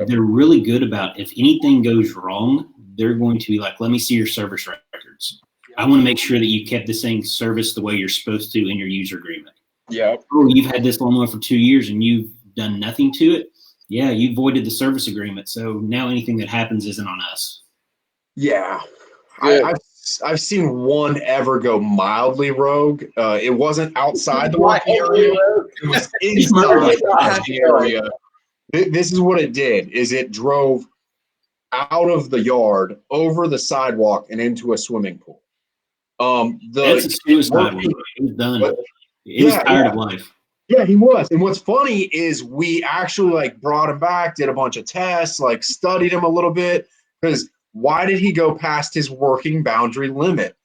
they're really good about if anything goes wrong, they're going to be like, let me see your service records. I want to make sure that you kept this thing serviced the way you're supposed to in your user agreement. Yeah. Oh, you've had this lawnmower for 2 years and you've done nothing to it. Yeah, you voided the service agreement. So now anything that happens isn't on us. Yeah. I've seen one ever go mildly rogue. It wasn't outside the working area. It was inside the working area. This is what it did, is it drove out of the yard, over the sidewalk, and into a swimming pool. That's a suicide. He was done. He was tired of life. Yeah, he was. And what's funny is we actually like brought him back, did a bunch of tests, like studied him a little bit. Because why did he go past his working boundary limit?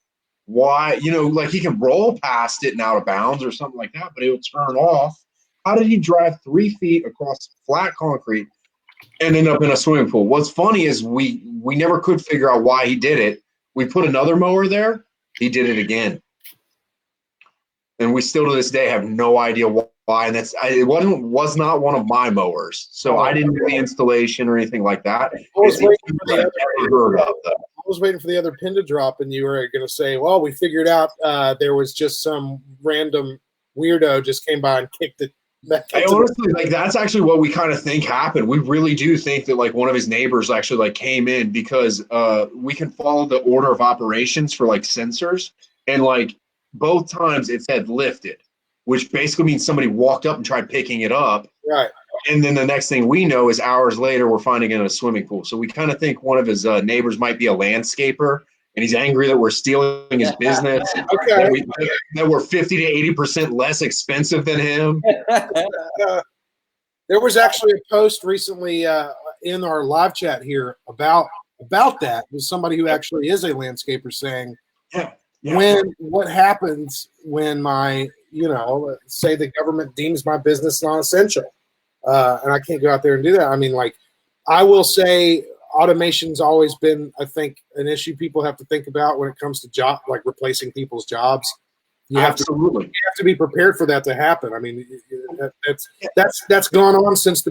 why, like he can roll past it and out of bounds or something like that, but it will turn off. How did he drive 3 feet across flat concrete and end up in a swimming pool? What's funny is we never could figure out why he did it. We put another mower there. He did it again. And we still to this day have no idea why. And it was not one of my mowers. So I didn't do the installation or anything like that. I was waiting for the other pin to drop, and you were going to say, well, we figured out there was just some random weirdo just came by and kicked it back. Honestly, like that's actually what we kind of think happened. We really do think that like one of his neighbors actually like came in because we can follow the order of operations for like sensors, and like both times it said lifted, which basically means somebody walked up and tried picking it up. Right. And then the next thing we know is hours later, we're finding it in a swimming pool. So we kind of think one of his neighbors might be a landscaper, and he's angry that we're stealing his business, that we're 50 to 80% less expensive than him. There was actually a post recently in our live chat here about that with somebody who actually is a landscaper saying, what happens when my, say the government deems my business non-essential, and I can't go out there and do that. I mean, like, I will say automation's always been, I think, an issue people have to think about when it comes to like replacing people's jobs. You have to be prepared for that to happen. I mean, that's gone on since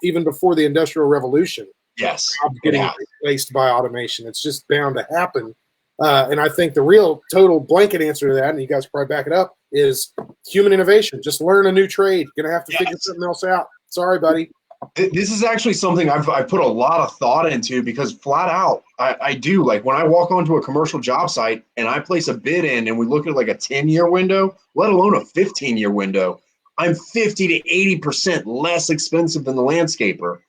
even before the Industrial Revolution. Yes, getting replaced by automation. It's just bound to happen. And I think the real total blanket answer to that, and you guys probably back it up, is human innovation. Just learn a new trade. You're gonna have to figure something else out. Sorry, buddy. This is actually something I've put a lot of thought into, because flat out, I do, like when I walk onto a commercial job site and I place a bid in and we look at like a 10-year window, let alone a 15-year window, I'm 50 to 80% less expensive than the landscaper.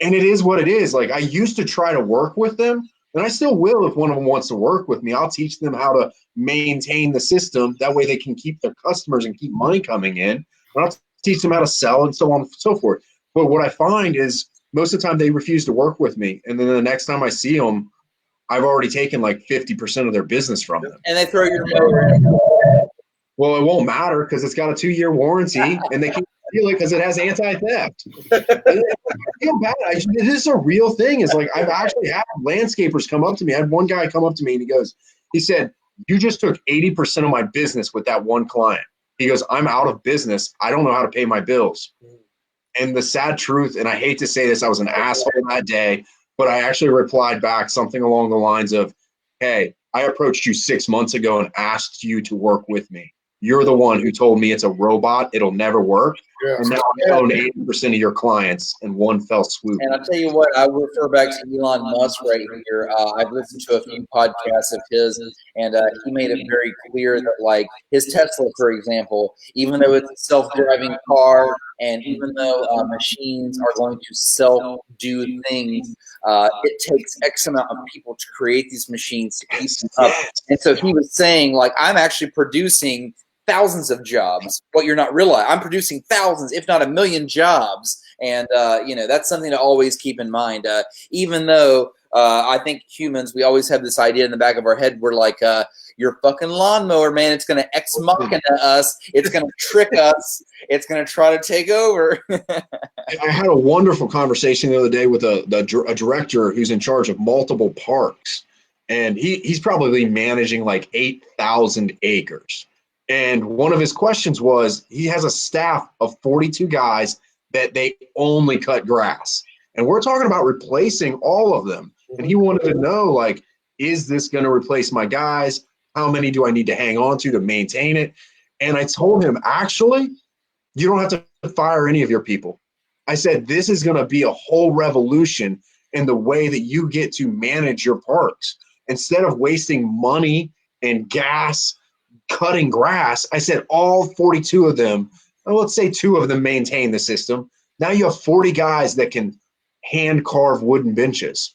And it is what it is. Like I used to try to work with them, and I still will if one of them wants to work with me. I'll teach them how to maintain the system. That way they can keep their customers and keep money coming in. And I'll teach them how to sell and so on and so forth. But what I find is most of the time they refuse to work with me. And then the next time I see them, I've already taken like 50% of their business from them. And they throw your mower in. Well, it won't matter because it's got a 2-year warranty, and they can't steal it because it has anti-theft. I feel bad. It is a real thing. It's like I've actually had landscapers come up to me. I had one guy come up to me and he said, you just took 80% of my business with that one client. He goes, I'm out of business. I don't know how to pay my bills. And the sad truth, and I hate to say this, I was an asshole that day, but I actually replied back something along the lines of, hey, I approached you 6 months ago and asked you to work with me. You're the one who told me it's a robot, it'll never work. Yeah. And now I own 80% of your clients in one fell swoop. And I'll tell you what, I will refer back to Elon Musk right here. I've listened to a few podcasts of his, and he made it very clear that, like, his Tesla, for example, even though it's a self-driving car, and even though machines are going to self-do things, it takes X amount of people to create these machines to keep them up. And so he was saying, like, I'm actually producing thousands of jobs. What you're not realizing, I'm producing thousands, if not 1 million jobs. And, that's something to always keep in mind. Even though I think humans, we always have this idea in the back of our head. We're like, your fucking lawnmower, man, it's going to ex machina us. It's going to trick us. It's going to try to take over. I had a wonderful conversation the other day with a director who's in charge of multiple parks. And he's probably managing like 8,000 acres. And one of his questions was, he has a staff of 42 guys that they only cut grass. And we're talking about replacing all of them. And he wanted to know, like, is this going to replace my guys? How many do I need to hang on to maintain it? And I told him, actually, you don't have to fire any of your people. I said, this is going to be a whole revolution in the way that you get to manage your parks. Instead of wasting money and gas cutting grass, I said all 42 of them, well, let's say 2 of them maintain the system. Now you have 40 guys that can hand carve wooden benches,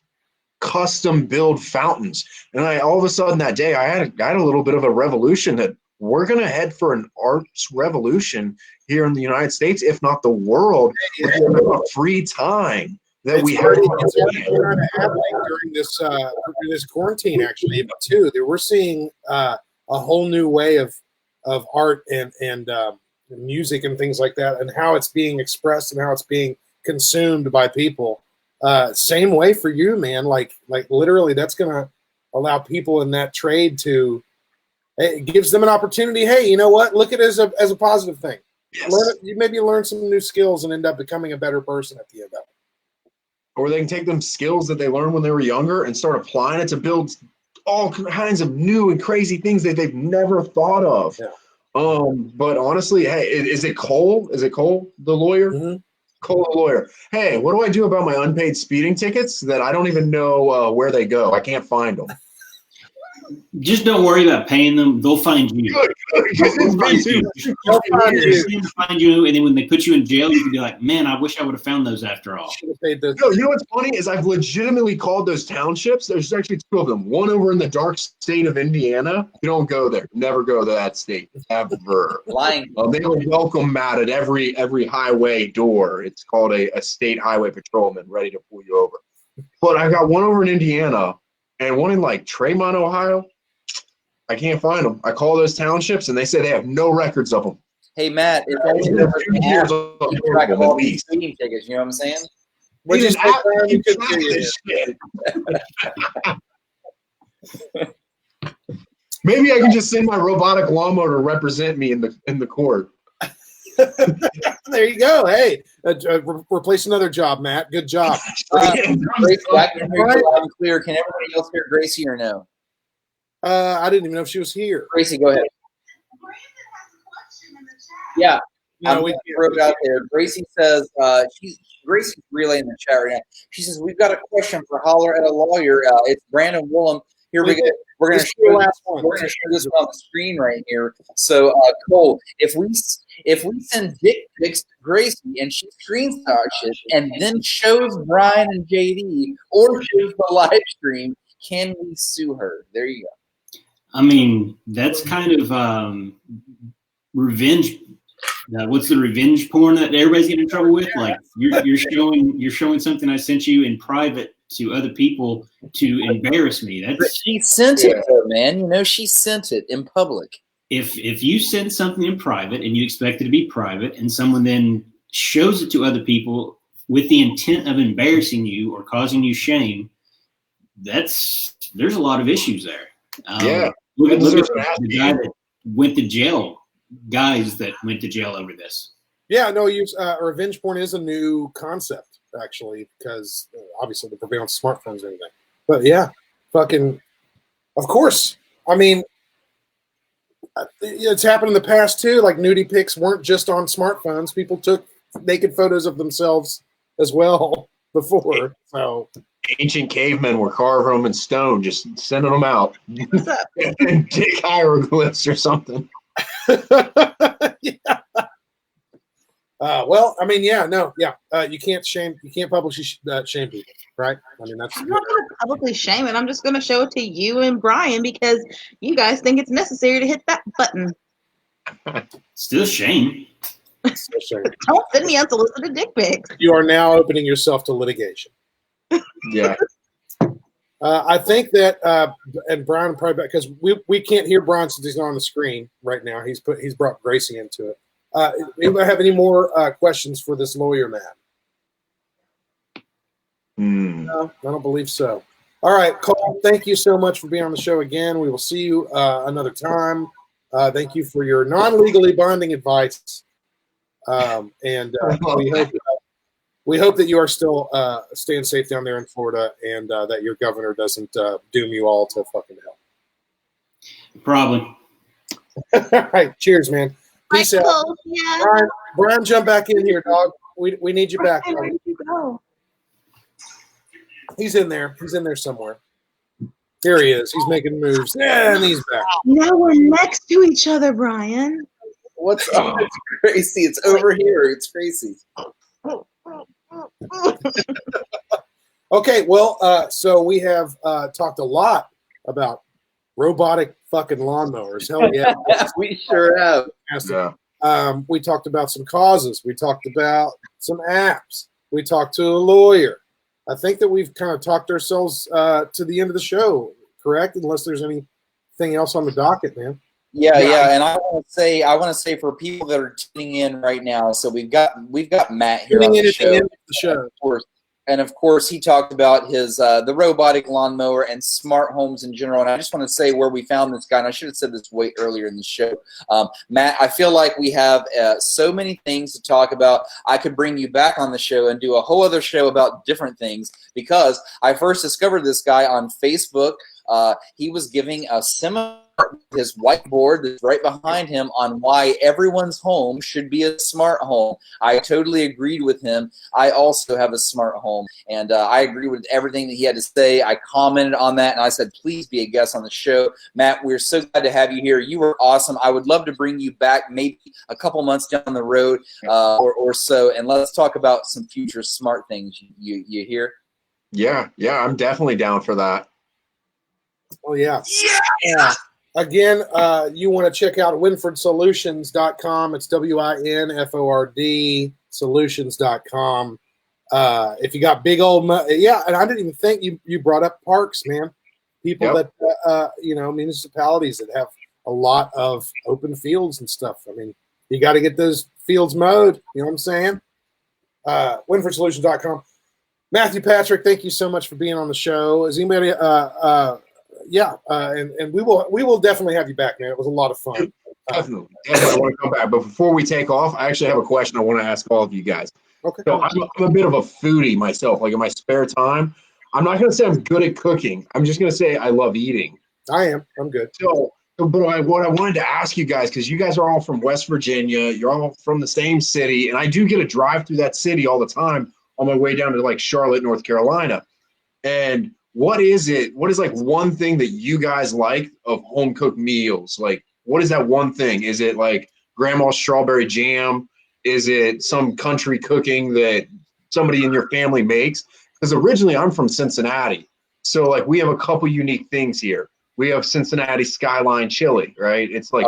custom build fountains. And all of a sudden that day, I had a little bit of a revolution that we're going to head for an arts revolution here in the United States, if not the world, with the amount of free time that we have. It's already kind of happening during this quarantine, actually, too. We're seeing a whole new way of art and music and things like that, and how it's being expressed and how it's being consumed by people. Same way for you, man. Like literally, that's gonna allow people in that trade to. It gives them an opportunity. Hey, you know what? Look at it as a positive thing. Yes. You maybe learn some new skills and end up becoming a better person at the end of it. Or they can take them skills that they learned when they were younger and start applying it to build all kinds of new and crazy things that they've never thought of. Yeah. But honestly, hey, is it Cole? Is it Cole, the lawyer? Mm-hmm. Cole, the lawyer. Hey, what do I do about my unpaid speeding tickets that I don't even know where they go? I can't find them. Just don't worry about paying them. They'll find you. Good. They'll find you. They'll Find you, and then when they put you in jail, you can be like, "Man, I wish I would have found those after all." No, you know what's funny is I've legitimately called those townships. There's actually two of them. One over in the dark state of Indiana. You don't go there. Never go to that state ever. Lying. They would welcome Matt at every highway door. It's called a state highway patrolman ready to pull you over. But I got one over in Indiana and one in like Tremont, Ohio. I can't find them. I call those townships and they say they have no records of them. Hey Matt, if only there was an app to keep track of all these speeding tickets. You know what I'm saying? Which is Maybe I can just send my robotic lawnmower to represent me in the court. There you go. Hey, replace another job, Matt. Good job. Gracie, I can hear you loud and clear. Can everybody else hear Gracie or no? I didn't even know if she was here. Gracie, go ahead. Yeah, No, we wrote it out there. Gracie says Gracie's relaying the chat right now. She says we've got a question for Holler at a Lawyer. It's Brandon Woolham. Here we go. We're going to show this on the screen right here. So Cole, if we send dick pics to Gracie and she screenshots it and then shows Brian and JD or shows the live stream, can we sue her? There you go. I mean, that's kind of revenge. What's the revenge porn that everybody's getting in trouble with? Like you're showing something I sent you in private to other people to embarrass me. But she sent it, though, man. You know, she sent it in public. If you send something in private and you expect it to be private, and someone then shows it to other people with the intent of embarrassing you or causing you shame, there's a lot of issues there. Look at the guy that went to jail. Guys that went to jail over this. Yeah, no, revenge porn is a new concept, actually, because obviously they prevail on smartphones and everything. But yeah, fucking, of course. I mean, it's happened in the past too. Like nudie pics weren't just on smartphones. People took naked photos of themselves as well before. So ancient cavemen were carving them in stone, just sending them out. What's up? And dick hieroglyphs or something. Yeah. Well, I mean, yeah, no, yeah. You can't publicly shame people, right? I mean, that's. I'm not going to publicly shame it. I'm just going to show it to you and Brian because you guys think it's necessary to hit that button. Still shame. Still shame. Don't send me unsolicited dick pics. You are now opening yourself to litigation. Yeah. I think that, and Brian probably because we can't hear Brian since he's not on the screen right now. He's brought Gracie into it. Anybody have any more questions for this lawyer man? No, I don't believe so. All right, Cole, thank you so much for being on the show again. We will see you another time. Thank you for your non-legally binding advice. We hope that you are still staying safe down there in Florida and that your governor doesn't doom you all to fucking hell. Probably. All right. Cheers, man. Peace out. Yeah. Brian, jump back in here, dog. We need you back. Where did you go? He's in there. He's in there somewhere. Here he is. He's making moves. Yeah, and he's back. Now we're next to each other, Brian. What's up? It's Gracie. It's over here. It's Gracie. Okay, well, so we have talked a lot about robotic fucking lawnmowers. Hell yeah. We sure have. Yeah. We talked about some causes. We talked about some apps. We talked to a lawyer. I think that we've kind of talked ourselves to the end of the show, correct? Unless there's any anything else on the docket, man? Yeah, and I want to say for people that are tuning in right now, so we've got Matt here on the show. Of course, he talked about his the robotic lawnmower and smart homes in general. And I just want to say where we found this guy. And I should have said this way earlier in the show, Matt. I feel like we have so many things to talk about. I could bring you back on the show and do a whole other show about different things because I first discovered this guy on Facebook. He was giving a seminar with his whiteboard that's right behind him on why everyone's home should be a smart home. I totally agreed with him. I also have a smart home, and I agree with everything that he had to say. I commented on that, and I said, please be a guest on the show. Matt, we're so glad to have you here. You were awesome. I would love to bring you back maybe a couple months down the road or so, and let's talk about some future smart things. You hear? Yeah, I'm definitely down for that. Oh, yeah. Yeah. Again, you want to check out winfordsolutions.com. It's WINFORD solutions.com. If you got big old, and I didn't even think you brought up parks, man. People that, municipalities that have a lot of open fields and stuff. I mean, you got to get those fields mowed. You know what I'm saying? winfordsolutions.com. Matthew Patrick, thank you so much for being on the show. Is anybody, and we will definitely have you back, man. It was a lot of fun. Definitely, I want to come back. But before we take off, I actually have a question I want to ask all of you guys. Okay. So I'm a bit of a foodie myself. Like in my spare time, I'm not going to say I'm good at cooking. I'm just going to say I love eating. I am. I'm good. So, but what I wanted to ask you guys, because you guys are all from West Virginia, you're all from the same city, and I do get a drive through that city all the time on my way down to like Charlotte, North Carolina. And what is like one thing that you guys like of home cooked meals? Like, what is that one thing? Is it like grandma's strawberry jam? Is it some country cooking that somebody in your family makes? Because originally I'm from Cincinnati. So like we have a couple unique things here. We have Cincinnati Skyline chili, right? It's like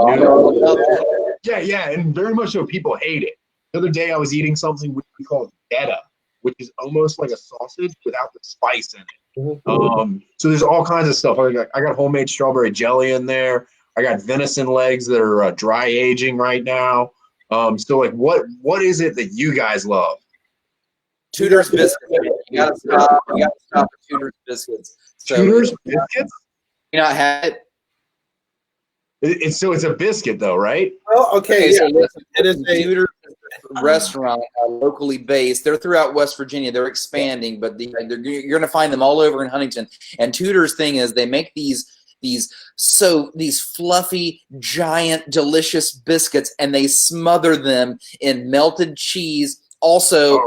yeah, and very much so people hate it. The other day I was eating something we call feta, which is almost like a sausage without the spice in it. So there's all kinds of stuff. I got homemade strawberry jelly in there. I got venison legs that are dry aging right now. So like, what is it that you guys love? Tudor's biscuits. You gotta stop at Tudor's biscuits. So Tudor's biscuits? You not had it? It's a biscuit though, right? Oh, okay. So yeah. it is a Tudor's restaurant, locally based. They're throughout West Virginia. They're expanding, but you're going to find them all over in Huntington. And Tudor's thing is they make these fluffy, giant, delicious biscuits, and they smother them in melted cheese. Also,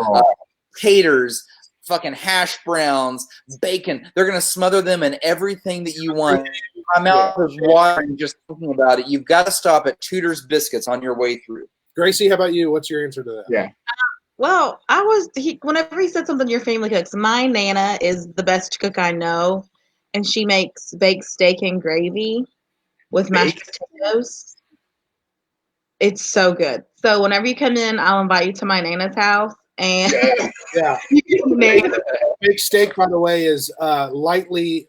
taters, fucking hash browns, bacon. They're going to smother them in everything that you want. My mouth is watering just thinking about it. You've got to stop at Tudor's Biscuits on your way through. Gracie, how about you? What's your answer to that? Yeah. Well, whenever he said something your family cooks, my Nana is the best cook I know, and she makes baked steak and gravy with mashed potatoes. It's so good. So whenever you come in, I'll invite you to my Nana's house. And yeah. Baked steak, by the way, is lightly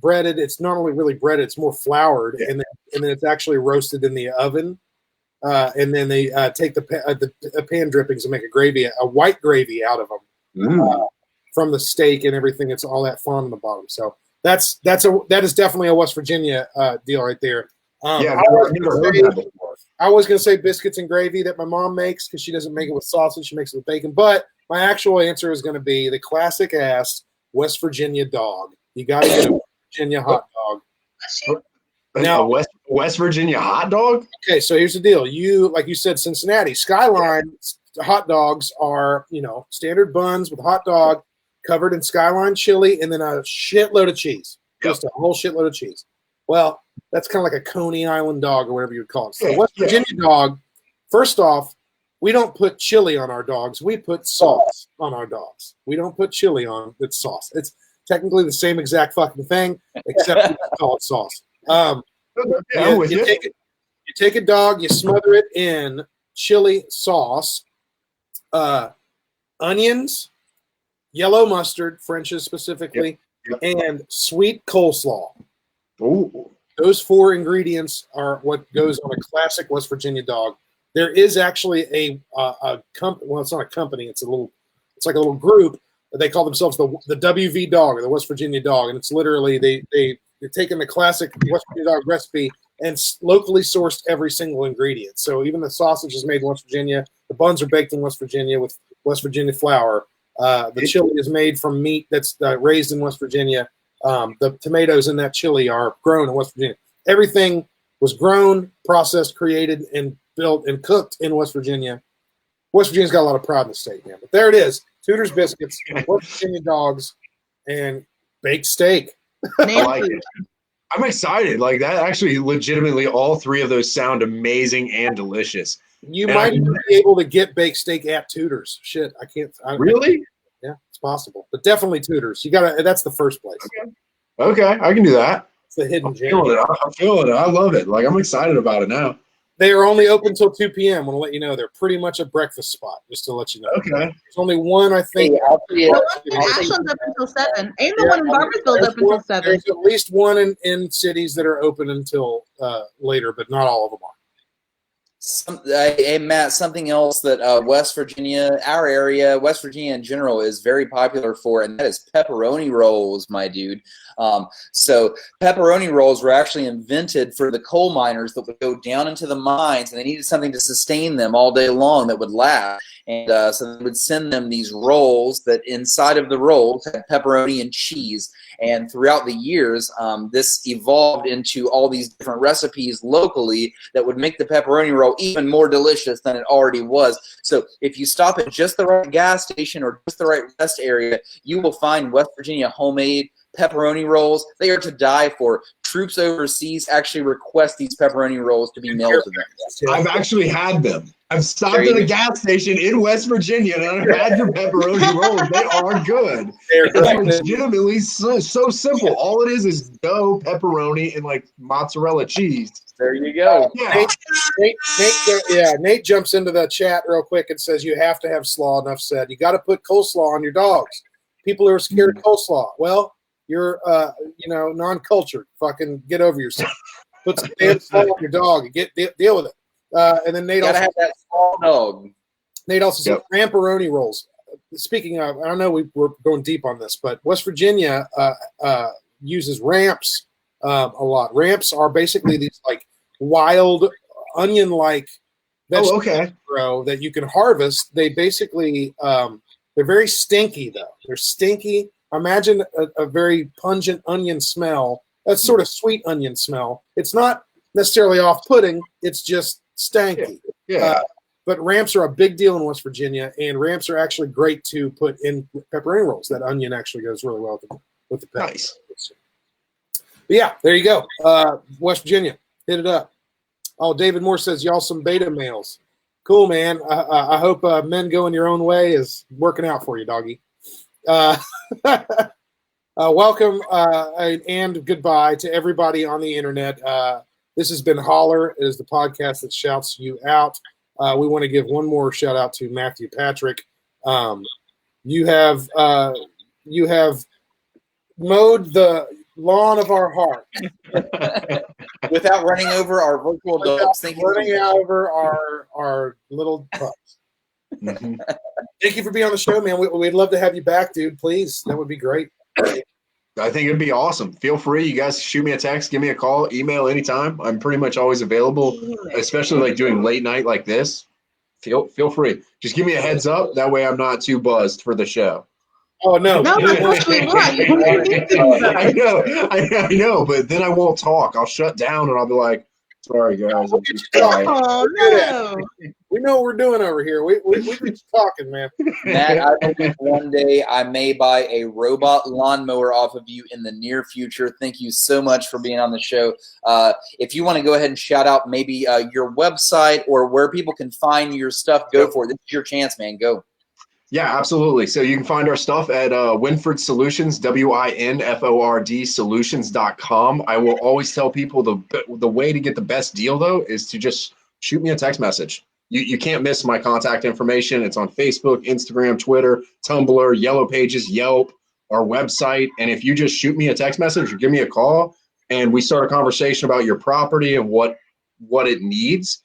breaded. It's not only really breaded; it's more floured, and then it's actually roasted in the oven. And then they take the pan drippings and make a white gravy out of them from the steak and everything. It's all that fun on the bottom. So that is definitely a West Virginia deal right there. I was going to say biscuits and gravy that my mom makes because she doesn't make it with sausage. She makes it with bacon. But my actual answer is going to be the classic ass West Virginia dog. You got to get a Virginia hot dog. Now, West Virginia hot dog? Okay, so here's the deal. Like you said, Cincinnati. Skyline hot dogs are, standard buns with a hot dog covered in Skyline chili and then a shitload of cheese. Just a whole shitload of cheese. Well, that's kind of like a Coney Island dog or whatever you would call it. So West Virginia dog, first off, we don't put chili on our dogs. We put sauce on our dogs. We don't put chili on it's sauce. It's technically the same exact fucking thing, except we call it sauce. You take a dog, you smother it in chili sauce, onions, yellow mustard, French's specifically, and sweet coleslaw. Ooh. Those 4 ingredients are what goes on a classic West Virginia dog. There is actually a company. Well, it's not a company. It's like a little group. They call themselves the WV dog, or the West Virginia dog, and it's literally they're taking the classic West Virginia dog recipe and locally sourced every single ingredient. So even the sausage is made in West Virginia. The buns are baked in West Virginia with West Virginia flour. The chili is made from meat that's raised in West Virginia. The tomatoes in that chili are grown in West Virginia. Everything was grown, processed, created, and built and cooked in West Virginia. West Virginia's got a lot of pride in the state, man. But there it is. Tudor's biscuits, West Virginia dogs, and baked steak. I like it. I'm excited. Like that actually legitimately all 3 of those sound amazing and delicious. You might even be able to get baked steak at Tudor's. Shit, I can't. Really? Yeah, it's possible. But definitely Tudor's. That's the first place. Okay, I can do that. It's the hidden gem. I'm feeling it. I love it. Like I'm excited about it now. They are only open till 2 p.m. I want to let you know they're pretty much a breakfast spot, just to let you know. Okay. There's only one, I think. The one in Ashland's up until 7. Ain't the one in Barbersville's up until 7. There's at least one in cities that are open until later, but not all of them are. Hey, Matt, something else that West Virginia, our area, West Virginia in general, is very popular for, and that is pepperoni rolls, my dude. So pepperoni rolls were actually invented for the coal miners that would go down into the mines, and they needed something to sustain them all day long that would last. And so they would send them these rolls that inside of the rolls had pepperoni and cheese. And throughout the years, this evolved into all these different recipes locally that would make the pepperoni roll even more delicious than it already was. So if you stop at just the right gas station or just the right rest area, you will find West Virginia homemade pepperoni rolls. They are to die for. Troops overseas actually request these pepperoni rolls to be mailed to them. I've actually had them. I've stopped at a gas station in West Virginia and I've had your pepperoni rolls. They are good. It's legitimately so simple. All it is dough, pepperoni, and like mozzarella cheese. There you go. Yeah. Nate jumps into the chat real quick and says you have to have slaw. Enough said. You got to put coleslaw on your dogs. People who are scared of coleslaw. Well, you're non-cultured. Fucking get over yourself. Put some damn slaw on your dog and deal with it. And then Nate gotta have that small dog. Nate also said ramperoni rolls. Speaking of, I don't know, we're going deep on this, but West Virginia uses ramps a lot. Ramps are basically these like wild onion-like vegetables that you can harvest. They basically they're very stinky though. They're stinky. Imagine a very pungent onion smell. That's sort of sweet onion smell. It's not necessarily off-putting. It's just stanky. Yeah. But ramps are a big deal in West Virginia, and ramps are actually great to put in pepperoni rolls. That onion actually goes really well with the pepper. Nice. But yeah, there you go. West Virginia, hit it up. Oh, David Moore says, y'all some beta males. Cool, man. I hope men going your own way is working out for you, doggy. Welcome and goodbye to everybody on the internet. This has been Holler. It is the podcast that shouts you out. We want to give one more shout out to Matthew Patrick. You have mowed the lawn of our heart without running over our virtual dogs. Running over our little pups. Mm-hmm. Thank you for being on the show, man. We'd love to have you back, dude. Please, that would be great. I think it'd be awesome. Feel free. You guys shoot me a text, give me a call, email anytime. I'm pretty much always available, especially like doing late night like this. Feel free. Just give me a heads up. That way I'm not too buzzed for the show. Oh, no. No, I know, but then I won't talk. I'll shut down and I'll be like, sorry, guys. I'm just quiet. Oh, no. We know what we're doing over here. We're just talking, man. Matt, I believe one day I may buy a robot lawnmower off of you in the near future. Thank you so much for being on the show. If you want to go ahead and shout out maybe your website or where people can find your stuff, go for it. This is your chance, man. Go. Yeah, absolutely. So you can find our stuff at Winford Solutions, WINFORD Solutions.com. I will always tell people the way to get the best deal, though, is to just shoot me a text message. You can't miss my contact information. It's on Facebook, Instagram, Twitter, Tumblr, Yellow Pages, Yelp, our website. And if you just shoot me a text message or give me a call and we start a conversation about your property and what it needs,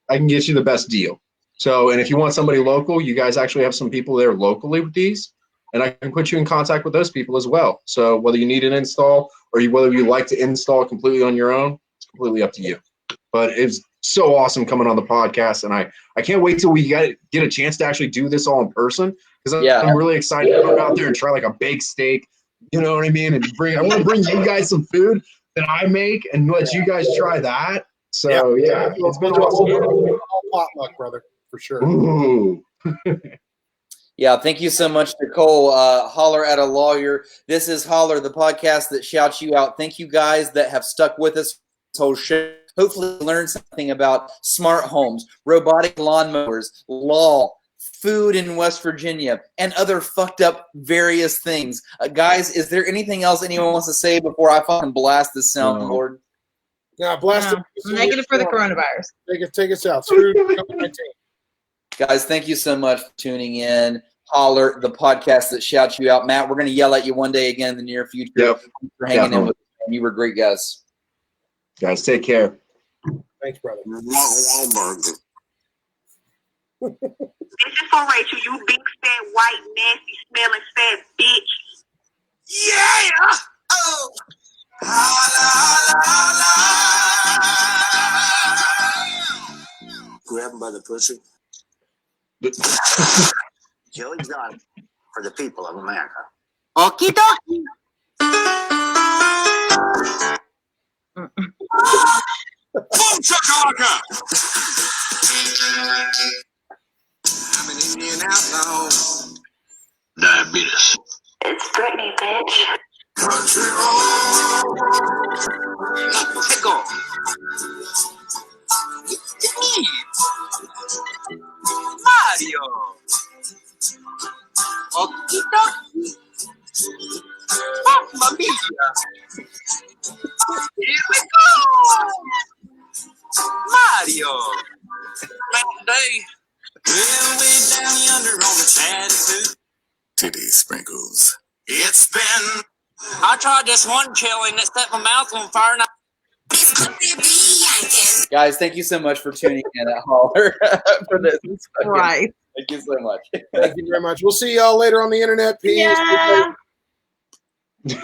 I can get you the best deal. So, and if you want somebody local, you guys actually have some people there locally with these, and I can put you in contact with those people as well. So whether you need an install or whether you like to install completely on your own, it's completely up to you. But it's so awesome coming on the podcast, and I can't wait till we get a chance to actually do this all in person, because I'm really excited to go out there and try like a baked steak, you know what I mean? And I want to bring you guys some food that I make and let you guys try that. So yeah, it's been awesome. Potluck, brother, for sure. Ooh. Yeah, thank you so much, Nicole. Holler at a Lawyer. This is Holler, the podcast that shouts you out. Thank you guys that have stuck with us this whole show. Hopefully learn something about smart homes, robotic lawnmowers, law, food in West Virginia, and other fucked up various things. Guys, is there anything else anyone wants to say before I fucking blast this soundboard? Yeah, blast it. Negative for the coronavirus. Take us out. Screw COVID-19. Guys, thank you so much for tuning in. Holler, the podcast that shouts you out. Matt, we're going to yell at you one day again in the near future. Yep. Thanks for hanging in with us. You were great guys. Guys, take care. Thanks, brother. This is for Rachel, you big fat white nasty smelling fat bitch. Yeah! Oh! Grab him by the pussy. Joey's done for the people of America. Okie dokie. Boom shakalaka! I'm an Indian outlaw. Diabetes. It's Britney, bitch. Country road. Pickle. Mario. Okie dokie. Mamma mia. Here we go. Mario. Day. Well, way down yonder on the Chattahoochee. Titty sprinkles. It's been. I tried this one chili and it set my mouth on fire. And Guys, thank you so much for tuning in at Holler for this. Right. Thank you so much. Thank you very much. We'll see y'all later on the internet. Peace. Yeah.